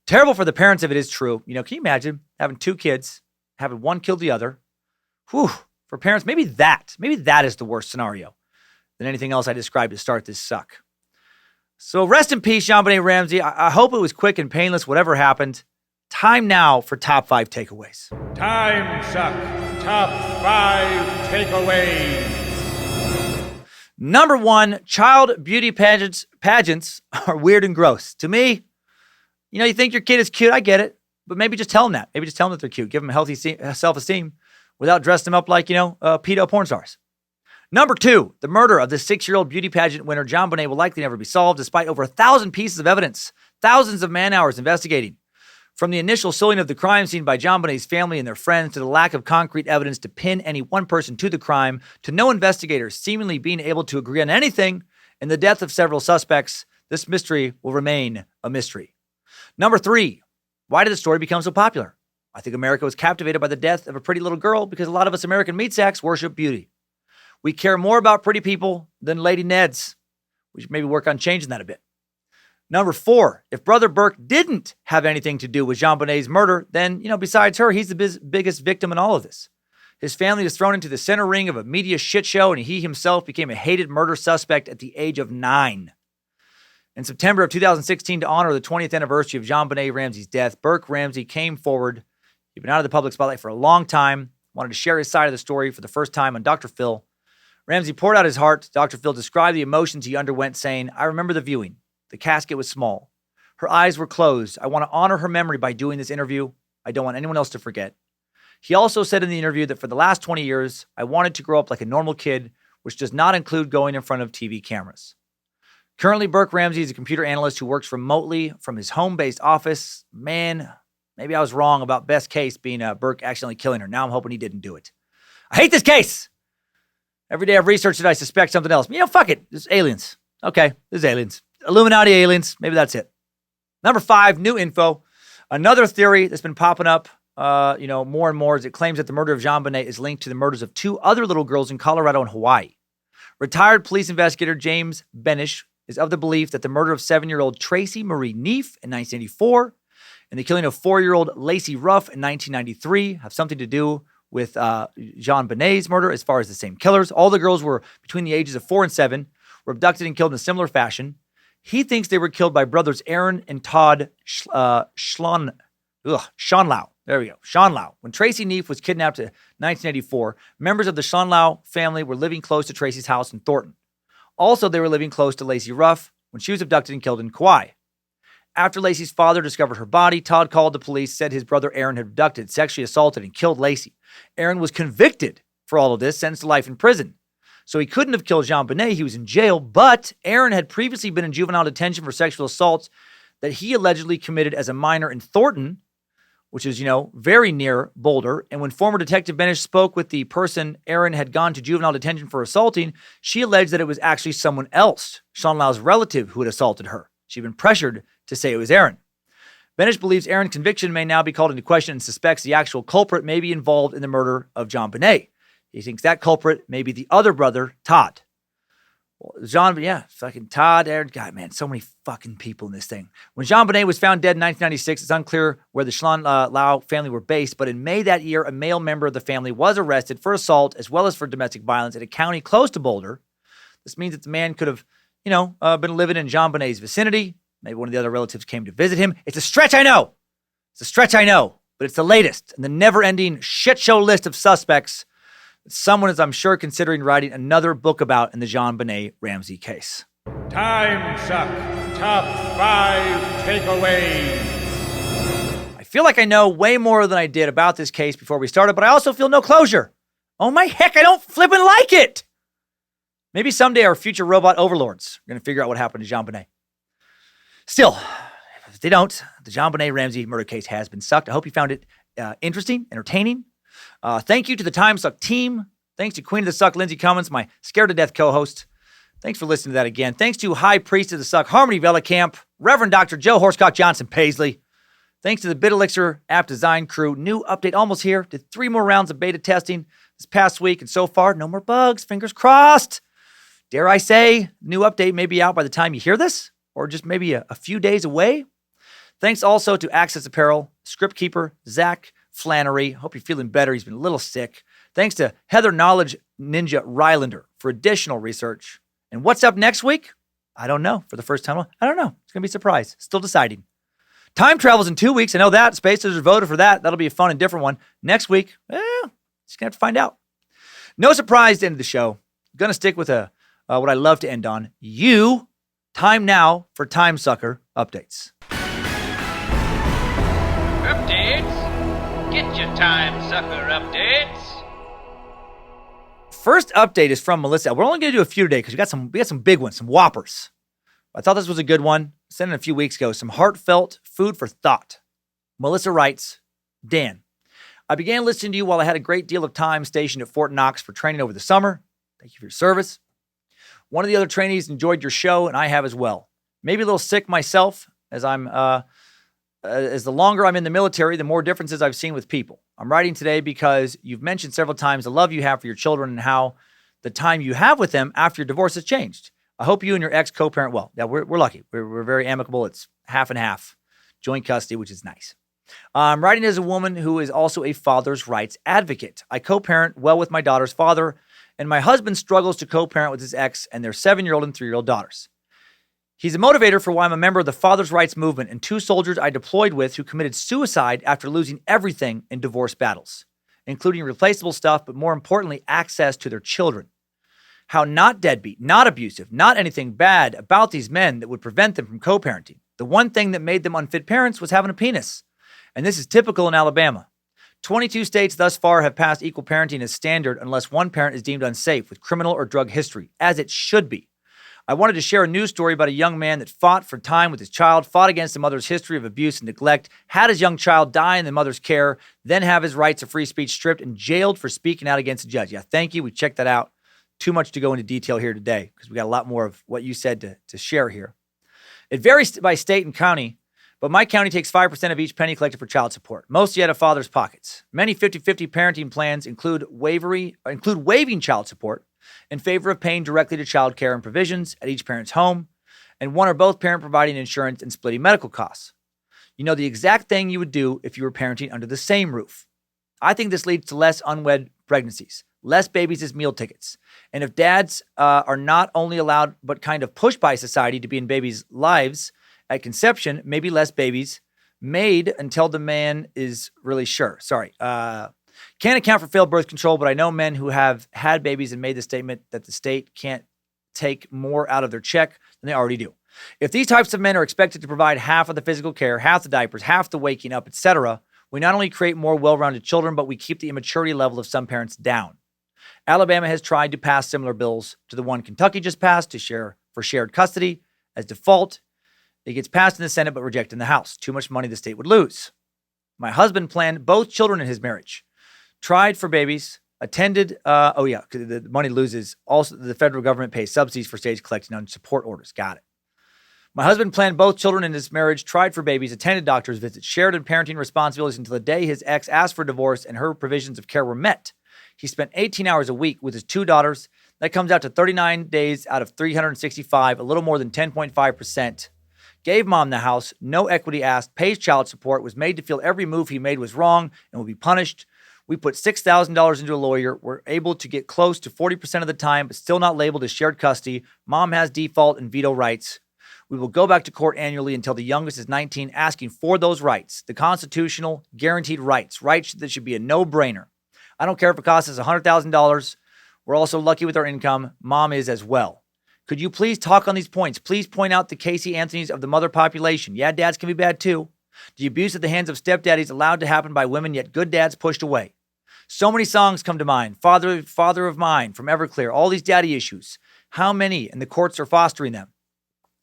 Terrible for the parents if it is true. Can you imagine having two kids, having one kill the other? Whew. For parents, maybe that is the worst scenario than anything else I described to start this suck. So rest in peace, JonBenet Ramsey. I hope it was quick and painless, whatever happened. Time now for top 5 takeaways. Timesuck top 5 takeaways. Number 1, child beauty pageants are weird and gross. To me, you think your kid is cute, I get it, but maybe just tell them that. Maybe just tell them that they're cute. Give them healthy self-esteem without dressing them up like, pedo porn stars. Number 2, the murder of the 6-year-old beauty pageant winner JonBenet will likely never be solved despite over 1,000 pieces of evidence, thousands of man-hours investigating. From the initial suing of the crime scene by JonBenet's family and their friends to the lack of concrete evidence to pin any one person to the crime to no investigators seemingly being able to agree on anything and the death of several suspects, this mystery will remain a mystery. Number 3, why did the story become so popular? I think America was captivated by the death of a pretty little girl because a lot of us American meat sacks worship beauty. We care more about pretty people than Lady Neds. We should maybe work on changing that a bit. Number 4, if Brother Burke didn't have anything to do with JonBenet's murder, then, besides her, he's the biggest victim in all of this. His family was thrown into the center ring of a media shit show, and he himself became a hated murder suspect at the age of 9. In September of 2016, to honor the 20th anniversary of JonBenet Ramsey's death, Burke Ramsey came forward. He'd been out of the public spotlight for a long time, wanted to share his side of the story for the first time on Dr. Phil. Ramsey poured out his heart. Dr. Phil described the emotions he underwent, saying, "I remember the viewing. The casket was small. Her eyes were closed. I want to honor her memory by doing this interview. I don't want anyone else to forget." He also said in the interview that for the last 20 years, I wanted to grow up like a normal kid, which does not include going in front of TV cameras. Currently, Burke Ramsey is a computer analyst who works remotely from his home-based office. Man, maybe I was wrong about best case being Burke accidentally killing her. Now I'm hoping he didn't do it. I hate this case. Every day I've researched it, I suspect something else. Fuck it. It's aliens. Okay, there's aliens. Illuminati aliens. Maybe that's it. Number 5, new info. Another theory that's been popping up more and more as it claims that the murder of JonBenet is linked to the murders of 2 other little girls in Colorado and Hawaii. Retired police investigator JonBenet is of the belief that the murder of 7-year-old Tracy Marie Neef in 1984 and the killing of 4-year-old Lacey Ruff in 1993 have something to do with JonBenet's murder as far as the same killers. All the girls were between the ages of 4 and 7, were abducted and killed in a similar fashion. He thinks they were killed by brothers Aaron and Todd Schonlau. There we go. Schonlau. When Tracy Neef was kidnapped in 1984, members of the Schonlau family were living close to Tracy's house in Thornton. Also, they were living close to Lacey Ruff when she was abducted and killed in Kauai. After Lacey's father discovered her body, Todd called the police, said his brother Aaron had abducted, sexually assaulted, and killed Lacey. Aaron was convicted for all of this, sentenced to life in prison. So he couldn't have killed JonBenet. He was in jail, but Aaron had previously been in juvenile detention for sexual assaults that he allegedly committed as a minor in Thornton, which is, very near Boulder. And when former Detective Benish spoke with the person Aaron had gone to juvenile detention for assaulting, she alleged that it was actually someone else, Schonlau's relative, who had assaulted her. She'd been pressured to say it was Aaron. Benish believes Aaron's conviction may now be called into question and suspects the actual culprit may be involved in the murder of JonBenet. He thinks that culprit may be the other brother, Todd. Fucking Todd, Aaron. God, man, so many fucking people in this thing. When JonBenet was found dead in 1996, it's unclear where the Schonlau family were based, but in May that year, a male member of the family was arrested for assault as well as for domestic violence in a county close to Boulder. This means that the man could have, been living in JonBenet's vicinity. Maybe one of the other relatives came to visit him. It's a stretch, I know. But it's the latest in the never-ending shit show list of suspects that someone is, I'm sure, considering writing another book about in the JonBenet Ramsey case. Timesuck Top 5 Takeaways. I feel like I know way more than I did about this case before we started, but I also feel no closure. Oh my heck, I don't flippin' like it. Maybe someday our future robot overlords are going to figure out what happened to JonBenet. Still, if they don't, the JonBenet Ramsey murder case has been sucked. I hope you found it interesting, entertaining. Thank you to the Timesuck team. Thanks to Queen of the Suck, Lindsay Cummins, my scared to death co-host. Thanks for listening to that again. Thanks to High Priest of the Suck, Harmony Vellicamp, Reverend Dr. Joe Horsecock Johnson Paisley. Thanks to the Bit Elixir app design crew. New update almost here. Did 3 more rounds of beta testing this past week, and so far, no more bugs. Fingers crossed. Dare I say, new update may be out by the time you hear this, or just maybe a few days away. Thanks also to Access Apparel, Script Keeper, Zach Flannery. Hope you're feeling better. He's been a little sick. Thanks to Heather Knowledge Ninja Rylander for additional research. And what's up next week? I don't know. For the first time, I don't know. It's going to be a surprise. Still deciding. Time travel's in 2 weeks. I know that. Spacers are voted for that. That'll be a fun and different one. Next week, just going to have to find out. No surprise to end the show. Going to stick with what I love to end on. Time now for Timesucker updates. Updates? Get your Timesucker updates. First update is from Melissa. We're only going to do a few today because we got some big ones, some whoppers. I thought this was a good one. Sent in a few weeks ago. Some heartfelt food for thought. Melissa writes, Dan, I began listening to you while I had a great deal of time stationed at Fort Knox for training over the summer. Thank you for your service. One of the other trainees enjoyed your show, and I have as well. Maybe a little sick myself, as the longer I'm in the military, the more differences I've seen with people. I'm writing today because you've mentioned several times the love you have for your children and how the time you have with them after your divorce has changed. I hope you and your ex co-parent well. Yeah, we're lucky. We're very amicable. It's half and half, joint custody, which is nice. I'm writing as a woman who is also a father's rights advocate. I co-parent well with my daughter's father, and my husband struggles to co-parent with his ex and their 7-year-old and 3-year-old daughters. He's a motivator for why I'm a member of the father's rights movement and 2 soldiers I deployed with who committed suicide after losing everything in divorce battles, including replaceable stuff, but more importantly, access to their children. How not deadbeat, not abusive, not anything bad about these men that would prevent them from co-parenting. The one thing that made them unfit parents was having a penis. And this is typical in Alabama. 22 states thus far have passed equal parenting as standard unless one parent is deemed unsafe with criminal or drug history, as it should be. I wanted to share a news story about a young man that fought for time with his child, fought against the mother's history of abuse and neglect, had his young child die in the mother's care, then have his rights of free speech stripped and jailed for speaking out against a judge. Yeah, thank you. We checked that out. Too much to go into detail here today because we got a lot more of what you said to share here. It varies by state and county, But my county takes 5% of each penny collected for child support, mostly out of father's pockets. Many 50-50 parenting plans include waiving child support in favor of paying directly to child care and provisions at each parent's home, and one or both parent providing insurance and splitting medical costs. You know the exact thing you would do if you were parenting under the same roof. I think this leads to less unwed pregnancies, less babies as meal tickets. And if dads are not only allowed but kind of pushed by society to be in babies' lives at conception, maybe less babies made until the man is really sure. Can't account for failed birth control, but I know men who have had babies and made the statement that the state can't take more out of their check than they already do. If these types of men are expected to provide half of the physical care, half the diapers, half the waking up, etc., we not only create more well-rounded children, but we keep the immaturity level of some parents down. Alabama has tried to pass similar bills to the one Kentucky just passed for shared custody. As default, it gets passed in the Senate but rejected in the House. Too much money the state would lose. My husband planned both children in his marriage, tried for babies, attended, the money loses. Also, the federal government pays subsidies for states collecting on support orders. Got it. My husband planned both children in his marriage, tried for babies, attended doctor's visits, shared in parenting responsibilities until the day his ex asked for divorce and her provisions of care were met. He spent 18 hours a week with his 2 daughters. That comes out to 39 days out of 365, a little more than 10.5%. Gave mom the house, no equity asked, pays child support, was made to feel every move he made was wrong and will be punished. We put $6,000 into a lawyer. We're able to get close to 40% of the time, but still not labeled as shared custody. Mom has default and veto rights. We will go back to court annually until the youngest is 19, asking for those rights, the constitutional guaranteed rights that should be a no-brainer. I don't care if it costs us $100,000. We're also lucky with our income. Mom is as well. Could you please talk on these points? Please point out the Casey Anthonys of the mother population. Yeah, dads can be bad too. The abuse at the hands of stepdaddies allowed to happen by women, yet good dads pushed away. So many songs come to mind. Father of Mine from Everclear. All these daddy issues. How many? And the courts are fostering them.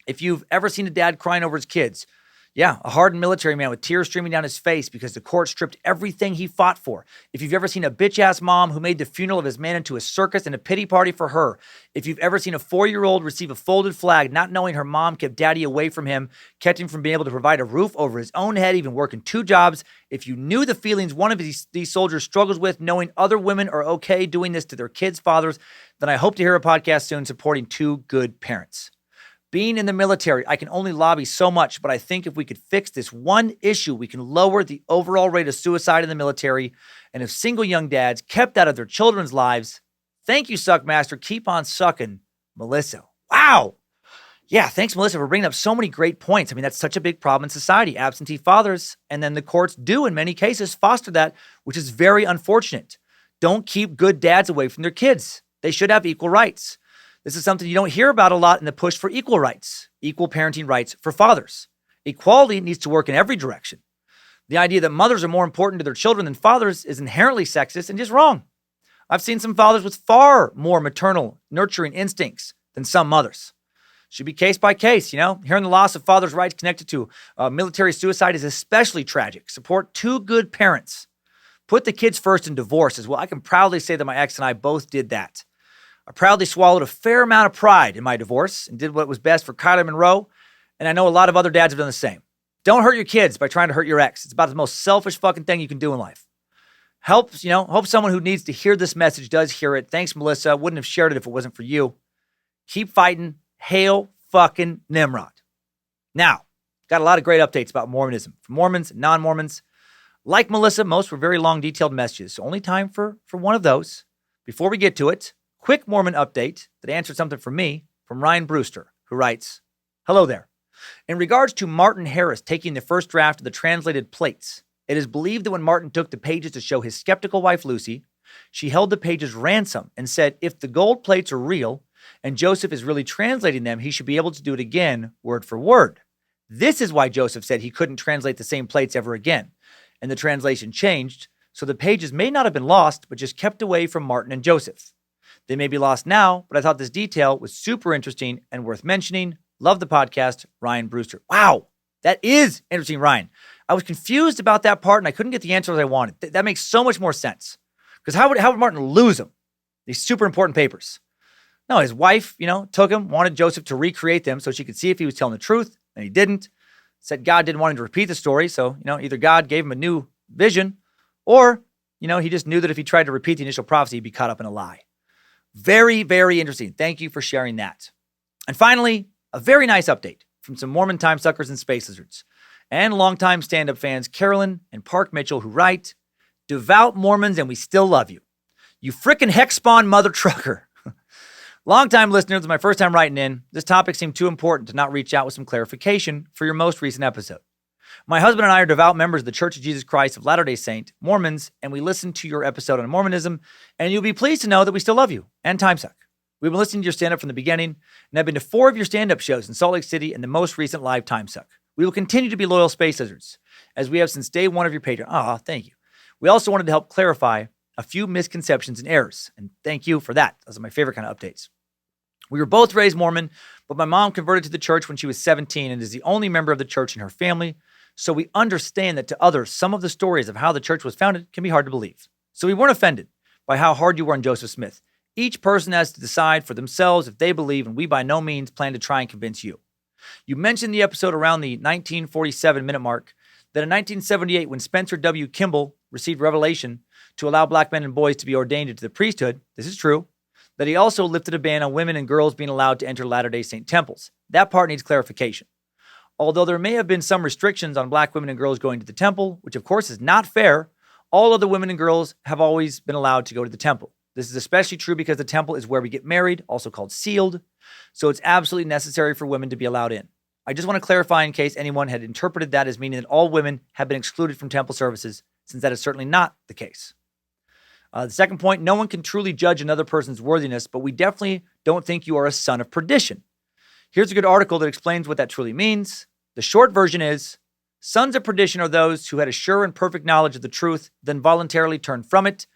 If you've ever seen a dad crying over his kids, yeah, a hardened military man with tears streaming down his face because the court stripped everything he fought for. If you've ever seen a bitch-ass mom who made the funeral of his man into a circus and a pity party for her. If you've ever seen a 4-year-old receive a folded flag, not knowing her mom kept daddy away from him, kept him from being able to provide a roof over his own head, even working 2 jobs. If you knew the feelings one of these soldiers struggles with, knowing other women are okay doing this to their kids' fathers, then I hope to hear a podcast soon supporting 2 good parents. Being in the military, I can only lobby so much, but I think if we could fix this one issue, we can lower the overall rate of suicide in the military. And if single young dads kept out of their children's lives, thank you, Suckmaster. Keep on sucking, Melissa. Wow. Yeah, thanks, Melissa, for bringing up so many great points. I mean, that's such a big problem in society, absentee fathers. And then the courts do, in many cases, foster that, which is very unfortunate. Don't keep good dads away from their kids. They should have equal rights. This is something you don't hear about a lot in the push for equal rights, equal parenting rights for fathers. Equality needs to work in every direction. The idea that mothers are more important to their children than fathers is inherently sexist and just wrong. I've seen some fathers with far more maternal, nurturing instincts than some mothers. Should be case by case, Hearing the loss of fathers' rights connected to military suicide is especially tragic. Support 2 good parents. Put the kids first in divorce as well. I can proudly say that my ex and I both did that. I proudly swallowed a fair amount of pride in my divorce and did what was best for Kyler Monroe, and I know a lot of other dads have done the same. Don't hurt your kids by trying to hurt your ex. It's about the most selfish fucking thing you can do in life. Hope someone who needs to hear this message does hear it. Thanks, Melissa. Wouldn't have shared it if it wasn't for you. Keep fighting. Hail fucking Nimrod. Now, got a lot of great updates about Mormonism from Mormons and non-Mormons. Like Melissa, most were very long, detailed messages, so only time for one of those. Before we get to it, quick Mormon update that answered something for me from Ryan Brewster, who writes, "Hello there. In regards to Martin Harris taking the first draft of the translated plates, it is believed that when Martin took the pages to show his skeptical wife Lucy, she held the pages ransom and said if the gold plates are real and Joseph is really translating them, he should be able to do it again, word for word. This is why Joseph said he couldn't translate the same plates ever again, and the translation changed, so the pages may not have been lost, but just kept away from Martin and Joseph. They may be lost now, but I thought this detail was super interesting and worth mentioning. Love the podcast, Ryan Brewster." Wow, that is interesting, Ryan. I was confused about that part, and I couldn't get the answers I wanted. That makes so much more sense. Because how would Martin lose them? These super important papers. No, his wife, took him, wanted Joseph to recreate them so she could see if he was telling the truth, and he didn't. said God didn't want him to repeat the story. So, either God gave him a new vision or, he just knew that if he tried to repeat the initial prophecy, he'd be caught up in a lie. Very, very interesting. Thank you for sharing that. And finally, a very nice update from some Mormon time suckers and space lizards and longtime stand-up fans Carolyn and Park Mitchell, who write, "Devout Mormons, and we still love you. You frickin' hex spawn mother trucker." Longtime listeners, my first time writing in, this topic seemed too important to not reach out with some clarification for your most recent episode. My husband and I are devout members of the Church of Jesus Christ of Latter-day Saint, Mormons, and we listened to your episode on Mormonism, and you'll be pleased to know that we still love you and Timesuck. We've been listening to your stand-up from the beginning, and I've been to 4 of your stand-up shows in Salt Lake City and the most recent live Timesuck. We will continue to be loyal space lizards, as we have since day one of your Patreon. Ah, thank you. We also wanted to help clarify a few misconceptions and errors, and thank you for that. Those are my favorite kind of updates. We were both raised Mormon, but my mom converted to the church when she was 17 and is the only member of the church in her family, so we understand that to others, some of the stories of how the church was founded can be hard to believe. So we weren't offended by how hard you were on Joseph Smith. Each person has to decide for themselves if they believe, and we by no means plan to try and convince you. You mentioned the episode around the 1947 minute mark that in 1978, when Spencer W. Kimball received revelation to allow black men and boys to be ordained into the priesthood, this is true, that he also lifted a ban on women and girls being allowed to enter Latter-day Saint temples. That part needs clarification. Although there may have been some restrictions on black women and girls going to the temple, which of course is not fair, all other women and girls have always been allowed to go to the temple. This is especially true because the temple is where we get married, also called sealed, so it's absolutely necessary for women to be allowed in. I just want to clarify in case anyone had interpreted that as meaning that all women have been excluded from temple services, since that is certainly not the case. The second point, no one can truly judge another person's worthiness, but we definitely don't think you are a son of perdition. Here's a good article that explains what that truly means. The short version is, sons of perdition are those who had a sure and perfect knowledge of the truth, then voluntarily turned from it.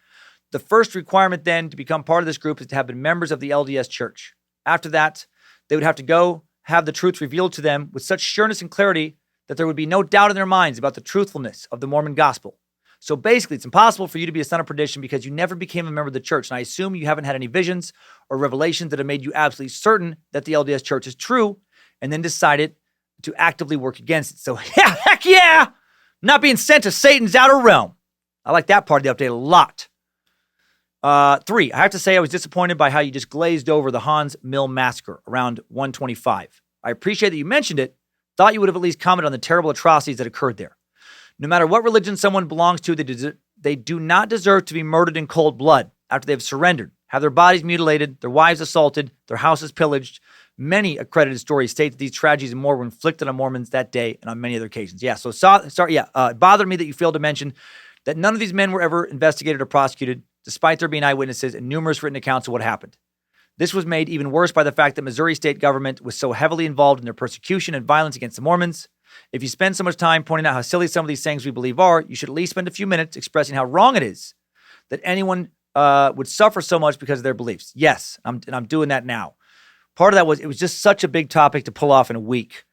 The first requirement then to become part of this group is to have been members of the LDS Church. After that, they would have to go have the truth revealed to them with such sureness and clarity that there would be no doubt in their minds about the truthfulness of the Mormon gospel. So basically, it's impossible for you to be a son of perdition because you never became a member of the church. And I assume you haven't had any visions or revelations that have made you absolutely certain that the LDS Church is true and then decided to actively work against it. So yeah, heck yeah, not being sent to Satan's outer realm. I like that part of the update a lot. 3, I have to say I was disappointed by how you just glazed over the Hans Mill massacre around 125. I appreciate that you mentioned it. Thought you would have at least commented on the terrible atrocities that occurred there. No matter what religion someone belongs to, they do not deserve to be murdered in cold blood after they have surrendered, have their bodies mutilated, their wives assaulted, their houses pillaged. Many accredited stories state that these tragedies and more were inflicted on Mormons that day and on many other occasions. Yeah, so it bothered me that you failed to mention that none of these men were ever investigated or prosecuted, despite there being eyewitnesses and numerous written accounts of what happened. This was made even worse by the fact that Missouri state government was so heavily involved in their persecution and violence against the Mormons. If you spend so much time pointing out how silly some of these things we believe are, you should at least spend a few minutes expressing how wrong it is that anyone would suffer so much because of their beliefs. Yes, I'm doing that now. Part of that was, it was just such a big topic to pull off in a week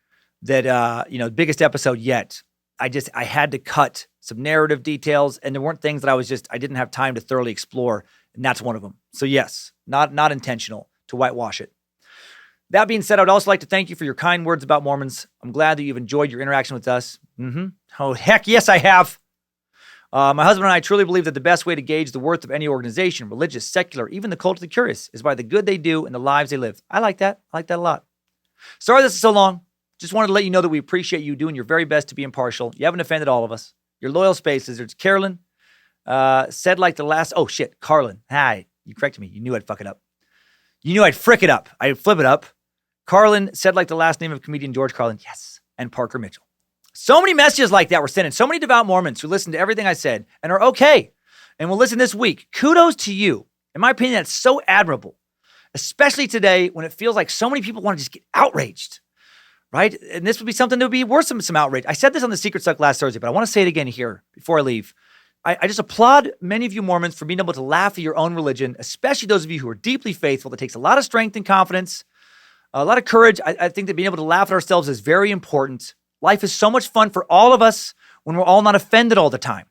that, biggest episode yet. I had to cut some narrative details, and there weren't things that I didn't have time to thoroughly explore, and that's one of them. So yes, not intentional to whitewash it. That being said, I would also like to thank you for your kind words about Mormons. I'm glad that you've enjoyed your interaction with us. Oh, heck yes, I have. My husband and I truly believe that the best way to gauge the worth of any organization, religious, secular, even the cult of the curious, is by the good they do and the lives they live. I like that. I like that a lot. Sorry this is so long. Just wanted to let you know that we appreciate you doing your very best to be impartial. You haven't offended all of us. Your loyal space lizards. Carolyn said like the last... Oh, shit. Carlin. Hi. You corrected me. You knew I'd fuck it up. You knew I'd frick it up. I'd flip it up. Carlin said like the last name of comedian George Carlin. Yes. And Parker Mitchell. So many messages like that were sent in. So many devout Mormons who listened to everything I said and are okay and will listen this week. Kudos to you. In my opinion, that's so admirable, especially today when it feels like so many people want to just get outraged, right? And this would be something that would be worth some outrage. I said this on the Secret Suck last Thursday, but I want to say it again here before I leave. I just applaud many of you Mormons for being able to laugh at your own religion, especially those of you who are deeply faithful. It takes a lot of strength and confidence, a lot of courage. I think that being able to laugh at ourselves is very important. Life is so much fun for all of us when we're all not offended all the time.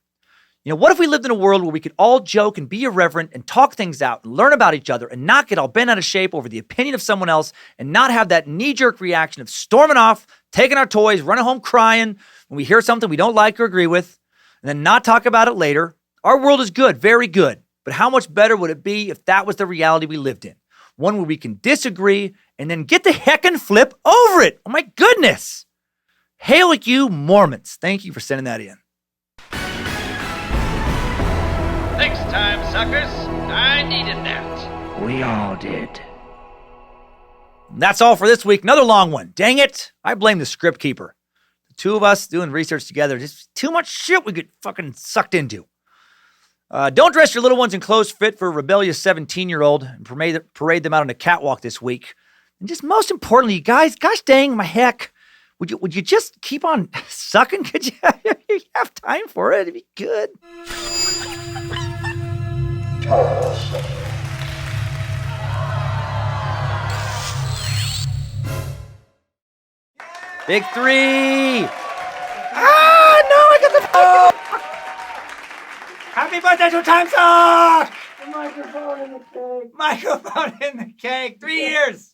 What if we lived in a world where we could all joke and be irreverent and talk things out and learn about each other and not get all bent out of shape over the opinion of someone else and not have that knee-jerk reaction of storming off Taking our toys, running home crying when we hear something we don't like or agree with, and then not talk about it later. Our world is good, very good. But how much better would it be if that was the reality we lived in? One where we can disagree and then get the heck and flip over it. Oh my goodness. Hail you Mormons. Thank you for sending that in. Thanks, time suckers. I needed that. We all did. That's all for this week. Another long one. Dang it. I blame the script keeper. The two of us doing research together. Just too much shit we get fucking sucked into. Don't dress your little ones in clothes fit for a rebellious 17-year-old and parade them out on the catwalk this week. And just most importantly, you guys, gosh dang my heck, would you just keep on sucking? Could you have time for it? It'd be good. Big three. Ah, no, I got the... Oh. Happy birthday to Timesuck! The microphone in the cake. Microphone in the cake. 3 years.